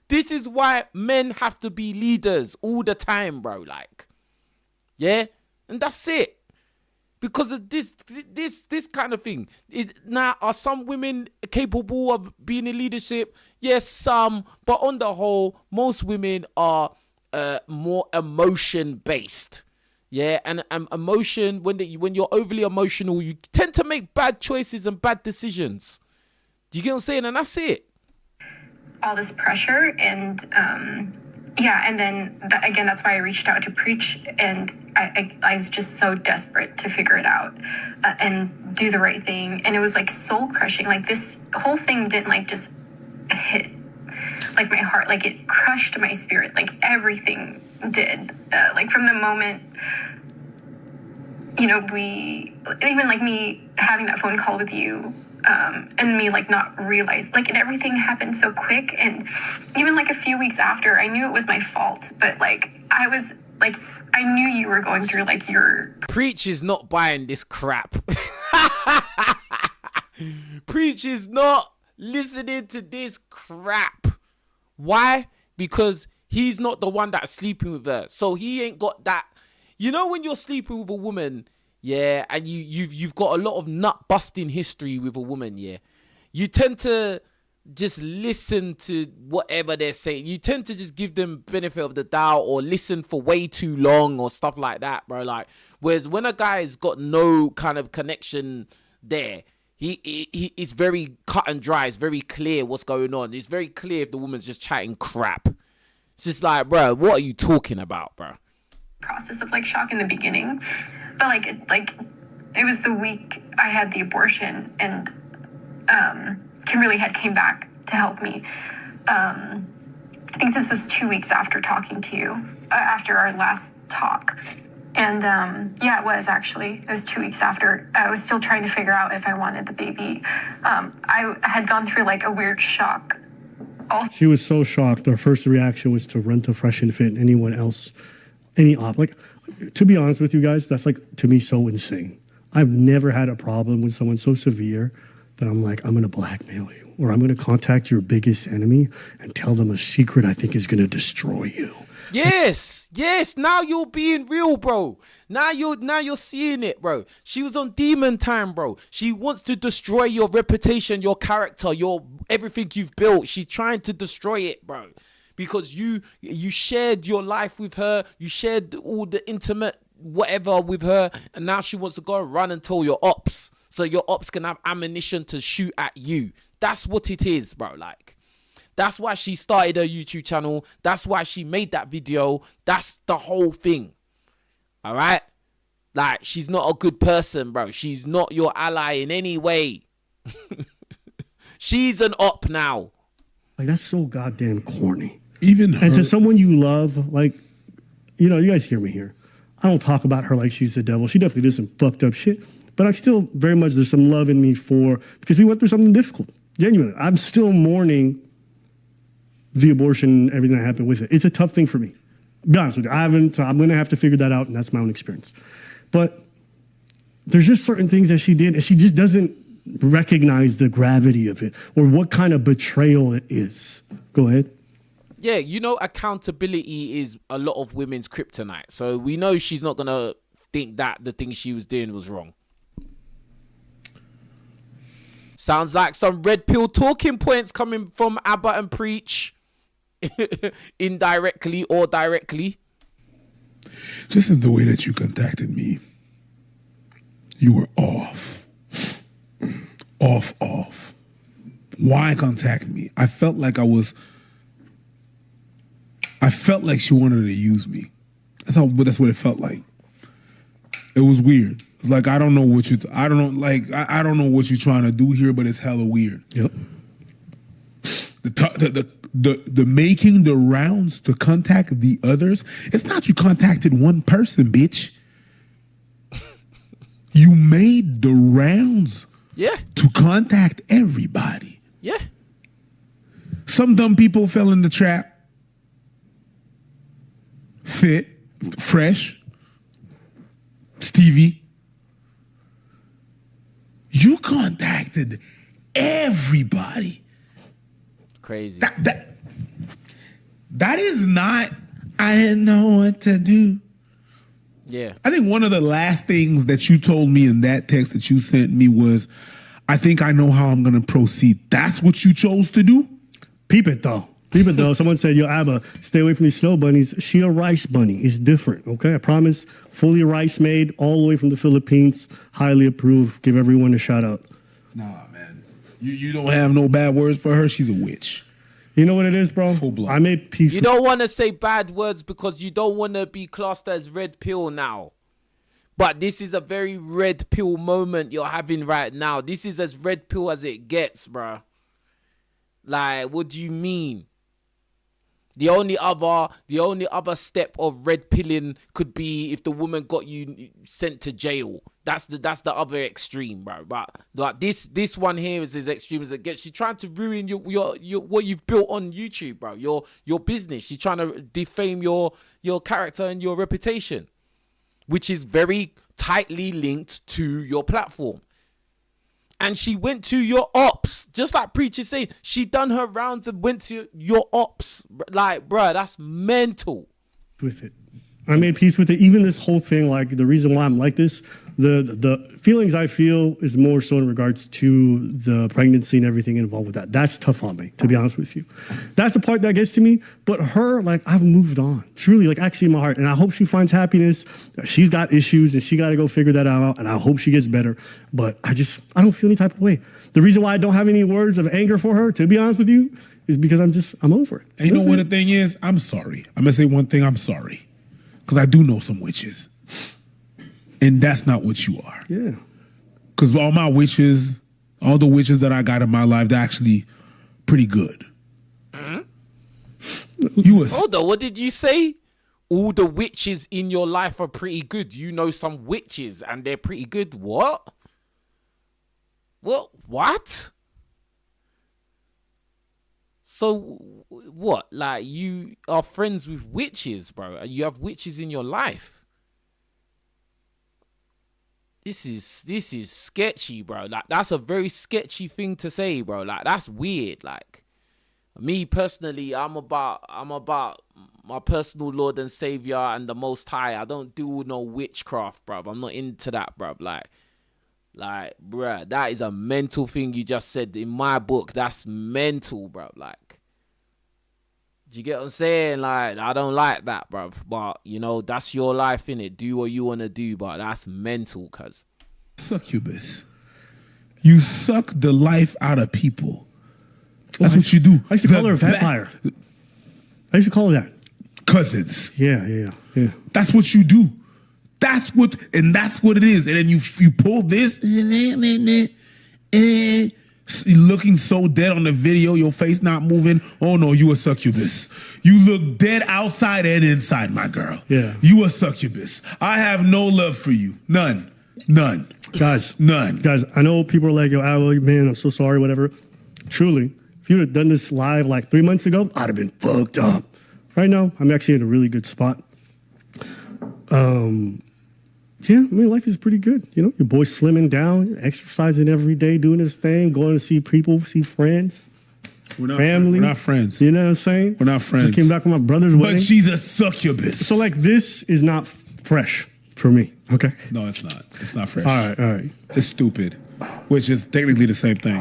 This is why men have to be leaders all the time, bro. Like, yeah? And that's it. Because of this kind of thing. Now, are some women capable of being in leadership? Yes, some. But on the whole, most women are more emotion based. Yeah, and emotion, when you're overly emotional, you tend to make bad choices and bad decisions. Do you get what I'm saying? And that's it. All this pressure and and then again, that's why I reached out to Preach, and I was just so desperate to figure it out and do the right thing. And it was like soul crushing. Like, this whole thing didn't like just hit like my heart, like it crushed my spirit, like everything did. Like from the moment, you know, even like me having that phone call with you, and me like not realize, like, and everything happened so quick. And even like a few weeks after, I knew it was my fault, but like I was like, I knew you were going through like your... Preach is not buying this crap. Preach is not listening to this crap. Why? Because he's not the one that's sleeping with her, so he ain't got that. You know, when you're sleeping with a woman, yeah, and you've got a lot of nut busting history with a woman, yeah, you tend to just listen to whatever they're saying. You tend to just give them benefit of the doubt or listen for way too long or stuff like that, bro. Like, whereas when a guy's got no kind of connection there, it's very cut and dry. It's very clear what's going on. It's very clear if the woman's just chatting crap. It's just like, bro, what are you talking about, bro? Process of like shock in the beginning, but it was the week I had the abortion, and Kimberly had came back to help me. I think this was 2 weeks after talking to you, after our last talk. And it was 2 weeks after. I was still trying to figure out if I wanted the baby. I had gone through like a weird shock. Also, she was so shocked. Her first reaction was to run to Fresh and Fit and anyone else. To be honest with you guys, that's like, to me, so insane. I've never had a problem with someone so severe that I'm like, I'm going to blackmail you, or I'm going to contact your biggest enemy and tell them a secret I think is going to destroy you. Yes. Now you're being real, bro. Now you're seeing it, bro. She was on demon time, bro. She wants to destroy your reputation, your character, everything you've built. She's trying to destroy it, bro. Because you shared your life with her, you shared all the intimate whatever with her, and now she wants to go and run and tell your ops, so your ops can have ammunition to shoot at you. That's what it is, bro. Like, that's why she started her YouTube channel. That's why she made that video. That's the whole thing. All right? Like, she's not a good person, bro. She's not your ally in any way. She's an op now. Like, that's so goddamn corny. Even her. And to someone you love, like, you know, you guys hear me here. I don't talk about her like she's the devil. She definitely did some fucked up shit. But I still very much, there's some love in me because we went through something difficult. Genuinely. I'm still mourning the abortion, everything that happened with it. It's a tough thing for me. Be honest with you. I'm going to have to figure that out, and that's my own experience. But there's just certain things that she did, and she just doesn't recognize the gravity of it or what kind of betrayal it is. Go ahead. Yeah, you know, accountability is a lot of women's kryptonite. So we know she's not going to think that the thing she was doing was wrong. Sounds like some red pill talking points coming from Abba and Preach. indirectly or directly. Just in the way that you contacted me, you were off. Off. Why contact me? I felt like she wanted to use me. That's what it felt like. It was weird. It's like I don't know what I don't know what you're trying to do here, but it's hella weird. Yep. The making the rounds to contact the others. It's not you contacted one person, bitch. You made the rounds. Yeah. To contact everybody. Yeah. Some dumb people fell in the trap. Fit, fresh, Stevie. You contacted everybody. Crazy. That is not, I didn't know what to do. Yeah. I think one of the last things that you told me in that text that you sent me was, I think I know how I'm going to proceed. That's what you chose to do? Peep it though. Someone said, yo, Abba, stay away from these snow bunnies. She a rice bunny. It's different, okay? I promise. Fully rice made, all the way from the Philippines. Highly approved. Give everyone a shout out. Nah, man. You don't have no bad words for her. She's a witch. You know what it is, bro? Full blood. I made peace. You don't want to say bad words because you don't want to be classed as red pill now. But this is a very red pill moment you're having right now. This is as red pill as it gets, bro. Like, what do you mean? The only other step of red pilling could be if the woman got you sent to jail. That's the other extreme, bro. But this one here is as extreme as it gets. She's trying to ruin your what you've built on YouTube, bro. Your business. She's trying to defame your character and your reputation, which is very tightly linked to your platform. And she went to your ops, just like Preacher said. She done her rounds and went to your ops. Like, bruh, that's mental. With it. I made peace with it. Even this whole thing, like the reason why I'm like this, the feelings I feel is more so in regards to the pregnancy and everything involved with that. That's tough on me, to be honest with you. That's the part that gets to me. But her, like, I've moved on. Truly, like, actually in my heart. And I hope she finds happiness. She's got issues and she got to go figure that out. And I hope she gets better. But I don't feel any type of way. The reason why I don't have any words of anger for her, to be honest with you, is because I'm over it. And you know what the thing is? I'm sorry. I'm going to say one thing. I'm sorry. Because I do know some witches. And that's not what you are. Yeah. Because all the witches that I got in my life, they're actually pretty good. Hold on, what did you say? All the witches in your life are pretty good. You know some witches and they're pretty good. What? What? So what? Like, you are friends with witches, bro? You have witches in your life? This is sketchy, bro. Like, that's a very sketchy thing to say, bro. Like, that's weird. Like, me personally, I'm about my personal Lord and Savior and the Most High. I don't do no witchcraft, bro. I'm not into that, bro. Like, bro, that is a mental thing you just said. In my book, that's mental, bro. Like, do you get what I'm saying? Like, I don't like that, bro. But, you know, that's your life, innit? Do what you want to do, but that's mental, cuz. Succubus. You suck the life out of people. That's what you do. I used to call her a vampire. I used to call her that. Cousins. Yeah. That's what you do. That's what it is. And then you pull this. You're looking so dead on the video, your face not moving. Oh no, you a succubus. You look dead outside and inside, my girl. Yeah. You a succubus. I have no love for you. None. Guys, None. Guys, I know people are like, yo, Abba, man, I'm so sorry, whatever. Truly, if you would have done this live like 3 months ago, I'd have been fucked up. Right now, I'm actually in a really good spot. Yeah, I mean, life is pretty good. You know, your boy's slimming down, exercising every day, doing his thing, going to see people, see friends, family. We're not friends. You know what I'm saying? We're not friends. Just came back from my brother's wedding. But she's a succubus. So, like, this is not fresh for me, okay? No, it's not. It's not fresh. All right. It's stupid, which is technically the same thing.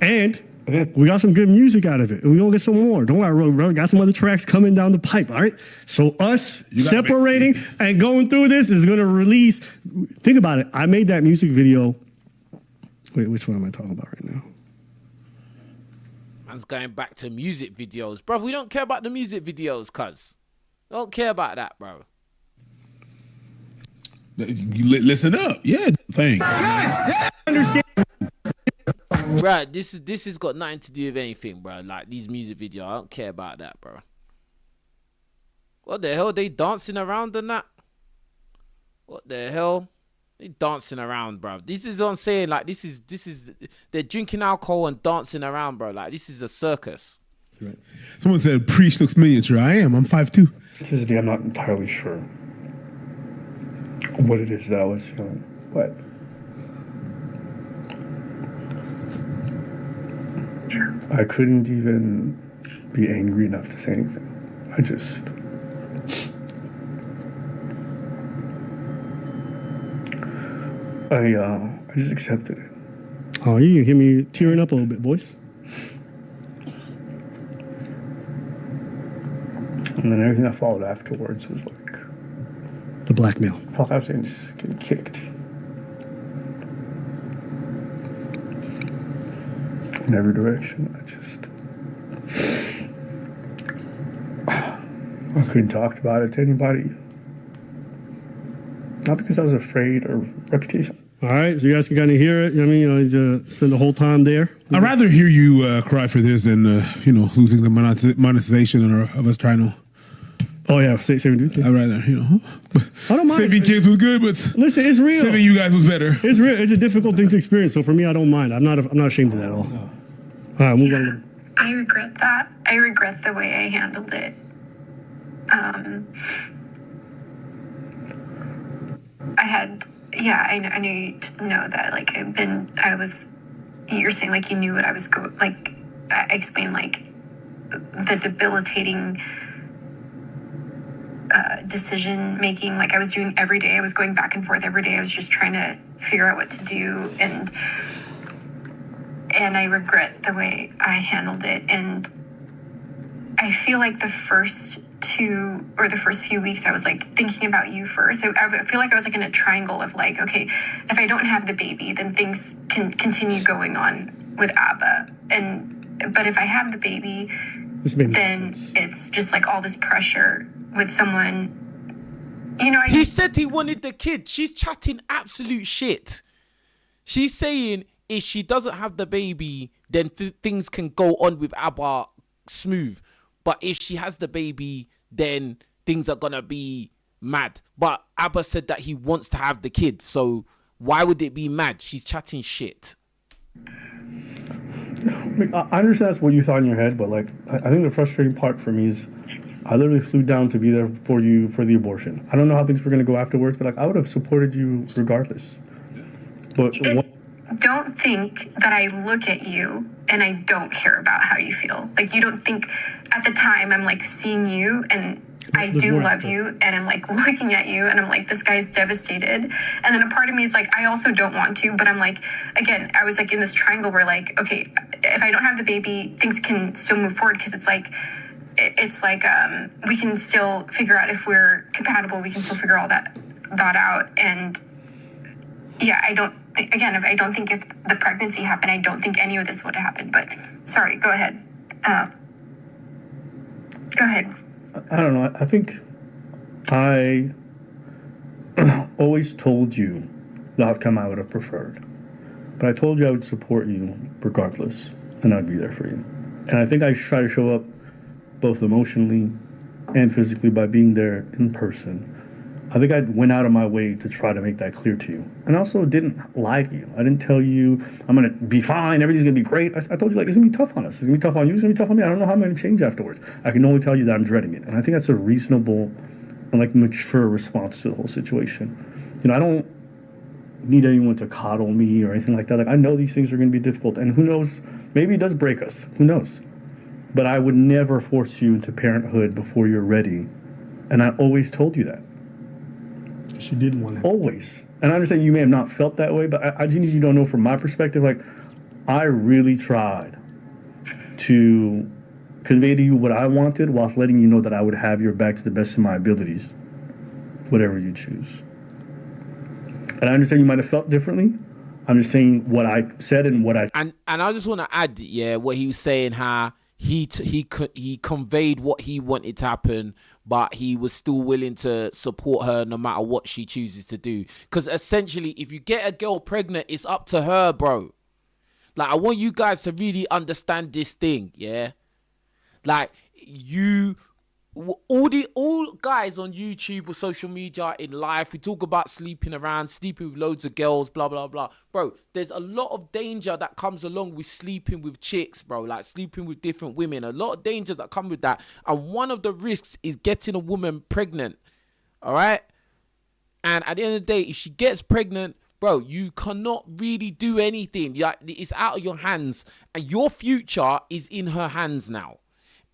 And We got some good music out of it. We're going to get some more. Don't worry, bro. Got some other tracks coming down the pipe, all right? So us separating and going through this is going to release. Think about it. I made that music video. Wait, which one am I talking about right now? Man's going back to music videos. Bro, we don't care about the music videos, cuz. Don't care about that, bro. You listen up. Yeah, thing. Understand? Bro, this has got nothing to do with anything, bro. Like these music videos, I don't care about that, bro. What the hell? They dancing around and that? What the hell? They dancing around, bro. This is what I'm saying. Like this is they're drinking alcohol and dancing around, bro. Like this is a circus. Right. Someone said Preach looks miniature. I am. I'm 5'2". Today, I'm not entirely sure what it is that I was feeling, but I couldn't even be angry enough to say anything. I just accepted it. Oh, you can hear me tearing up a little bit, boys. And then everything that followed afterwards was like the blackmail. I felt like I was just getting kicked in every direction. I couldn't talk about it to anybody. Not because I was afraid or reputation. All right, so you guys can kind of hear it. I mean, spend the whole time there. I'd rather hear you cry for this than losing the monetization of us trying to. Oh yeah, say what you think. I'd rather I don't mind. Saving kids was good, but listen, it's real. Saving you guys was better. It's real. It's a difficult thing to experience. So for me, I don't mind. I'm not ashamed of that at all. No. All right, move on. I regret that. I regret the way I handled it. I know you know that, like, you're saying, like, you knew what I was I explained, like, the debilitating decision making, like, I was doing every day. I was going back and forth every day. I was just trying to figure out what to do, and I regret the way I handled it. And I feel like the first few weeks I was like thinking about you first. I feel like I was like in a triangle of like, okay, if I don't have the baby, then things can continue going on with Abba, but if I have the baby, then it's just like all this pressure with someone. He said he wanted the kid. She's chatting absolute shit. She's saying if she doesn't have the baby, then things can go on with Abba smooth. But if she has the baby, then things are gonna be mad. But Abba said that he wants to have the kid, so why would it be mad? She's chatting shit. I understand that's what you thought in your head, but like I think the frustrating part for me is I literally flew down to be there for you for the abortion. I don't know how things were gonna go afterwards, but like I would have supported you regardless. But don't think that I look at you and I don't care about how you feel. Like, you don't think at the time I'm like seeing you and I do love you, and I'm like looking at you and I'm like, this guy's devastated. And then a part of me is like, I also don't want to, but I'm like, again, I was like in this triangle where like, okay, if I don't have the baby, things can still move forward, because it's like we can still figure out if we're compatible. We can still figure all that out. And yeah, if I don't think if the pregnancy happened, I don't think any of this would have happened. But sorry, go ahead. Go ahead. I don't know. I think I always told you the outcome I would have preferred. But I told you I would support you regardless, and I'd be there for you. And I think I try to show up both emotionally and physically by being there in person. I think I went out of my way to try to make that clear to you. And I also didn't lie to you. I didn't tell you I'm going to be fine, everything's going to be great. I told you, like, it's going to be tough on us. It's going to be tough on you. It's going to be tough on me. I don't know how I'm going to change afterwards. I can only tell you that I'm dreading it. And I think that's a reasonable and, like, mature response to the whole situation. I don't need anyone to coddle me or anything like that. Like, I know these things are going to be difficult. And who knows, maybe it does break us. Who knows? But I would never force you into parenthood before you're ready. And I always told you that. She didn't want it. Always. And I understand you may have not felt that way, but I think you don't know from my perspective, like, I really tried to convey to you what I wanted whilst letting you know that I would have your back to the best of my abilities, whatever you choose. And I understand you might have felt differently. I'm just saying what I said and what I... And I just want to add, what he was saying, how he conveyed what he wanted to happen, but he was still willing to support her no matter what she chooses to do. Because essentially, if you get a girl pregnant, it's up to her, bro. Like, I want you guys to really understand this thing, yeah? Like, all guys on YouTube or social media in life, we talk about sleeping around, sleeping with loads of girls, blah, blah, blah. Bro, there's a lot of danger that comes along with sleeping with chicks, bro. Like sleeping with different women. A lot of dangers that come with that. And one of the risks is getting a woman pregnant. All right? And at the end of the day, if she gets pregnant, bro, you cannot really do anything. Like, it's out of your hands. And your future is in her hands now.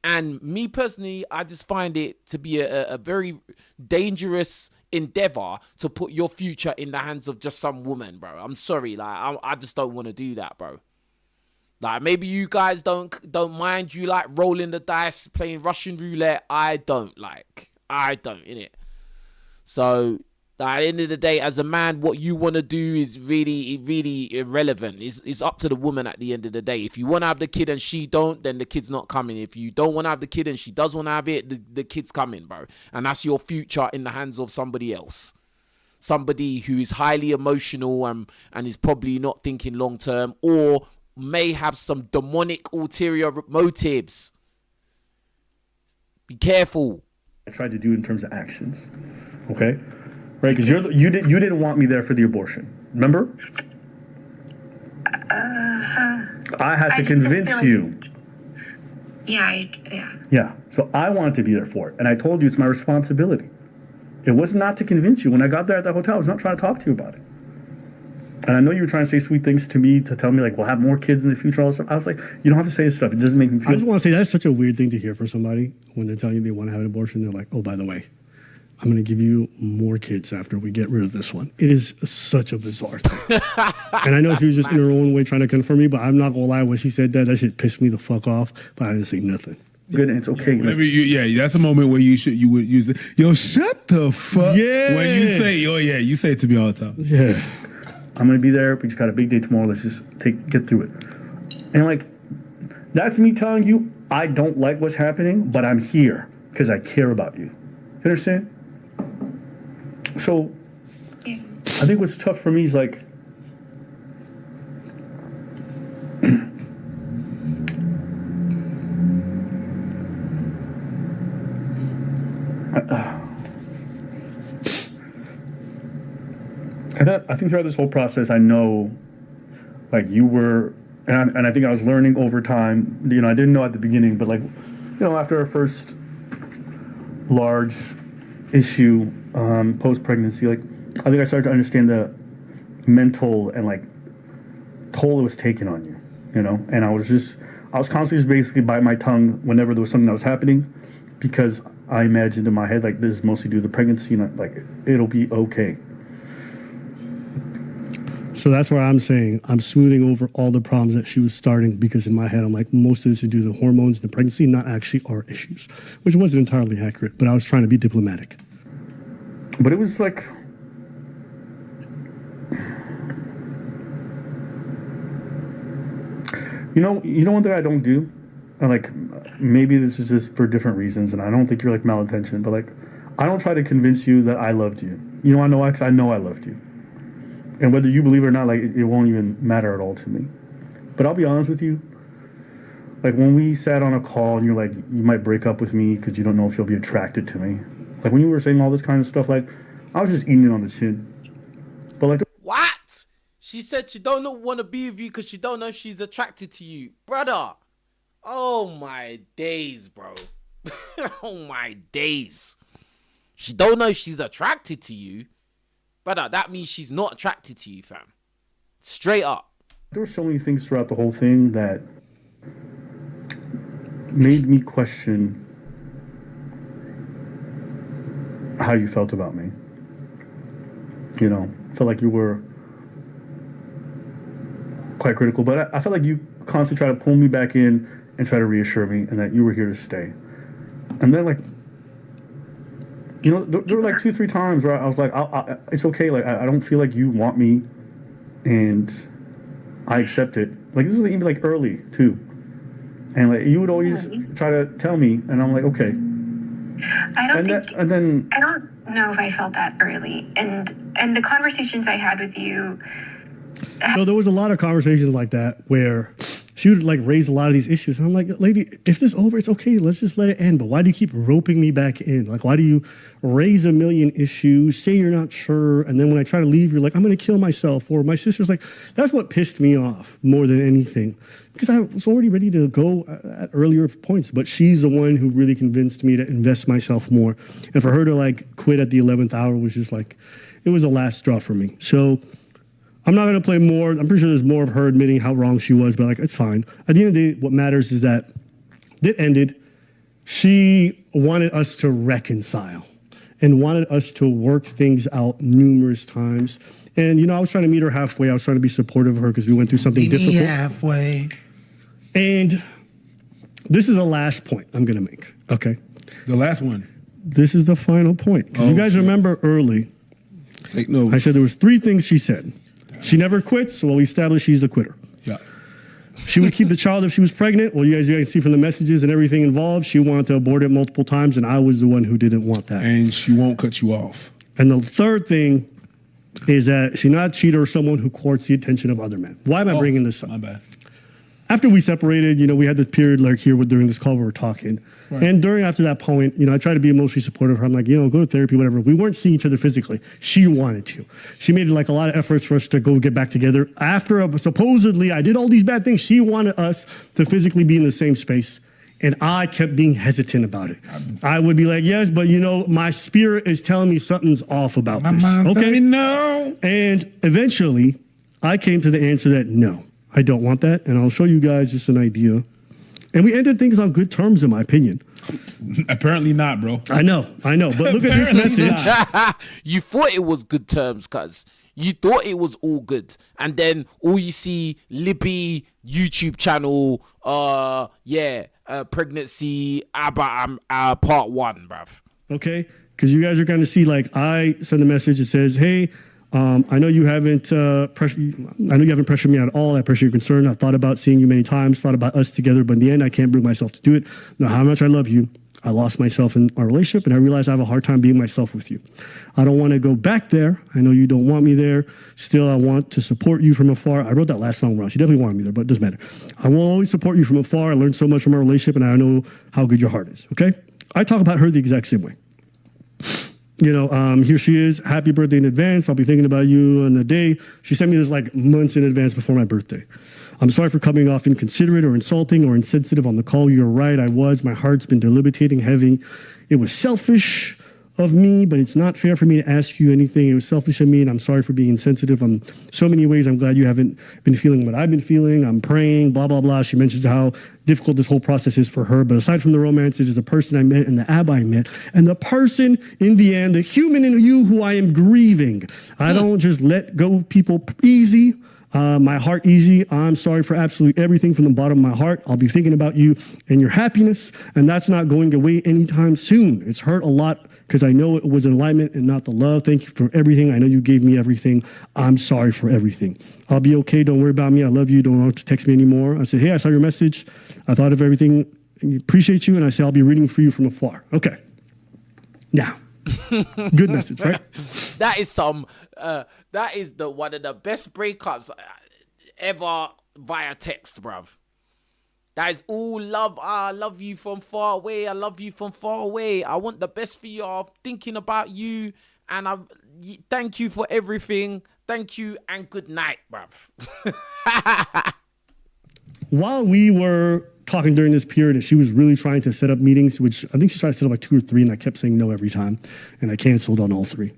And me personally, I just find it to be a very dangerous endeavor to put your future in the hands of just some woman, bro. I'm sorry, like I just don't want to do that, bro. Like, maybe you guys don't mind you like rolling the dice, playing Russian roulette. I don't, innit? So at the end of the day, as a man, what you want to do is really irrelevant. It's up to the woman at the end of the day. If you want to have the kid and she don't, then the kid's not coming. If you don't want to have the kid and she does want to have it, the kid's coming, bro. And that's your future in the hands of somebody else. Somebody who is highly emotional and is probably not thinking long term, or may have some demonic ulterior motives. Be careful. I tried to do in terms of actions. Okay? Right, because you didn't want me there for the abortion. Remember? I had to convince you. Yeah. Yeah. So I wanted to be there for it, and I told you it's my responsibility. It was not to convince you. When I got there at the hotel, I was not trying to talk to you about it. And I know you were trying to say sweet things to me to tell me like we'll have more kids in the future. All this stuff. I was like, you don't have to say this stuff. It doesn't make me feel. I just want to say that's such a weird thing to hear from somebody when they're telling you they want to have an abortion. They're like, oh, by the way, I'm going to give you more kids after we get rid of this one. It is such a bizarre thing. And I know she was just in her own way trying to confirm me, but I'm not going to lie. When she said that shit pissed me the fuck off, but I didn't say nothing. Good, and it's okay. That's a moment where you would use it. Yo, shut the fuck. Yeah. When you say, you say it to me all the time. Yeah. I'm going to be there. We just got a big day tomorrow. Let's just get through it. And like, that's me telling you, I don't like what's happening, but I'm here because I care about you. You understand? So, I think what's tough for me is like, I think throughout this whole process, I know, like you were, and I think I was learning over time. You know, I didn't know at the beginning, but like, you know, after our first large issue post-pregnancy, like I think I started to understand the mental and like toll it was taking on you, you know. And I was constantly just basically biting my tongue whenever there was something that was happening, because I imagined in my head like this is mostly due to the pregnancy, and like it'll be okay. So that's where I'm saying I'm smoothing over all the problems that she was starting, because in my head I'm like, most of this is due to the hormones and the pregnancy, not actually our issues, which wasn't entirely accurate, but I was trying to be diplomatic. But it was like, you know one thing I don't do, and like maybe this is just for different reasons, and I don't think you're like malintentioned, but like I don't try to convince you that I loved you. You know, I know I loved you. And whether you believe it or not, like it won't even matter at all to me. But I'll be honest with you. Like when we sat on a call and you're like, you might break up with me because you don't know if you'll be attracted to me. Like when you were saying all this kind of stuff, like I was just eating it on the chin. But like, what? She said she don't want to be with you because she don't know if she's attracted to you, brother. Oh my days, bro. Oh my days. She don't know if she's attracted to you. Brother, that means she's not attracted to you, fam. Straight up. There were so many things throughout the whole thing that made me question how you felt about me. You know, I felt like you were quite critical, but I felt like you constantly try to pull me back in and try to reassure me and that you were here to stay. And then, like, you know, there were like 2-3 times where I was like, it's okay. Like, I don't feel like you want me, and I accept it. Like, this is even like early too. And like, you would always try to tell me, and I'm like, okay. I don't know if I felt that early. And the conversations I had with you. So there was a lot of conversations like that where she would like raise a lot of these issues. And I'm like, lady, if this is over, it's okay. Let's just let it end. But why do you keep roping me back in? Like, why do you raise a million issues, say you're not sure, and then when I try to leave, you're like, I'm going to kill myself. Or my sister's like, that's what pissed me off more than anything. Because I was already ready to go at earlier points. But she's the one who really convinced me to invest myself more. And for her to like quit at the 11th hour was just like, it was the last straw for me. So I'm not going to play more. I'm pretty sure there's more of her admitting how wrong she was, but like, it's fine. At the end of the day, what matters is that it ended. She wanted us to reconcile and wanted us to work things out numerous times. And, you know, I was trying to meet her halfway. I was trying to be supportive of her because we went through something difficult. Halfway. And this is the last point I'm going to make, okay? The last one. This is the final point. Because you guys remember early, take notes. I said there was 3 things she said. She never quits. Well, we established she's a quitter. Yeah. She would keep the child if she was pregnant. Well, you guys see from the messages and everything involved, she wanted to abort it multiple times, and I was the one who didn't want that. And she won't cut you off. And the third thing is that she's not a cheater or someone who courts the attention of other men. Why am I bringing this up? My bad. After we separated, you know, we had this period like here during this call we were talking. Right. And after that point, you know, I tried to be emotionally supportive of her. I'm like, you know, go to therapy, whatever. We weren't seeing each other physically. She wanted to. She made like a lot of efforts for us to go get back together. After supposedly I did all these bad things, she wanted us to physically be in the same space. And I kept being hesitant about it. I would be like, yes, but you know, my spirit is telling me something's off about this. Okay, no. And eventually, I came to the answer that no, I don't want that. And I'll show you guys just an idea. And we ended things on good terms, in my opinion. Apparently not, bro. I know. But look at this message. You thought it was good terms, cuz. You thought it was all good. And then all you see, Libby, YouTube channel, pregnancy, Abba, part 1, bruv. Okay? Because you guys are going to see, like, I send a message that says, hey, I know you haven't pressured me at all. I appreciate your concern. I've thought about seeing you many times, thought about us together, but in the end, I can't bring myself to do it. Know how much I love you. I lost myself in our relationship, and I realized I have a hard time being myself with you. I don't want to go back there. I know you don't want me there. Still, I want to support you from afar. I wrote that last song wrong. She definitely wanted me there, but it doesn't matter. I will always support you from afar. I learned so much from our relationship, and I know how good your heart is, okay? I talk about her the exact same way. You know, here she is. Happy birthday in advance. I'll be thinking about you on the day. She sent me this like months in advance before my birthday. I'm sorry for coming off inconsiderate or insulting or insensitive on the call. You're right. I was. My heart's been debilitating heavy. It was selfish of me, but it's not fair for me to ask you anything. It was selfish of me, and I'm sorry for being insensitive. In so many ways, I'm glad you haven't been feeling what I've been feeling. I'm praying, blah, blah, blah. She mentions how difficult this whole process is for her. But aside from the romance, it is the person I met and the Abba I met. And the person, in the end, the human in you who I am grieving. I don't just let go of people easy. My heart easy. I'm sorry for absolutely everything from the bottom of my heart. I'll be thinking about you and your happiness, and that's not going away anytime soon. It's hurt a lot because I know it was alignment and not the love. Thank you for everything. I know you gave me everything. I'm sorry for everything. I'll be okay. Don't worry about me. I love you. Don't want to text me anymore. I said, hey, I saw your message. I thought of everything. I appreciate you. And I say, I'll be rooting for you from afar. Okay. Now, good message, right? That is that is one of the best breakups ever via text, bruv. That is all love. I love you from far away. I love you from far away. I want the best for you. I'm thinking about you. And thank you for everything. Thank you and good night, bruv. While we were talking during this period, and she was really trying to set up meetings, which I think she tried to set up like 2 or 3, and I kept saying no every time. And I canceled on all 3.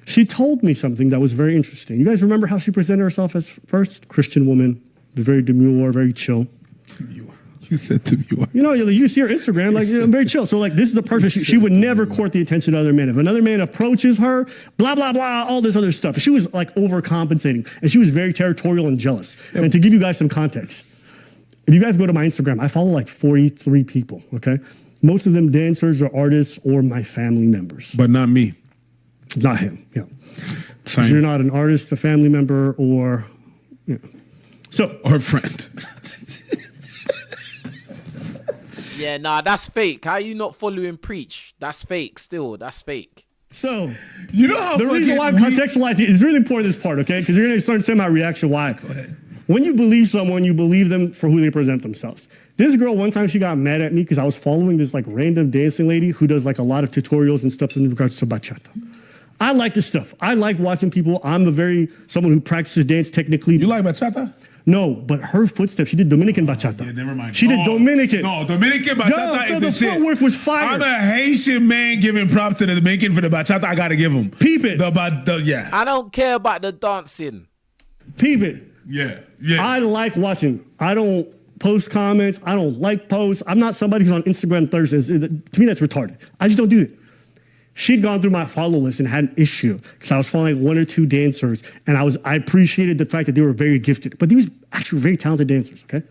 She told me something that was very interesting. You guys remember how she presented herself as first? Christian woman, very demure, very chill. You said demure. You know, you see her Instagram, like, very chill. So, like, this is the person, she would never court the attention of other men. If another man approaches her, blah, blah, blah, all this other stuff. She was, like, overcompensating. And she was very territorial and jealous. And to give you guys some context, If you guys go to my Instagram, I follow like 43 people, okay? Most of them dancers or artists or my family members. But not me. Not him, yeah. Same. You're not an artist, a family member, or, you know. So, Or a friend. Yeah, nah, that's fake. How you not following Preach? That's fake still. That's fake. so You know how the reason why I'm contextualizing it's really important, this part, okay? Because you're going to start to see my reaction why. Go ahead. When you believe someone, you believe them for who they present themselves. This girl, one time she got mad at me because I was following this like random dancing lady who does like a lot of tutorials and stuff in regards to bachata. I like this stuff. I like watching people. I'm someone who practices dance technically. You like bachata? No, but her footsteps, she did Dominican bachata. Yeah, never mind. She did Dominican. No, Dominican bachata so is the the shit. footwork was fire. I'm a Haitian man giving props to the Dominican for the bachata. I gotta give him. Peep it. Yeah. I don't care about the dancing. Peep it. Yeah. I like watching. I don't post comments. I don't like posts. I'm not somebody who's on Instagram Thursdays. To me, that's retarded. I just don't do it. She'd gone through my follow list and had an issue because I was following one or two dancers, and I appreciated the fact that they were very gifted, but they was actually very talented dancers, okay?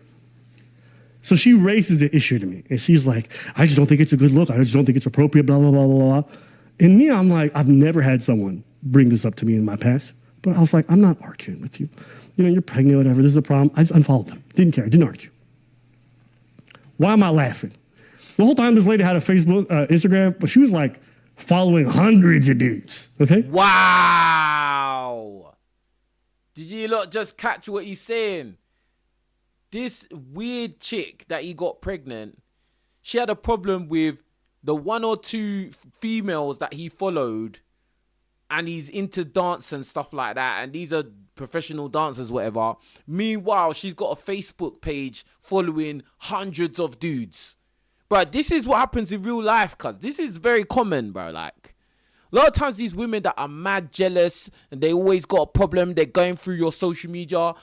So she raises the issue to me, and she's like, I just don't think it's a good look. I just don't think it's appropriate, blah, blah, blah, blah, blah. And me, I'm like, I've never had someone bring this up to me in my past, but I was like, I'm not arguing with you. You know, you're pregnant, whatever, this is a problem. I just unfollowed them. Didn't care, didn't argue. Why am I laughing? The whole time this lady had a Facebook, Instagram, but she was like, following hundreds of dudes, okay? Wow. Did you lot just catch what he's saying? This weird chick that he got pregnant, she had a problem with the one or two females that he followed, and he's into dance and stuff like that, and these are professional dancers, whatever. Meanwhile, she's got a Facebook page following hundreds of dudes. But this is what happens in real life, cuz this is very common, bro. Like, a lot of times these women that are mad jealous and they always got a problem, they're going through your social media,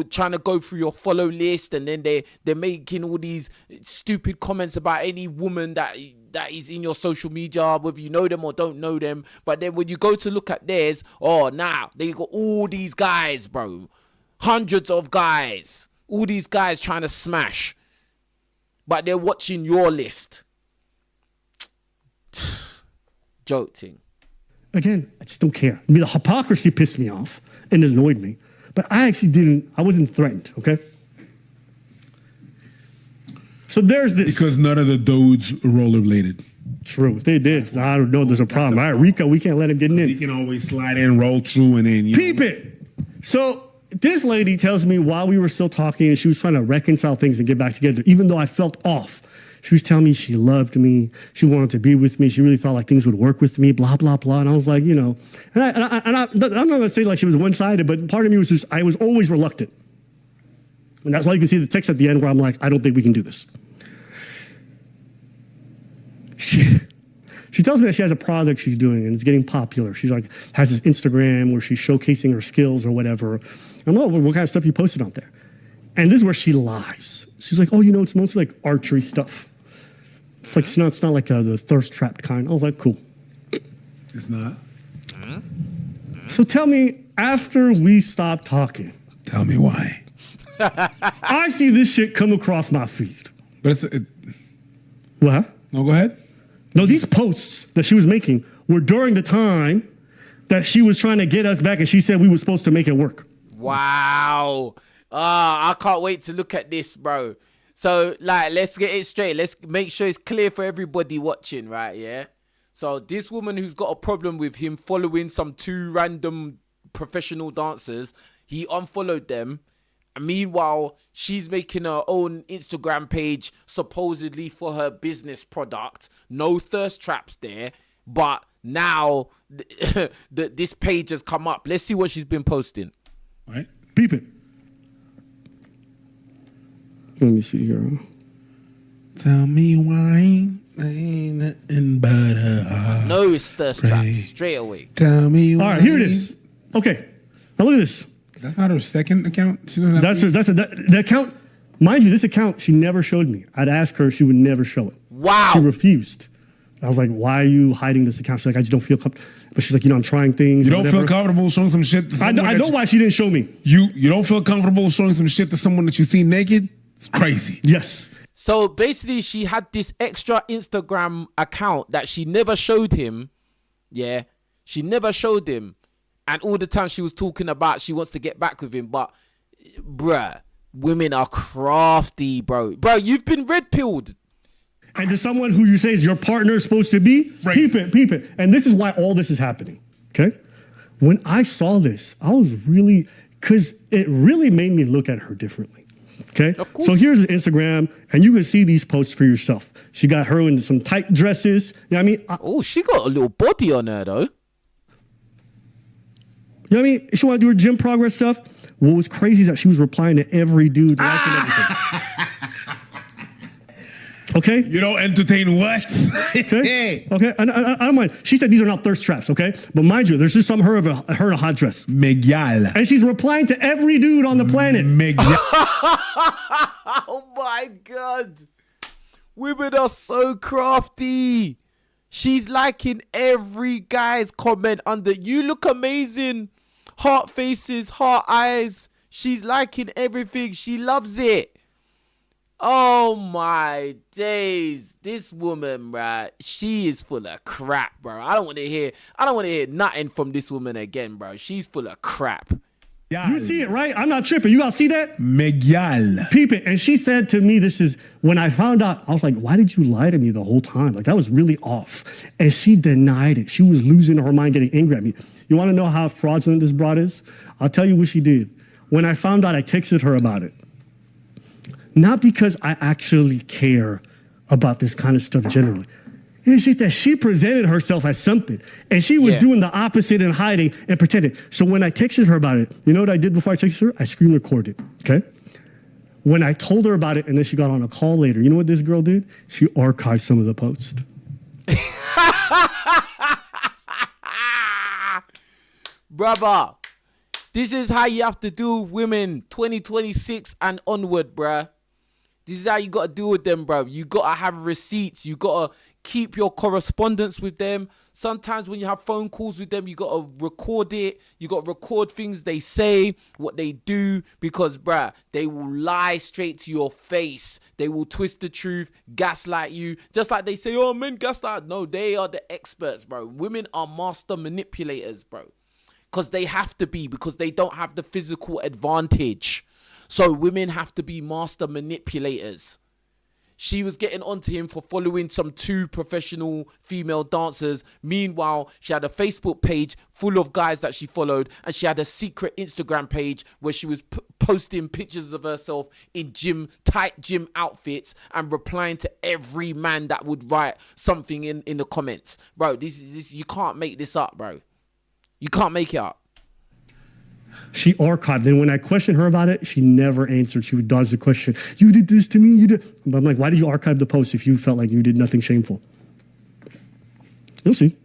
trying to go through your follow list, and then they're making all these stupid comments about any woman that is in your social media, whether you know them or don't know them. But then when you go to look at theirs, they got all these guys, bro. Hundreds of guys. All these guys trying to smash. But they're watching your list. Joking. Again, I just don't care. I mean, the hypocrisy pissed me off and it annoyed me. But I wasn't threatened, okay? So there's this. Because none of the dudes rollerbladed. True. If they did, I don't know, there's a problem. All right, Rico, we can't let him get in. He can always slide in, roll through, and then, Peep it. So this lady tells me while we were still talking and she was trying to reconcile things and get back together, even though I felt off. She was telling me she loved me. She wanted to be with me. She really thought like things would work with me, blah, blah, blah. And I was like, you know, I'm not going to say like she was one-sided, but part of me was just, I was always reluctant. And that's why you can see the text at the end where I'm like, I don't think we can do this. She tells me that she has a product she's doing and it's getting popular. She like has this Instagram where she's showcasing her skills or whatever. I'm like, what kind of stuff you posted on there? And this is where she lies. She's like, oh, you know, it's mostly like archery stuff. It's like, it's not like the thirst trapped kind. I was like, cool. It's not. So tell me, after we stopped talking. Tell me why. I see this shit come across my feed. But What? No, go ahead. No, these posts that she was making were during the time that she was trying to get us back and she said we were supposed to make it work. Wow. I can't wait to look at this, bro. So, like, let's get it straight. Let's make sure it's clear for everybody watching, right? Yeah. So this woman who's got a problem with him following some two random professional dancers, he unfollowed them. And meanwhile, she's making her own Instagram page supposedly for her business product. No thirst traps there. But now this page has come up. Let's see what she's been posting. All right. Peep it. Let me see here. Tell me why ain't nothing but a heart. No, it's thirst traps straight away. Tell me why. All right, here it is. Okay. Now look at this. That's not her second account? She doesn't have The account, mind you, this account she never showed me. I'd ask her, she would never show it. Wow. She refused. I was like, why are you hiding this account? She's like, I just don't feel comfortable. But she's like, you know, I'm trying things. You don't feel comfortable showing some shit to I someone know why she didn't show me. You don't feel comfortable showing some shit to someone that you see naked? It's crazy. Yes. So basically, she had this extra Instagram account that she never showed him. Yeah, she never showed him. And all the time she was talking about she wants to get back with him. But, bruh, women are crafty, bro. Bro, you've been red-pilled. And to someone who you say is your partner is supposed to be, Right. peep it. And this is why all this is happening, okay? When I saw this, I was really, because it really made me look at her differently. Okay, Of course. so here's Instagram, and you can see these posts for yourself. She got her in some tight dresses. You know what I mean? Oh, she got a little body on her, though. You know what I mean? She want to do her gym progress stuff. What was crazy is that she was replying to every dude, liking everything. Okay? You don't entertain what? Okay? Okay? I don't mind. She said these are not thirst traps, okay? But mind you, there's just some her in a hot dress. Miguel. And she's replying to every dude on the planet. Miguel. Oh, my God. Women are so crafty. She's liking every guy's comment under, you look amazing. Heart faces, heart eyes. She's liking everything. She loves it. Oh my days. This woman, bruh, she is full of crap, bro. I don't want to hear nothing from this woman again, bro. She's full of crap. You see it, right? I'm not tripping. You guys see that? Miguel. Peep it. And she said to me, this is when I found out, I was like, why did you lie to me the whole time? Like, that was really off. And she denied it. She was losing her mind, getting angry at me. You want to know how fraudulent this broad is? I'll tell you what she did. When I found out, I texted her about it. Not because I actually care about this kind of stuff generally. It's just that she presented herself as something. And she was doing the opposite and hiding and pretending. So when I texted her about it, you know what I did before I texted her? I screen recorded, okay? When I told her about it and then she got on a call later, you know what this girl did? She archived some of the posts. Brother, this is how you have to do with women 2026 and onward, bruh. This is how you got to deal with them, bro. You got to have receipts. You got to keep your correspondence with them. Sometimes when you have phone calls with them, you got to record it. You got to record things they say, what they do, because, bruh, they will lie straight to your face. They will twist the truth, gaslight you. Just like they say, oh, men gaslight. No, they are the experts, bro. Women are master manipulators, bro. Because they have to be, because they don't have the physical advantage. So women have to be master manipulators. She was getting onto him for following some 2 professional female dancers. Meanwhile, she had a Facebook page full of guys that she followed, and she had a secret Instagram page where she was posting pictures of herself in tight gym outfits and replying to every man that would write something in the comments. Bro, this you can't make this up, bro. You can't make it up. She archived. Then when I questioned her about it, she never answered. She would dodge the question. You did this to me. You did. But I'm like, why did you archive the post if you felt like you did nothing shameful? You'll see.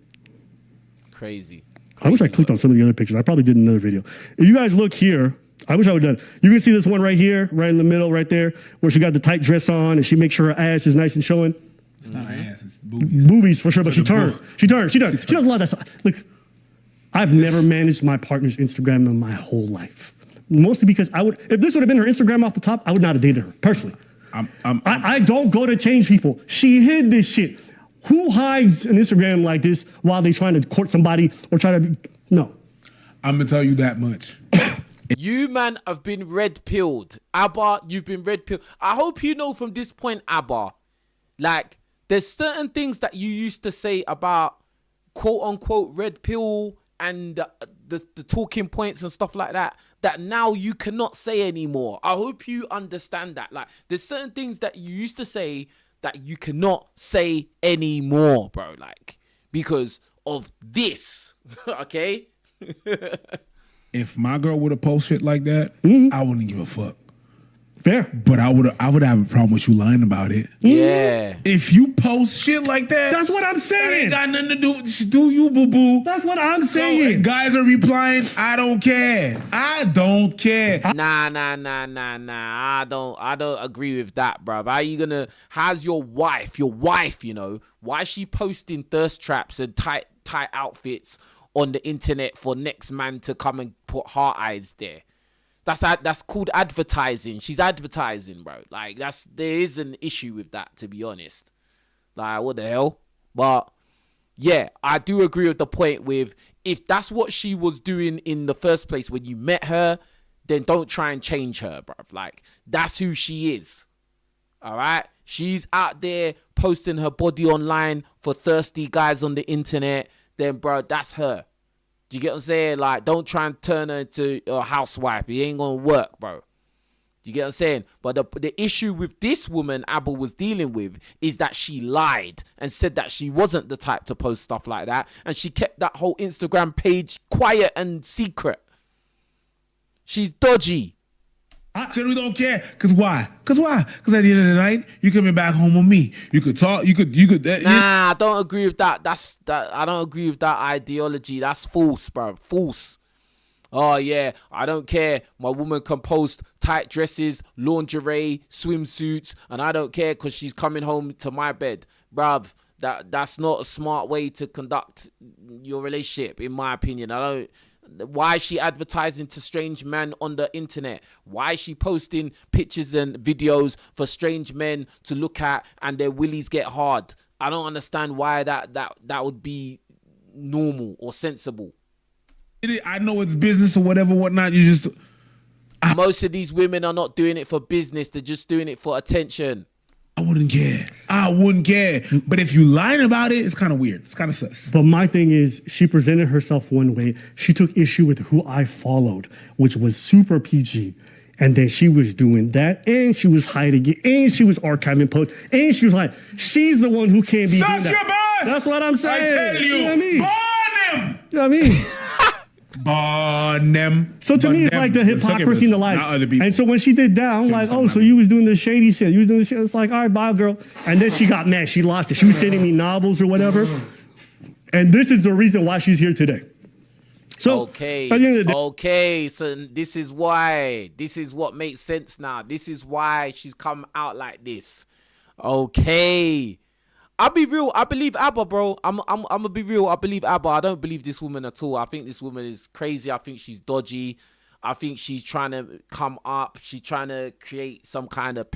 Crazy. I wish I clicked on some of the other pictures. I probably did another video. If you guys look here, I wish I would have done. You can see this one right here, right in the middle, right there, where she got the tight dress on and she makes sure her ass is nice and showing. It's not her ass, it's boobies. Boobies for sure, but she turned. She does a lot of that stuff. Look. I've never managed my partner's Instagram in my whole life. Mostly because if this would have been her Instagram off the top, I would not have dated her, personally. I don't go to change people. She hid this shit. Who hides an Instagram like this while they trying to court somebody or try to no. I'm going to tell you that much. You, man, have been red-pilled. Abba, you've been red-pilled. I hope you know from this point, Abba, like, there's certain things that you used to say about quote-unquote red pill and the talking points and stuff like that now you cannot say anymore. I hope you understand that. Like, there's certain things that you used to say that you cannot say anymore, bro. Like, because of this, okay? If my girl would have posted shit like that, I wouldn't give a fuck. Fair. But I would have a problem with you lying about it. Yeah. If you post shit like that, That's what I'm that saying. ain't got nothing to do you, boo-boo. That's what I'm So, saying. and guys are replying, I don't care. I don't care. Nah. I don't agree with that, bruv. How's your wife, you know, why is she posting thirst traps and tight outfits on the internet for next man to come and put heart eyes there? That's called advertising. She's advertising, bro. Like there is an issue with that, to be honest. Like, what the hell? But yeah, I do agree with the point with, if that's what she was doing in the first place when you met her, then don't try and change her, bro. Like, that's who she is. All right? She's out there posting her body online for thirsty guys on the internet. Then, bro, that's her. Do you get what I'm saying? Like, don't try and turn her into a housewife. It ain't gonna work, bro. Do you get what I'm saying? But the issue with this woman Abba was dealing with is that she lied and said that she wasn't the type to post stuff like that. And she kept that whole Instagram page quiet and secret. She's dodgy. I generally don't care. Cause why? Because at the end of the night, you coming back home with me. You could talk. You could. Nah, I don't agree with that. I don't agree with that ideology. That's false, bro. False. Oh yeah, I don't care. My woman can post tight dresses, lingerie, swimsuits, and I don't care because she's coming home to my bed, bruv. That's not a smart way to conduct your relationship, in my opinion. Why is she advertising to strange men on the internet? Why is she posting pictures and videos for strange men to look at and their willies get hard? I don't understand why that would be normal or sensible. I know it's business or whatever, whatnot. You just... Most of these women are not doing it for business. They're just doing it for attention. I wouldn't care. But if you lying about it, it's kind of weird. It's kind of sus. But my thing is, she presented herself one way. She took issue with who I followed, which was super PG. And then she was doing that, and she was hiding it, and she was archiving posts, and she was like, she's the one who can't be doing that. That's what I'm saying. I tell you, you know what I mean? burn him. You know what I mean? Burn them. So to me, it's like the hypocrisy and the lies. And so when she did that, I'm like, oh, so you was doing the shady shit. You was doing the shit. It's like, all right, bye, girl. And then she got mad. She lost it. She was sending me novels or whatever. And this is the reason why she's here today. So, okay, at the end of the day, okay. So this is why. This is what makes sense now. This is why she's come out like this. Okay. I'll be real. I believe Abba, bro. I'm gonna be real. I believe Abba. I don't believe this woman at all. I think this woman is crazy. I think she's dodgy. I think she's trying to come up. She's trying to create some kind of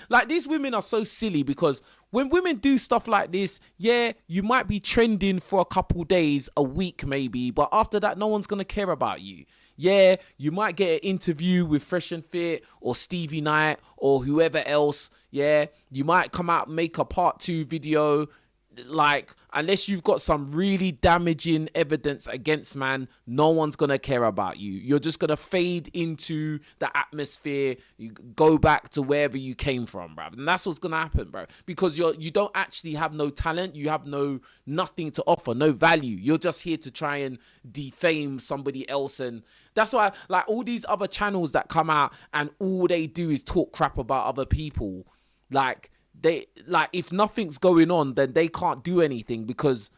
like, these women are so silly, because when women do stuff like this, yeah, you might be trending for a couple days, a week maybe, but after that, no one's gonna care about you. Yeah, you might get an interview with Fresh and Fit or Stevie Knight or whoever else. Yeah, you might come out and make a part 2 video. Like, unless you've got some really damaging evidence against man, no one's gonna care about you. You're just gonna fade into the atmosphere. You go back to wherever you came from, bruv. And that's what's gonna happen, bro. Because you don't actually have no talent. You have nothing to offer, no value. You're just here to try and defame somebody else. And that's why, like, all these other channels that come out and all they do is talk crap about other people. Like, if nothing's going on, then they can't do anything, because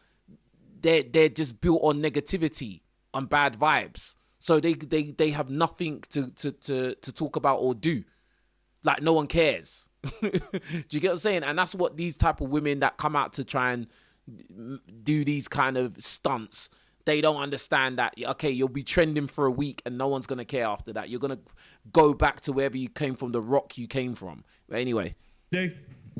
they're just built on negativity, on bad vibes. So they have nothing to talk about or do. Like, no one cares. Do you get what I'm saying? And that's what these type of women that come out to try and do these kind of stunts, they don't understand that, okay, you'll be trending for a week and no one's gonna care after that. You're gonna go back to wherever you came from, the rock you came from. But anyway.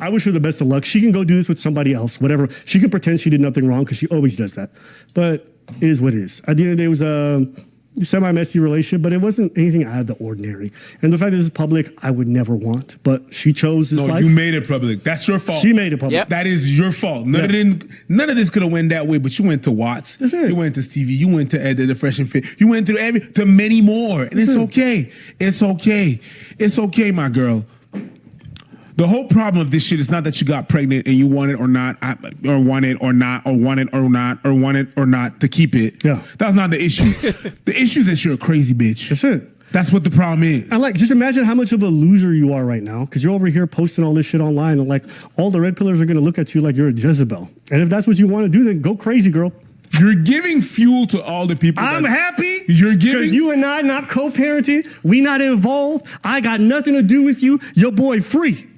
I wish her the best of luck. She can go do this with somebody else, whatever. She can pretend she did nothing wrong, because she always does that. But it is what it is. At the end of the day, it was a semi-messy relationship, but it wasn't anything out of the ordinary. And the fact that this is public, I would never want. But she chose this life. No, you made it public. That's your fault. She made it public. Yep. That is your fault. None of this could have went that way, but you went to Watts. You went to Stevie. You went to Ed, the Fresh and Fit. You went to many more. And it's okay. It's okay. It's okay, my girl. The whole problem of this shit is not that you got pregnant and you want it or not, or want it or not, or want it or not, or want it or not to keep it. Yeah. That's not the issue. The issue is that you're a crazy bitch. That's it. That's what the problem is. And like, just imagine how much of a loser you are right now, because you're over here posting all this shit online, and like, all the red pillars are going to look at you like you're a Jezebel. And if that's what you want to do, then go crazy, girl. You're giving fuel to all the people. I'm happy. You're giving, because you and I not co-parenting. We not involved. I got nothing to do with you. Your boy free.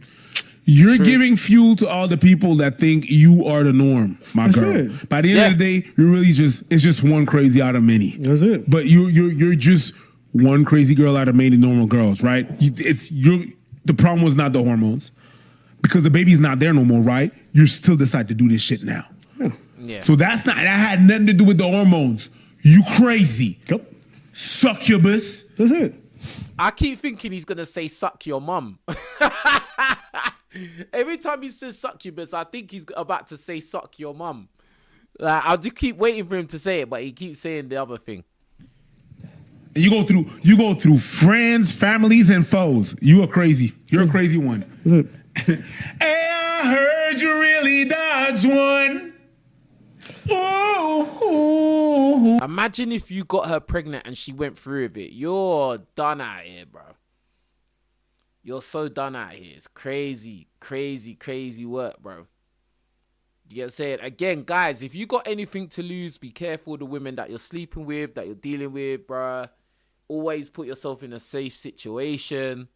You're giving fuel to all the people that think you are the norm, my girl. By the end of the day, you're really it's just one crazy out of many. That's it. But you're just one crazy girl out of many normal girls, right? The problem was not the hormones. Because the baby's not there no more, right? You still decide to do this shit now. Yeah. So that had nothing to do with the hormones. You crazy. Yep. Succubus. That's it. I keep thinking he's gonna say suck your mum. Every time he says succubus, I think he's about to say suck your mum. Like, I'll just keep waiting for him to say it, but he keeps saying the other thing. And you go through friends, families, and foes. You are crazy. You're a crazy one. Hey, I heard you really dodged one. Ooh. Imagine if you got her pregnant and she went through with it. You're done out here, bro. You're so done out here. It's crazy, crazy, crazy work, bro. You get what I'm saying? Again, guys, if you got anything to lose, be careful of the women that you're sleeping with, that you're dealing with, bro. Always put yourself in a safe situation.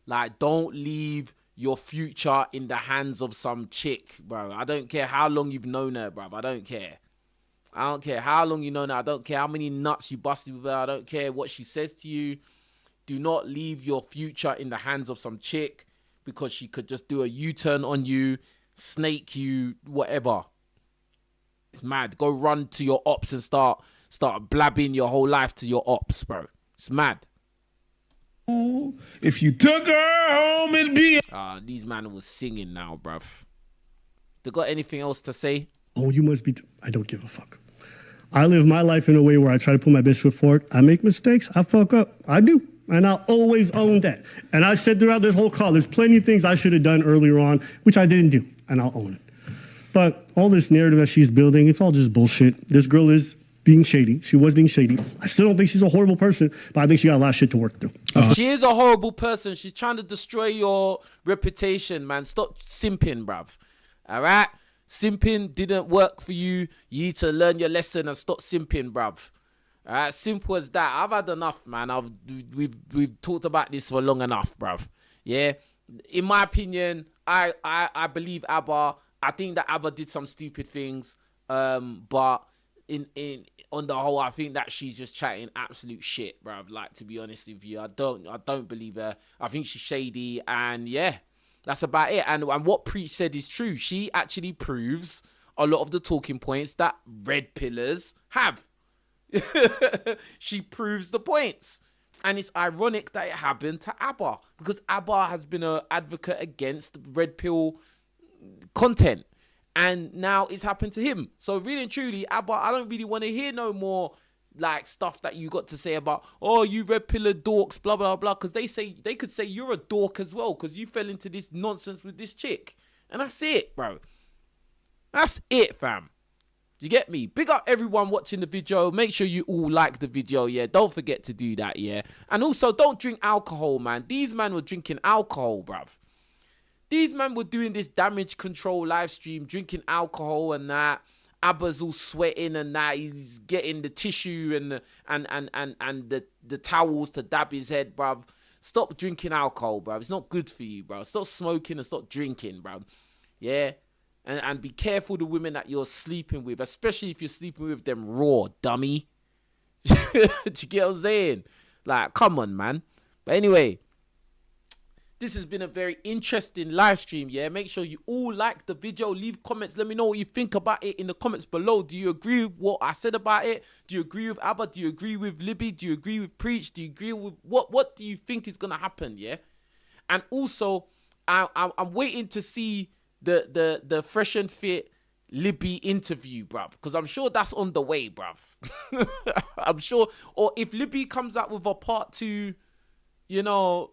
Like, don't leave your future in the hands of some chick, bro. I don't care how long you've known her, bro. I don't care. I don't care how long you know her. I don't care how many nuts you busted with her. I don't care what she says to you. Do not leave your future in the hands of some chick because she could just do a U-turn on you, snake you, whatever. It's mad. Go run to your ops and start blabbing your whole life to your ops, bro. It's mad. If you took her home, it'd be... These man was singing now, bruv. They got anything else to say? Oh, you must be... I don't give a fuck. I live my life in a way where I try to put my best foot forward. I make mistakes. I fuck up. I do. And I'll always own that. And I said throughout this whole call, there's plenty of things I should have done earlier on, which I didn't do. And I'll own it. But all this narrative that she's building, it's all just bullshit. This girl is being shady. She was being shady. I still don't think she's a horrible person, but I think she got a lot of shit to work through. She is a horrible person. She's trying to destroy your reputation, man. Stop simping, bruv. All right? Simping didn't work for you. You need to learn your lesson and stop simping, bruv. All right? Simple as that. I've had enough, man. We've talked about this for long enough, bruv. Yeah? In my opinion, I believe Abba. I think that Abba did some stupid things, but on the whole, I think that she's just chatting absolute shit, bruv. Like, to be honest with you, I don't believe her. I think she's shady, and yeah, that's about it. And what Preach said is true. She actually proves a lot of the talking points that red pillars have. She proves the points. And it's ironic that it happened to Abba, because Abba has been an advocate against red pill content. And now it's happened to him. So really and truly, Abba, I don't really want to hear no more like stuff that you got to say about, oh, you red pillar dorks, blah, blah, blah. Because they could say you're a dork as well because you fell into this nonsense with this chick. And that's it, bro. That's it, fam. You get me? Big up everyone watching the video. Make sure you all like the video, yeah. Don't forget to do that, yeah. And also, don't drink alcohol, man. These men were drinking alcohol, bruv. These men were doing this damage control live stream, drinking alcohol and that. Abba's all sweating and that. He's getting the tissue and the towels to dab his head, bruv. Stop drinking alcohol, bruv. It's not good for you, bruv. Stop smoking and stop drinking, bruv. Yeah? And be careful the women that you're sleeping with, especially if you're sleeping with them raw, dummy. Do you get what I'm saying? Like, come on, man. But anyway, this has been a very interesting live stream, yeah? Make sure you all like the video, leave comments, let me know what you think about it in the comments below. Do you agree with what I said about it? Do you agree with Abba? Do you agree with Libby? Do you agree with Preach? Do you agree with what do you think is gonna happen, yeah? And also, I'm waiting to see the fresh and fit Libby interview, bruv, because I'm sure that's on the way, bruv. I'm sure, or if Libby comes out with a part 2, you know,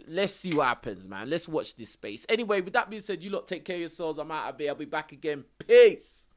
let's see what happens, man. Let's watch this space. Anyway, with that being said, you lot take care of yourselves. I'm out of here. I'll be back again. Peace.